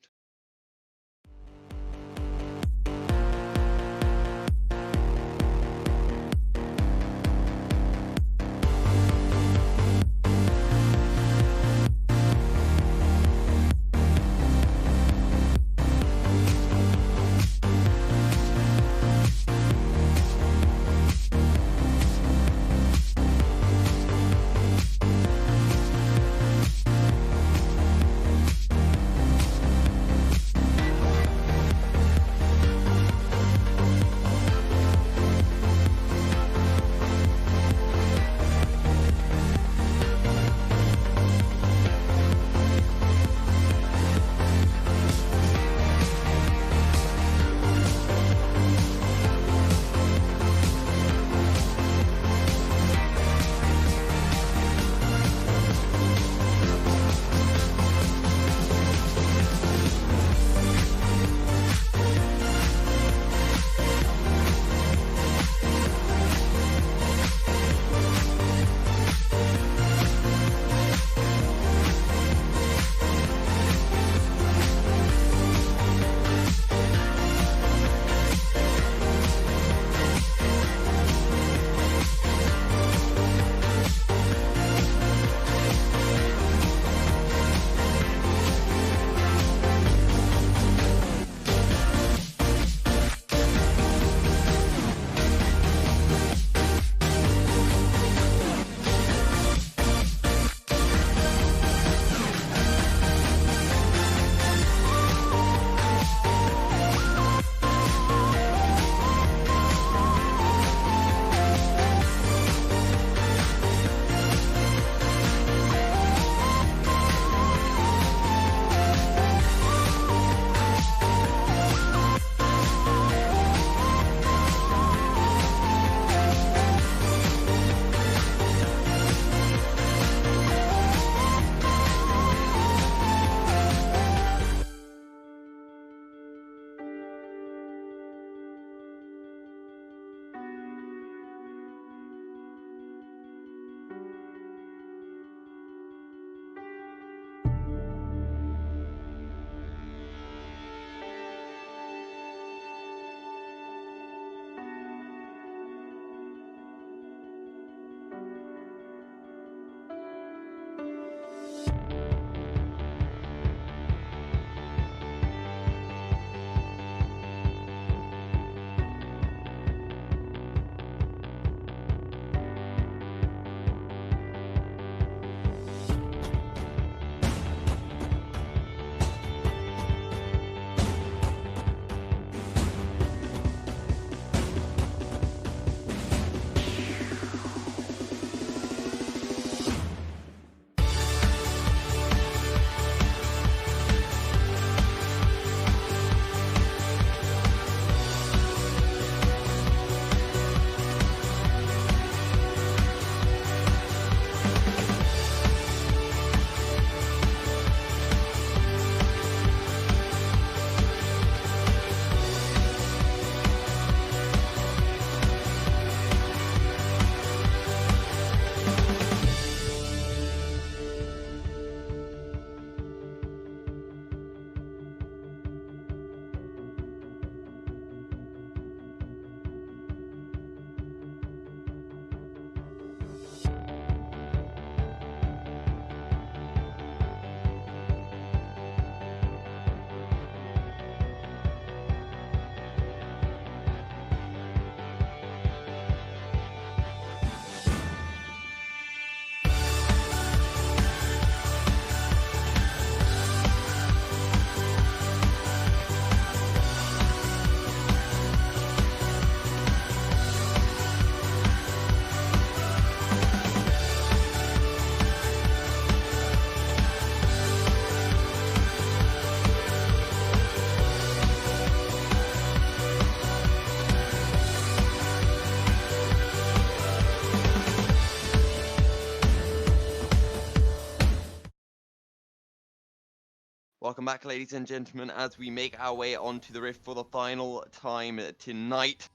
Welcome back, ladies and gentlemen, as we make our way onto the Rift for the final time tonight.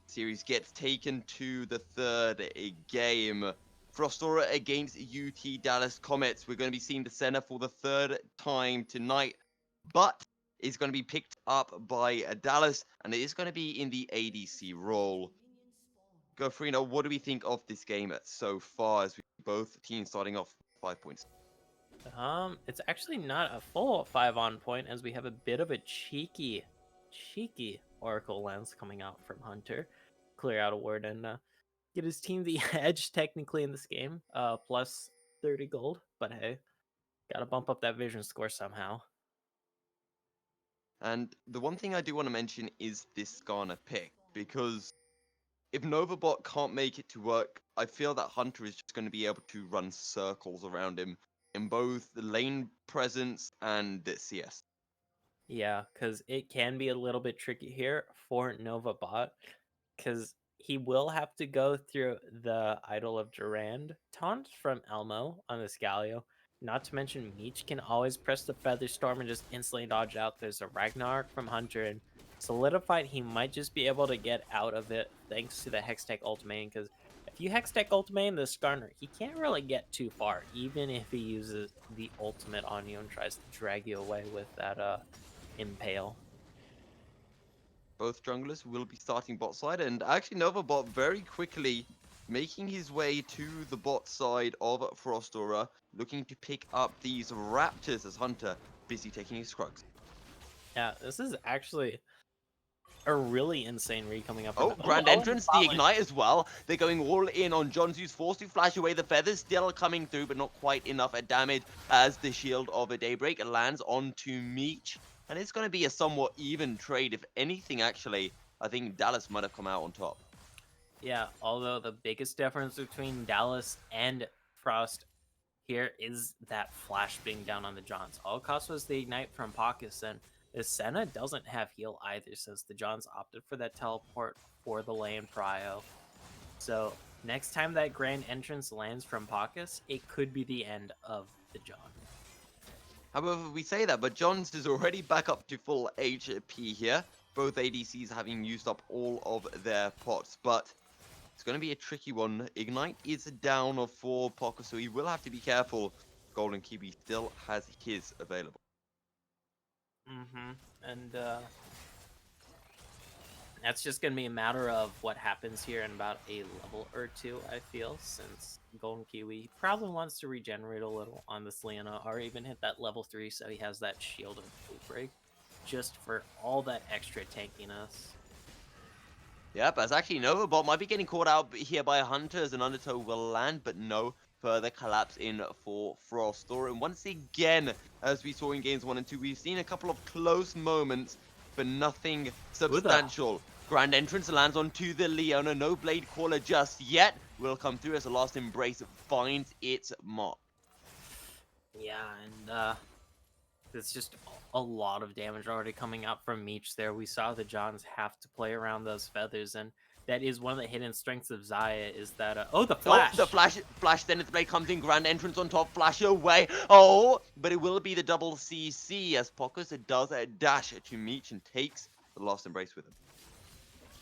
Series gets taken to the third game. Frostora against UT Dallas Comets. We're going to be seeing the center for the third time tonight, but it's going to be picked up by Dallas, and it is going to be in the ADC role. Gofrino, what do we think of this game so far, as we both teams starting off 5 points? It's actually not a full 5 on point, as we have a bit of a cheeky Oracle lens coming out from Hunter. Clear out a ward and get his team the edge technically in this game. Plus 30 gold, but hey, gotta bump up that vision score somehow. And the one thing I do want to mention is this Skarner pick, because if Novabot can't make it to work, I feel that Hunter is just going to be able to run circles around him in both the lane presence and the CS. Yeah, because it can be a little bit tricky here for Nova Bot, because he will have to go through the Idol of Durand taunt from Elmo on the Scalio. Not to mention, Meech can always press the Feather Storm and just instantly dodge out. There's a Ragnarok from Hunter, and Solidified, he might just be able to get out of it thanks to the Hextech ultimate, because if you Hextech ultimate the Skarner, he can't really get too far, even if he uses the ultimate on you and tries to drag you away with that Impale. Both junglers will be starting bot side, and actually Novabot very quickly making his way to the bot side of Frostora, looking to pick up these Raptors as Hunter busy taking his Scrugs. Yeah, this is actually a really insane read coming up. Oh, grand entrance, the ignite as well. They're going all in on Johns, who's forced to flash away. The feathers still coming through, but not quite enough at damage as the shield of a Daybreak lands onto Meech. And it's going to be a somewhat even trade. If anything, actually, I think Dallas might have come out on top. Yeah, although the biggest difference between Dallas and Frost here is that flash being down on the Johns. All it cost was the ignite from Pockets, and the Senna doesn't have heal either, since the Johns opted for that teleport for the lane prio. So next time that grand entrance lands from Pockets, it could be the end of the John. However, we say that, but Johns is already back up to full HP here. Both ADCs having used up all of their pots, but it's going to be a tricky one. Ignite is down for Poco, so he will have to be careful. Golden Kiwi still has his available. And that's just going to be a matter of what happens here in about a level or two, I feel, since Golden Kiwi probably wants to regenerate a little on this Leona, or even hit that level 3 so he has that shield and boot break, just for all that extra tankiness. Yep, as actually Novabot might be getting caught out here by Hunters, and Undertow will land, but no further collapse in for Frostor. And once again, as we saw in games 1 and 2, we've seen a couple of close moments, but nothing substantial. Grand entrance lands onto the Leona. No blade caller just yet. Will come through as the last embrace finds its mark. Yeah, and it's just a lot of damage already coming out from Meech there. We saw the Johns have to play around those feathers, and that is one of the hidden strengths of Xayah, is that oh, the flash. Oh, the flash, then its blade comes in, grand entrance on top, flash away. Oh, but it will be the double CC as Pocus does a dash to Meech and takes the last embrace with him.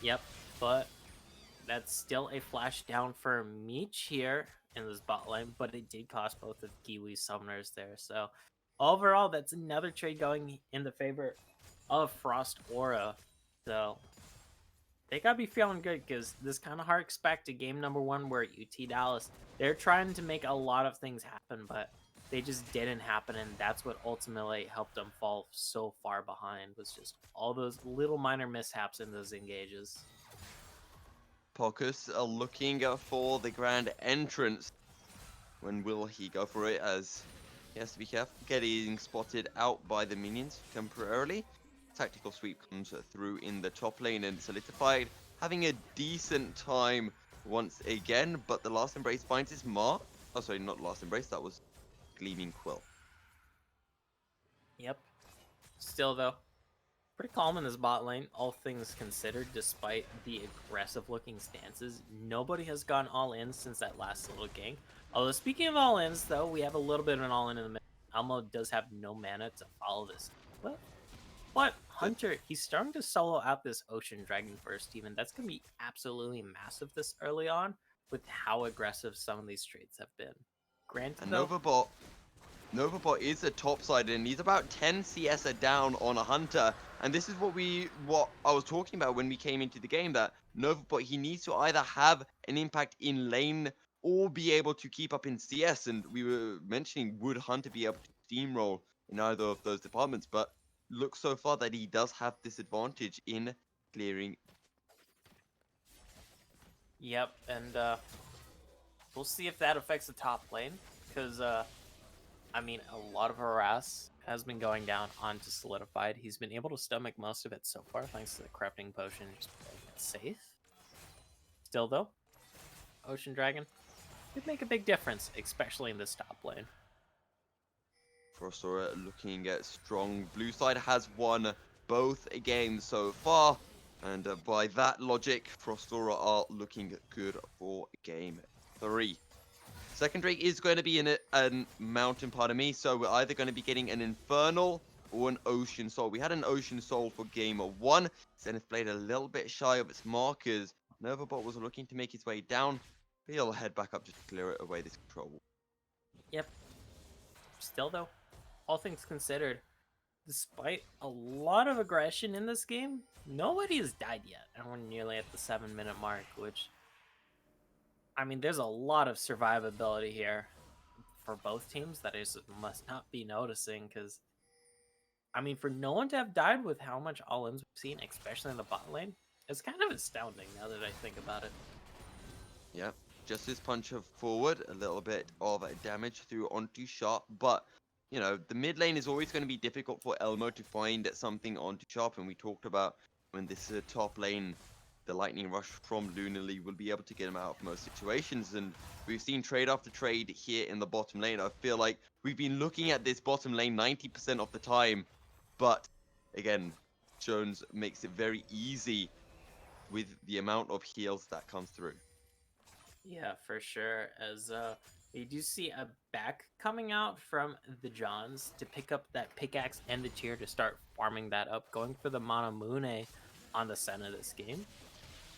Yep, but that's still a flash down for Meech here in this bot lane, but it did cost both of Kiwi's summoners there. So overall, that's another trade going in the favor of Frost Aura. So they gotta be feeling good, because this kind of harks back to game number 1 where UT Dallas, they're trying to make a lot of things happen, but they just didn't happen, and that's what ultimately helped them fall so far behind, was just all those little minor mishaps in those engages. Pocus looking for the grand entrance. When will he go for it, as he has to be careful, getting spotted out by the minions temporarily. Tactical sweep comes through in the top lane, and Solidified having a decent time once again, but the last embrace finds his mark. Oh, sorry, not last embrace, that was Gleaming Quill. Yep. Still, though, pretty calm in this bot lane, all things considered, despite the aggressive-looking stances. Nobody has gone all-in since that last little gank. Although, speaking of all-ins, though, we have a little bit of an all-in in the Elmo does have no mana to follow this. But Hunter, he's starting to solo out this Ocean Dragon first, even. That's going to be absolutely massive this early on with how aggressive some of these traits have been. Granted, And though, Novabot is a topside, and he's about 10 CS down on a Hunter. And this is what I was talking about when we came into the game, that Novabot, he needs to either have an impact in lane or be able to keep up in CS. And we were mentioning, would Hunter be able to steamroll in either of those departments? But looks so far that he does have this advantage in clearing. Yep, and we'll see if that affects the top lane, because I mean, a lot of harass has been going down onto Solidified. He's been able to stomach most of it so far, thanks to the crafting potion, just playing it safe. Still, though, Ocean Dragon could make a big difference, especially in this top lane. Frostora looking strong. Blue side has won both games so far, and by that logic, Frostora are looking good for game 3. Second Drake is going to be in a mountain part of me, so we're either going to be getting an Infernal or an Ocean Soul. We had an Ocean Soul for game 1. Zenith played a little bit shy of its markers. Novabot was looking to make his way down, but he'll head back up just to clear it away, this control wall. Yep. Still, though, all things considered, despite a lot of aggression in this game, nobody has died yet. And we're nearly at the 7-minute mark, which, I mean, there's a lot of survivability here for both teams that is must not be noticing, because, I mean, for no one to have died with how much all-ins we've seen, especially in the bot lane, it's kind of astounding now that I think about it. Yeah, just his punch of forward, a little bit of damage through onto Sharp, but you know, the mid lane is always going to be difficult for Elmo to find something onto Sharp, and we talked about when this top lane, the Lightning Rush from Lunarly will be able to get him out of most situations, and we've seen trade after trade here in the bottom lane. I feel like we've been looking at this bottom lane 90% of the time, but again, Jones makes it very easy with the amount of heals that comes through. Yeah, for sure. As we do see a back coming out from the Johns to pick up that pickaxe and the tier to start farming that up, going for the Manamune on the center of this game.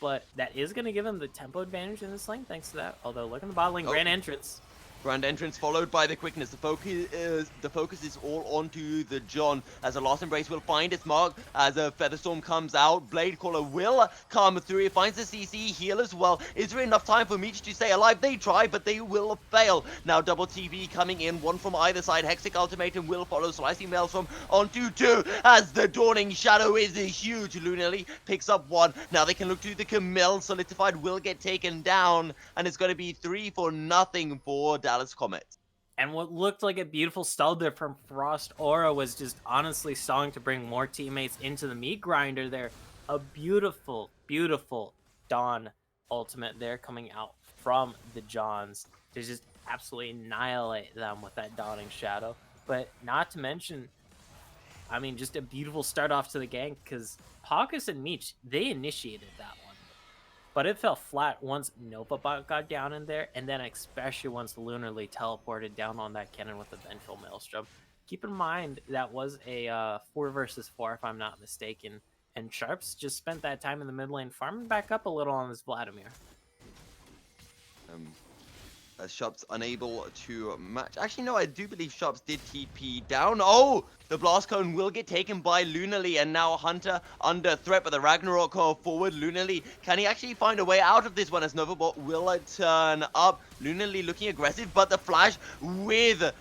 But that is going to give him the tempo advantage in this lane, thanks to that. Although, look in the bot lane, Grand Entrance. Grand Entrance followed by the quickness. The focus is all onto the John, as a Lost Embrace will find its mark as a Featherstorm comes out. Blade Caller will come through. It finds the CC heal as well. Is there enough time for Meech to stay alive? They try, but they will fail. Now double TV coming in, one from either side. Hexic Ultimatum will follow. Slicing Maelstrom onto 2 as the Dawning Shadow is huge. Lunarly picks up 1. Now they can look to the Camille. Solidified will get taken down, and it's going to be 3-0 for Dallas Comets. And what looked like a beautiful stall there from Frost Aura was just honestly stalling to bring more teammates into the meat grinder there. A beautiful, beautiful Dawn ultimate there coming out from the Johns to just absolutely annihilate them with that Dawning Shadow. But not to mention, I mean, just a beautiful start off to the gank, because Paucus and Meech, they initiated that one. But it fell flat once Novabot got down in there, and then especially once Lunarly teleported down on that cannon with the Vengeful Maelstrom. Keep in mind, that was a 4 versus 4, if I'm not mistaken, and Sharps just spent that time in the mid lane farming back up a little on this Vladimir. As Sharps unable to match. Actually, no, I do believe Sharps did TP down. Oh, the Blast Cone will get taken by Lunarly, and now Hunter under threat, but the Ragnarok forward. Lunarly, can he actually find a way out of this one, as Novabot will turn up? Lunarly looking aggressive, but the flash with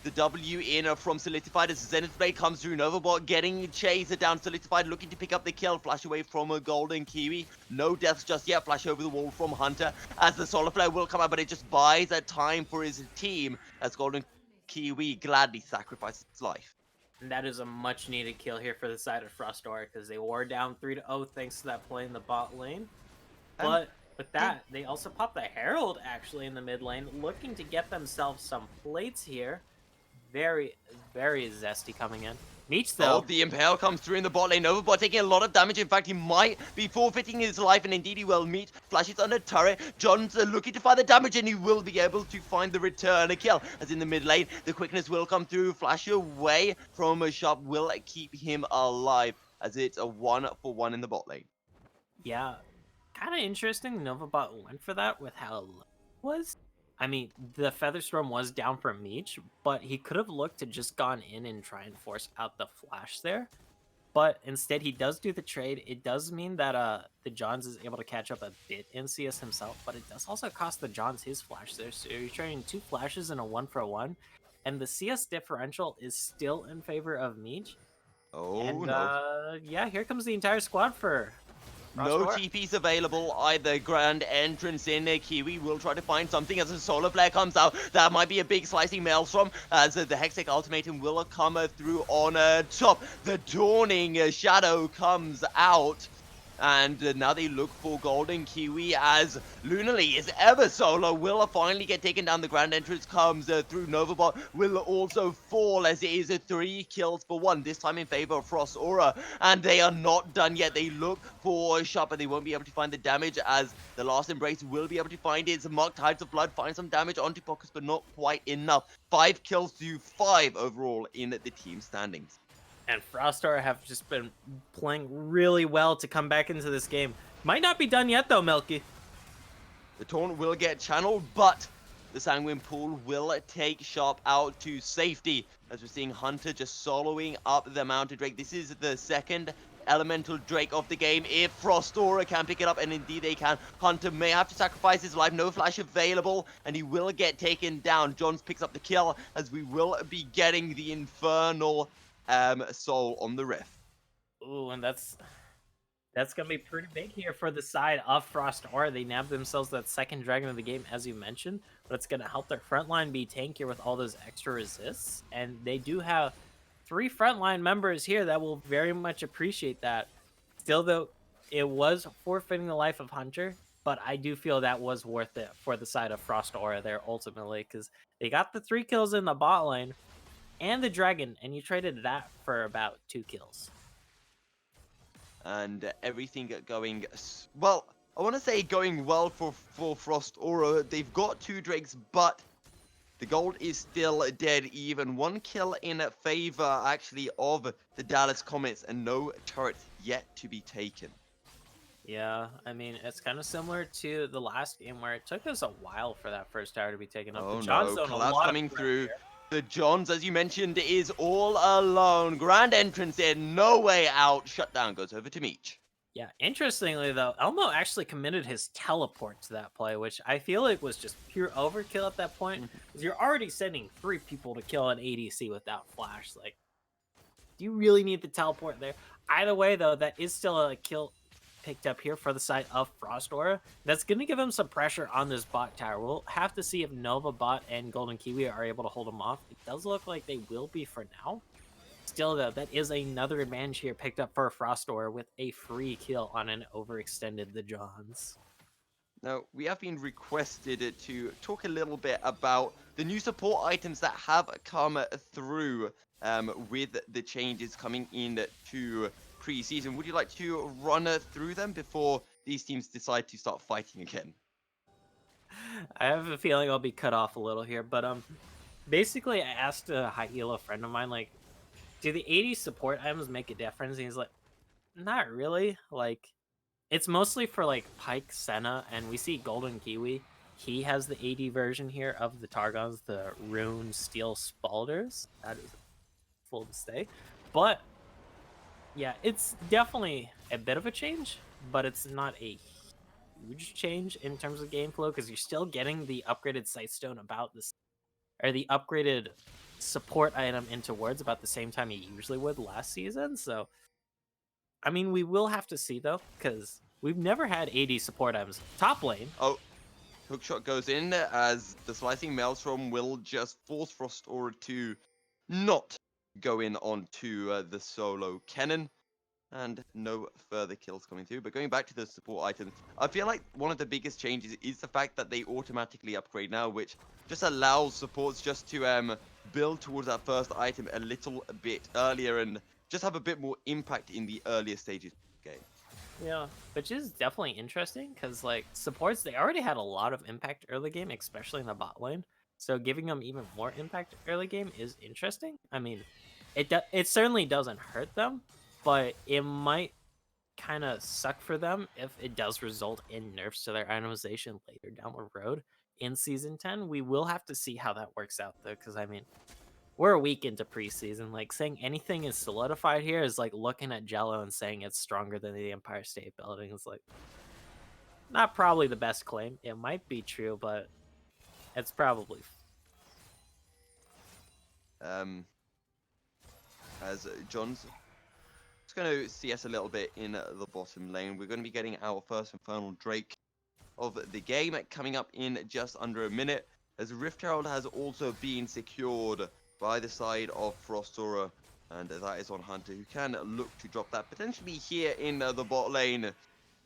the W in from Solidified as Zenith Blade comes through. Novabot getting chased down. Solidified looking to pick up the kill. Flash away from a Golden Kiwi. No deaths just yet. Flash over the wall from Hunter as the Solar Flare will come out, but it just buys a time for his team as Golden Kiwi gladly sacrifices its life. And that is a much needed kill here for the side of Frost Aura, because they were down 3-0 thanks to that play in the bot lane. But with that, they also popped the Herald actually in the mid lane, looking to get themselves some plates here. Very, very zesty coming in. Meech Oh, though. the Impale comes through in the bot lane. Novabot taking a lot of damage. In fact, he might be forfeiting his life, and indeed he will. Meet flashes under turret. John's looking to find the damage, and he will be able to find the return a kill. As in the mid lane, the quickness will come through. Flash away from a shop will keep him alive, as it's a 1-for-1 in the bot lane. Yeah, kind of interesting. Novabot went for that with how low it was. I mean, the Featherstorm was down from Meech, but he could have looked to just gone in and try and force out the flash there. But instead, he does do the trade. It does mean that the Johns is able to catch up a bit in CS himself, but it does also cost the Johns his flash there. So you're trading 2 flashes in a 1-for-1, and the CS differential is still in favor of Meech. Oh, And no. yeah, here comes the entire squad for No Frostor. TPs available either. Grand entrance in. Kiwi will try to find something as a solar flare comes out. That might be a big slicing maelstrom as the Hextech ultimatum will come through on top. The dawning shadow comes out. And now they look for Golden Kiwi as Lunally is ever solo. Will finally get taken down. The grand entrance comes through. Novabot will also fall as it is 3 kills for 1. This time in favor of Frost Aura. And they are not done yet. They look for a shot, but they won't be able to find the damage as the last embrace will be able to find its Marked Tides of Blood. Find some damage onto Pockets, but not quite enough. 5 kills to 5 overall in the team standings. And Frostar have just been playing really well to come back into this game. Might not be done yet, though, Milky. The taunt will get channeled, but the Sanguine Pool will take Sharp out to safety. As we're seeing Hunter just soloing up the Mounted Drake. This is the second Elemental Drake of the game. If Frostora can pick it up, and indeed they can, Hunter may have to sacrifice his life. No flash available, and he will get taken down. Johns picks up the kill, as we will be getting the Infernal soul on the rift. Ooh, and that's gonna be pretty big here for the side of Frostar. They nabbed themselves that second dragon of the game, as you mentioned, but it's gonna help their front line be tankier with all those extra resists. And they do have 3 frontline members here that will very much appreciate that. Still, though, it was forfeiting the life of Hunter, but I do feel that was worth it for the side of Frostar there ultimately, because they got the 3 kills in the bot lane and the dragon, and you traded that for about 2 kills. And everything going well. I want to say going well for Frost Aura. They've got 2 drakes, but the gold is still dead even. 1 kill in favor actually of the Dallas Comets, and no turret yet to be taken. Yeah, I mean, it's kind of similar to the last game where it took us a while for that first tower to be taken up. Oh The John's no, doing a collapse lot of coming threat through. here. The Johns, as you mentioned, is all alone. Grand entrance in, no way out. Shutdown goes over to Meech. Yeah, interestingly though, Elmo actually committed his teleport to that play, which I feel like was just pure overkill at that point. 'Cause you're already sending 3 people to kill an ADC without flash. Like, do you really need the teleport there? Either way though, that is still a kill picked up here for the side of Frostora. That's going to give him some pressure on this bot tower. We'll have to see if Nova Bot and Golden Kiwi are able to hold him off. It does look like they will be for now. Still, though, that is another advantage here picked up for Frostor with a free kill on an overextended the Johns. Now, we have been requested to talk a little bit about the new support items that have come through with the changes coming in to pre-season. Would you like to run through them before these teams decide to start fighting again? I have a feeling I'll be cut off a little here, but basically I asked a high elo friend of mine, like, do the 80 support items make a difference? And he's like, not really. Like, it's mostly for like Pike, Senna, and we see Golden Kiwi. He has the 80 version here of the Targons, the Rune Steel Spalders. That is full to stay. But yeah, it's definitely a bit of a change, but it's not a huge change in terms of game flow because you're still getting the upgraded Sightstone about this, or the upgraded support item into Words about the same time you usually would last season. So, I mean, we will have to see though, because we've never had 80 support items. Top lane. Oh, hookshot goes in as the slicing maelstrom will just force Frost Aura to not go in onto the solo cannon, and no further kills coming through. But going back to the support items, I feel like one of the biggest changes is the fact that they automatically upgrade now, which just allows supports just to build towards that first item a little bit earlier and just have a bit more impact in the earlier stages of the game. Yeah, which is definitely interesting because like supports they already had a lot of impact early game, especially in the bot lane. So giving them even more impact early game is interesting. I mean, it certainly doesn't hurt them, but it might kind of suck for them if it does result in nerfs to their itemization later down the road in season 10. We will have to see how that works out though, because I mean, we're a week into preseason. Like saying anything is solidified here is like looking at Jello and saying it's stronger than the Empire State Building. It's like not probably the best claim. It might be true, but it's probably. As John's just going to CS a little bit in the bottom lane. We're going to be getting our first and final Drake of the game coming up in just under a minute, as Rift Herald has also been secured by the side of Frostora, and that is on Hunter, who can look to drop that potentially here in the bot lane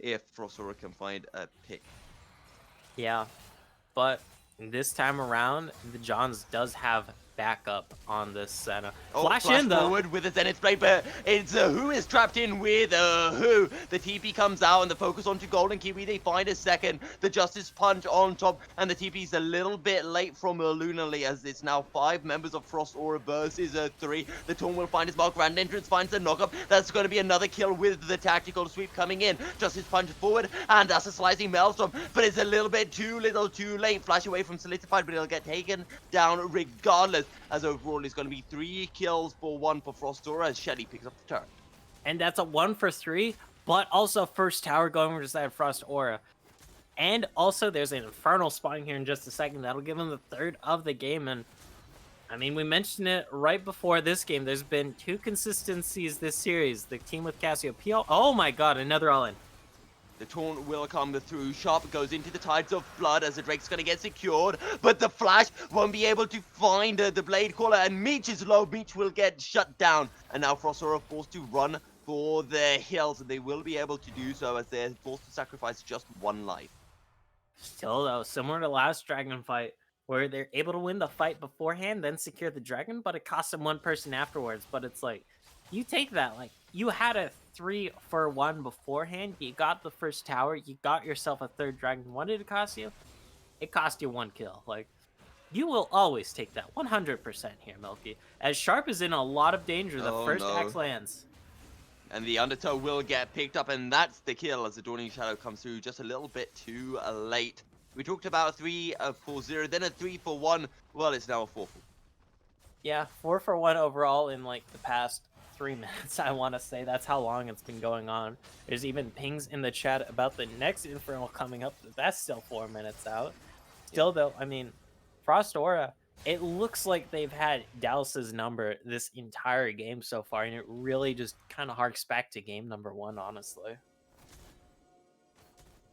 if Frostora can find a pick. Yeah, but this time around, the Johns does have backup on this center. Flash in though. Forward with a Zenith Blade, but it's Who is trapped in with Who. The TP comes out and the focus onto Golden Kiwi. They find a second. The Justice Punch on top, and the TP is a little bit late from Lunarly, as it's now 5 members of Frost Aura versus 3. The Taunt will find his mark. Grand Entrance finds the knockup. That's going to be another kill with the tactical sweep coming in. Justice Punch forward, and that's a slicing Maelstrom, but it's a little bit too late. Flash away from Solidified, but it'll get taken down regardless, as overall it's going to be 3 kills for 1 for Frostora as Shelly picks up the turret. And that's a 1 for 3, but also first tower going over to side Frost Aura. And also there's an Infernal spawning here in just a second. That'll give him the 3rd of the game. And I mean, we mentioned it right before this game. There's been 2 consistencies this series. The team with Cassiopeia. Oh my god, another all-in. The taunt will come through. Sharp goes into the Tides of Blood as the Drake's going to get secured, but the Flash won't be able to find the Blade Caller, and Meech is low. Meech will get shut down, and now Frostora are forced to run for the hills, and they will be able to do so as they're forced to sacrifice just 1 life. Still though, similar to last Dragon fight, where they're able to win the fight beforehand, then secure the Dragon, but it costs them 1 person afterwards. But it's like, you take that, like, you had a 3 for 1 beforehand, you got the first tower, you got yourself a 3rd Dragon. What did it cost you? It cost you 1 kill. Like, you will always take that 100% here, Milky. As Sharp is in a lot of danger, the first axe lands. And the Undertow will get picked up, and that's the kill as the Dawning Shadow comes through just a little bit too late. We talked about 3 for 0, then a 3 for 1. Well, it's now a 4 for 1. Yeah, 4 for 1 overall in like the past 3 minutes, I want to say. That's how long it's been going on. There's even pings in the chat about the next Infernal coming up. That's still 4 minutes out. Still, though, I mean, Frost Aura, it looks like they've had Dallas's number this entire game so far, and it really just kind of harks back to game number 1, honestly.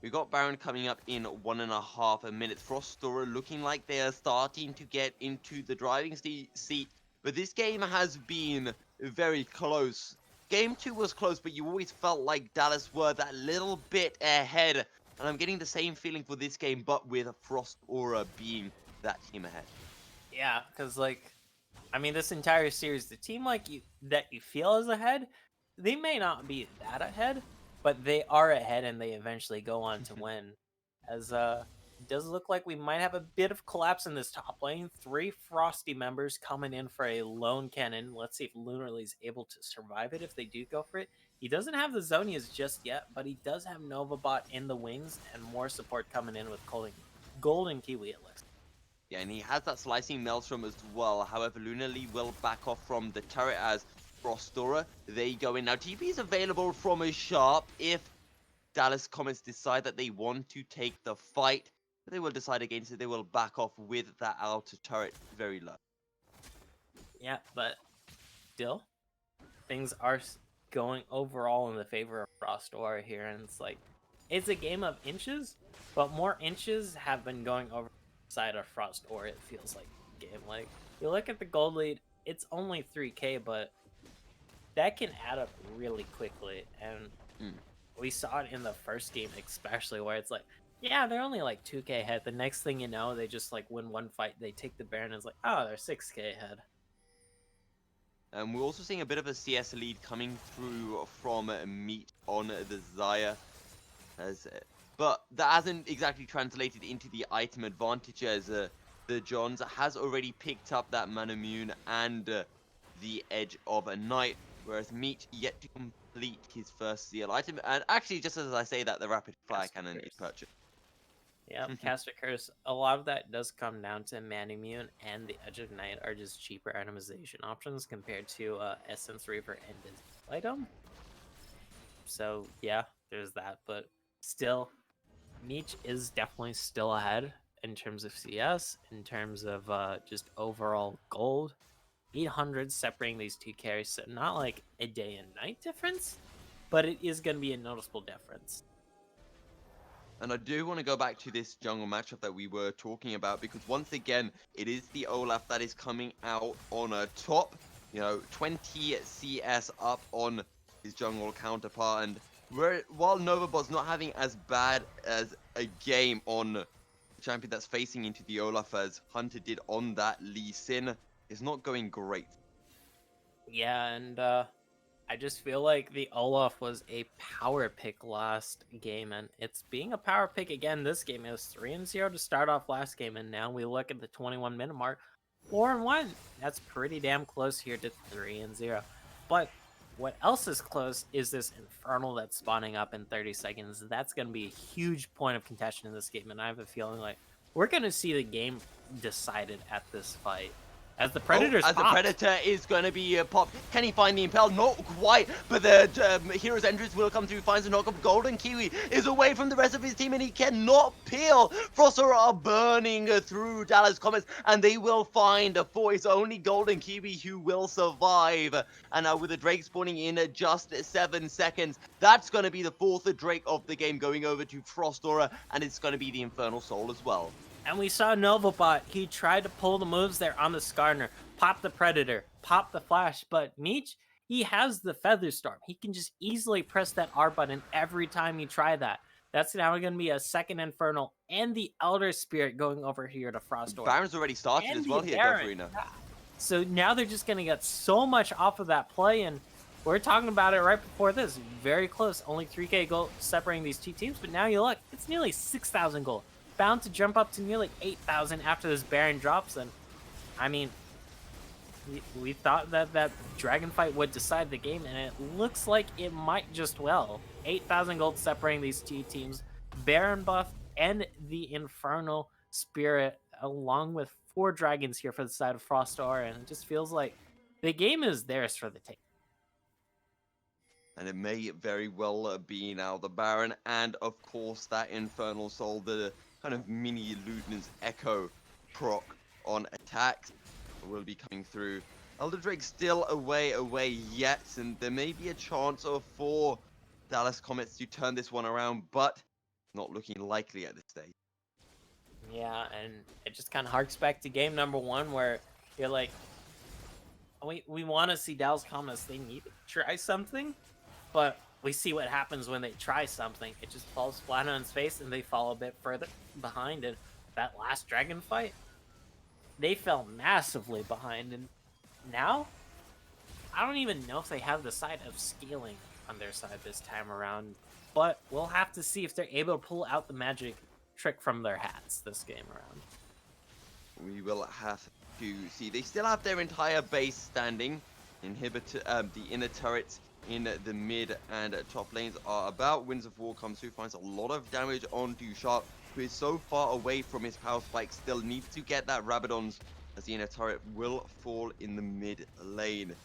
We got Baron coming up in 1.5 minutes. Frostora looking like they are starting to get into the driving seat, but this game has been very close. Game 2 was close, but you always felt like Dallas were that little bit ahead, and I'm getting the same feeling for this game, but with Frost Aura being that team ahead. Yeah, because like, I mean, this entire series, the team like that you feel is ahead, they may not be that ahead, but they are ahead, and they eventually go on to win. As it does look like we might have a bit of collapse in this top lane. 3 Frosty members coming in for a lone cannon. Let's see if Lunarly's able to survive it if they do go for it. He doesn't have the Zonias just yet, but he does have Novabot in the wings and more support coming in with Golden Kiwi at least. Yeah, and he has that slicing Maelstrom as well. However, Lunarly will back off from the turret as Frostora, they go in. Now, TP is available from a Sharp if Dallas Comets decide that they want to take the fight. They will decide against it. They will back off with that outer turret very low. Yeah, but still, things are going overall in the favor of Frostora here, and it's like, it's a game of inches, but more inches have been going over the side of Frostora, it feels like. Game, like, you look at the gold lead, it's only 3k, but that can add up really quickly, and we saw it in the first game especially, where it's like, Yeah, they're only like 2k ahead. The next thing you know, they just like win one fight. They take the Baron, and it's like, oh, they're 6k ahead. And we're also seeing a bit of a CS lead coming through from Meat on the Xayah. But that hasn't exactly translated into the item advantage, as the Johns has already picked up that Manamune and the Edge of a Knight, whereas Meat yet to complete his first seal item. And actually, just as I say that, the Rapid Fire Caster Cannon is Curse. purchased. Yeah, Caster Curse. A lot of that does come down to Manamune and the Edge of Night are just cheaper itemization options compared to Essence Reaver and his item. So yeah, there's that. But still, Meech is definitely still ahead in terms of CS, in terms of just overall gold. 800 separating these two carries, so not like a day and night difference, but it is going to be a noticeable difference. And I do want to go back to this jungle matchup that we were talking about, because once again, it is the Olaf that is coming out on a top. 20 CS up on his jungle counterpart. And while Novabot's not having as bad as a game on the champion that's facing into the Olaf as Hunter did on that Lee Sin, it's not going great. Yeah, and I just feel like the Olaf was a power pick last game, and it's being a power pick again this game. It was 3-0 to start off last game, and now we look at the 21-minute mark, 4-1. That's pretty damn close here to 3-0. But what else is close is this Infernal that's spawning up in 30 seconds. That's going to be a huge point of contention in this game, and I have a feeling like we're going to see the game decided at this fight. As the Predator's the Predator is going to be popped. Can he find the Impel? Not quite, but the Hero's Entrance will come through, finds a knock-up. Golden Kiwi is away from the rest of his team, and he cannot peel. Froster are burning through Dallas Comets, and they will find for it's only Golden Kiwi who will survive. And now with the Drake spawning in just 7 seconds, that's going to be the fourth Drake of the game going over to Frostora, and it's going to be the Infernal Soul as well. And we saw Novabot. He tried to pull the moves there on the Skarner, pop the Predator, pop the Flash, but Meech, he has the Feather Storm. He can just easily press that R button every time you try that. That's now going to be a second Infernal and the Elder Spirit going over here to Frostor. Baron's already started and as well here, Garfarina. Yeah. So now they're just going to get so much off of that play, and we're talking about it right before this. Very close, only 3k gold separating these two teams, but now you look, it's nearly 6,000 gold. Bound to jump up to nearly 8,000 after this Baron drops, and I mean, we thought that Dragon fight would decide the game, and it looks like it might just well. 8,000 gold separating these two teams, Baron buff and the Infernal Spirit, along with 4 dragons here for the side of Frostar, and it just feels like the game is theirs for the take. And it may very well be now the Baron, and of course that Infernal Soul, the kind of mini Luden's Echo proc on attacks will be coming through. Elder Drake still away yet, and there may be a chance for Dallas Comets to turn this one around, but not looking likely at this stage. Yeah, and it just kind of harks back to game number 1 where you're like, we want to see Dallas Comets, they need to try something, but we see what happens when they try something. It just falls flat on its face, and they fall a bit further behind. And that last Dragon fight, they fell massively behind. And now, I don't even know if they have the side of scaling on their side this time around. But we'll have to see if they're able to pull out the magic trick from their hats this game around. We will have to see. They still have their entire base standing. The inner turrets in the mid and top lanes are about. Winds of War comes through, finds a lot of damage onto Sharp, who is so far away from his power spike, still needs to get that Rabadons, as the inner turret will fall in the mid lane.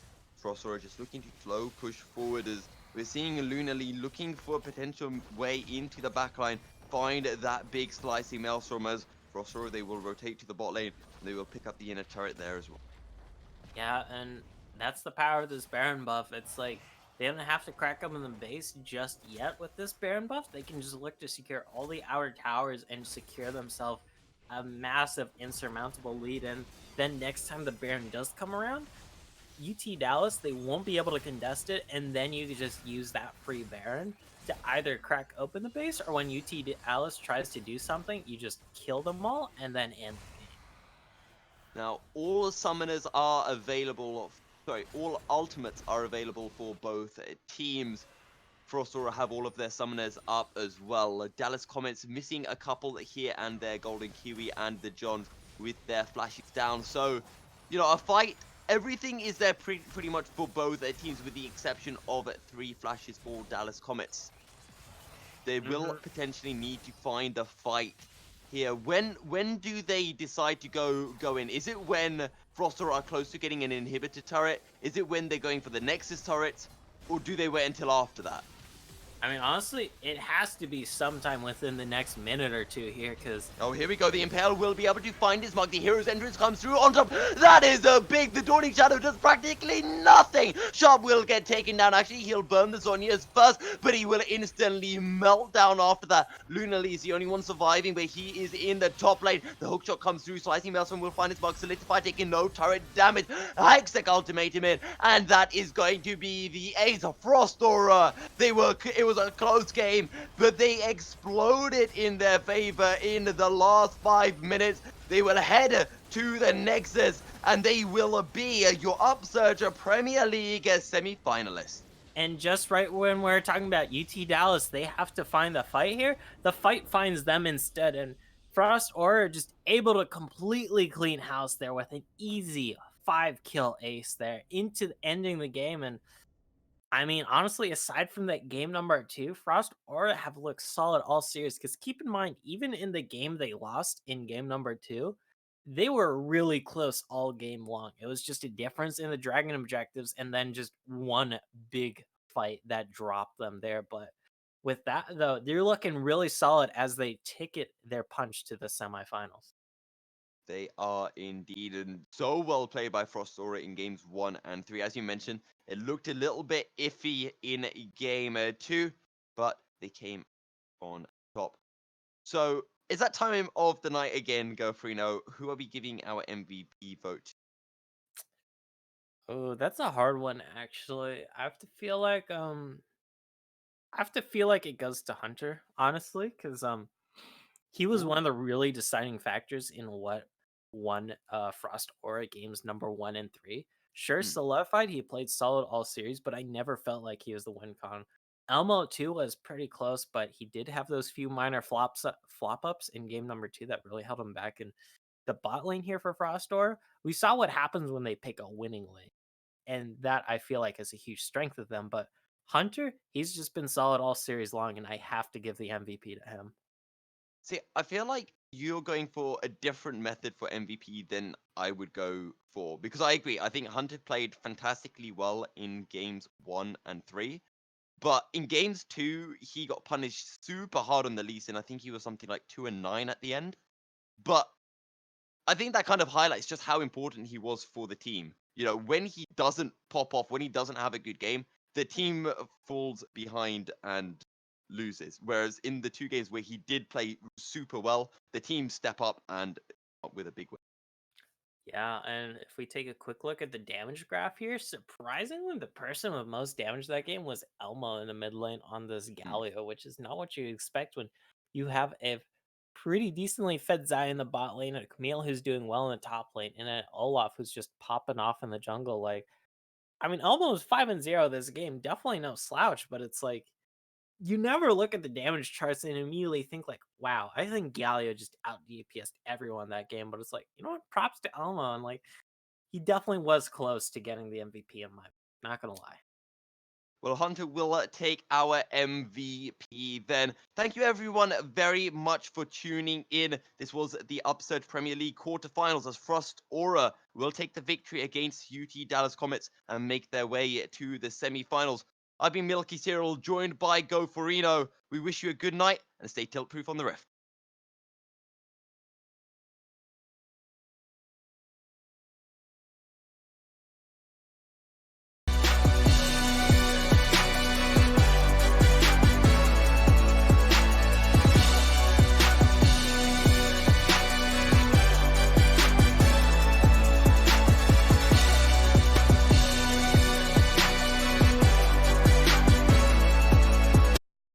Frostor just looking to slow push forward, as we're seeing Lunarly looking for a potential way into the backline, find that big slicing Maelstrom. As Frostor, they will rotate to the bot lane, and they will pick up the inner turret there as well. Yeah, and that's the power of this Baron buff. It's like, they don't have to crack them in the base just yet with this Baron buff. They can just look to secure all the outer towers and secure themselves a massive insurmountable lead. And then next time the Baron does come around, UT Dallas, they won't be able to contest it, and then you could just use that free Baron to either crack open the base, or when UT Dallas tries to do something, you just kill them all and then end the game. Now, all summoners are available. Sorry, all ultimates are available for both teams. Frostora have all of their summoners up as well. Dallas Comets missing a couple here and there. Golden Kiwi and the Johns with their flashes down. So, a fight. Everything is there pretty much for both teams, with the exception of 3 flashes for Dallas Comets. They will potentially need to find a fight here. When do they decide to go in? Is it when Froster are close to getting an inhibitor turret? Is it when they're going for the Nexus turret? Or do they wait until after that? I mean, honestly, it has to be sometime within the next minute or two here, because... Oh, here we go. The Impale will be able to find his mark. The Hero's Entrance comes through on top. That is a big... The Dawning Shadow does practically nothing. Sharp will get taken down. Actually, he'll burn the Zhonya's first, but he will instantly melt down after that. Lunali is the only one surviving, but he is in the top lane. The hookshot comes through. Slicing Maelstrom will find his mark. Solidify, taking no turret damage. Hextech ultimate him in, and that is going to be the ace of Frost Aura. It was a close game, but they exploded in their favor in the last 5 minutes. They will head to the Nexus, and they will be your Upsurge Premier League semi-finalists. And just right when we're talking about UT Dallas, they have to find the fight here. The fight finds them instead, and Frost Aura just able to completely clean house there with an easy 5-kill ace there into ending the game. And I mean, honestly, aside from that game number 2, Frost Aura have looked solid all series. Because keep in mind, even in the game they lost in game number 2, they were really close all game long. It was just a difference in the Dragon objectives, and then just one big fight that dropped them there. But with that, though, they're looking really solid as they ticket their punch to the semifinals. They are indeed, and so well played by Frost Aura in games 1 and 3. As you mentioned, it looked a little bit iffy in game 2, but they came on top. So, is that time of the night again, Gofrino? Who are we giving our MVP vote? Oh, that's a hard one, actually. I have to feel like it goes to Hunter, honestly, because he was one of the really deciding factors in what won Frost Aura games number 1 and 3. Sure, solidified, he played solid all series, but I never felt like he was the win con. Elmo too was pretty close, but he did have those few minor flop ups in game number 2 that really held him back. And the bot lane here for Frost Aura, we saw what happens when they pick a winning lane, and that I feel like is a huge strength of them. But Hunter, he's just been solid all series long, and I have to give the MVP to him. See, I feel like you're going for a different method for MVP than I would go for, because I agree. I think Hunter played fantastically well in games 1 and 3, but in games 2, he got punished super hard on the Lee Sin. I think he was something like 2 and 9 at the end. But I think that kind of highlights just how important he was for the team. When he doesn't pop off, when he doesn't have a good game, the team falls behind and loses. Whereas in the 2 games where he did play super well, the team step up and up with a big win. Yeah, and if we take a quick look at the damage graph here, surprisingly, the person with most damage that game was Elmo in the mid lane on this Galio, which is not what you expect when you have a pretty decently fed Zai in the bot lane, a Camille who's doing well in the top lane, and an Olaf who's just popping off in the jungle. Like, I mean, Elmo was 5-0 this game, definitely no slouch, but it's like you never look at the damage charts and immediately think like, wow, I think Galio just out DPS'd everyone that game. But it's like, you know what? Props to Elmo, and like he definitely was close to getting the MVP in my, not gonna lie. Well, Hunter will take our MVP then. Thank you everyone very much for tuning in. This was the Upsurge Premier League quarterfinals as Frost Aura will take the victory against UT Dallas Comets and make their way to the semi-finals. I've been Milky Cyril, joined by Goforino. We wish you a good night and stay tilt-proof on the Rift.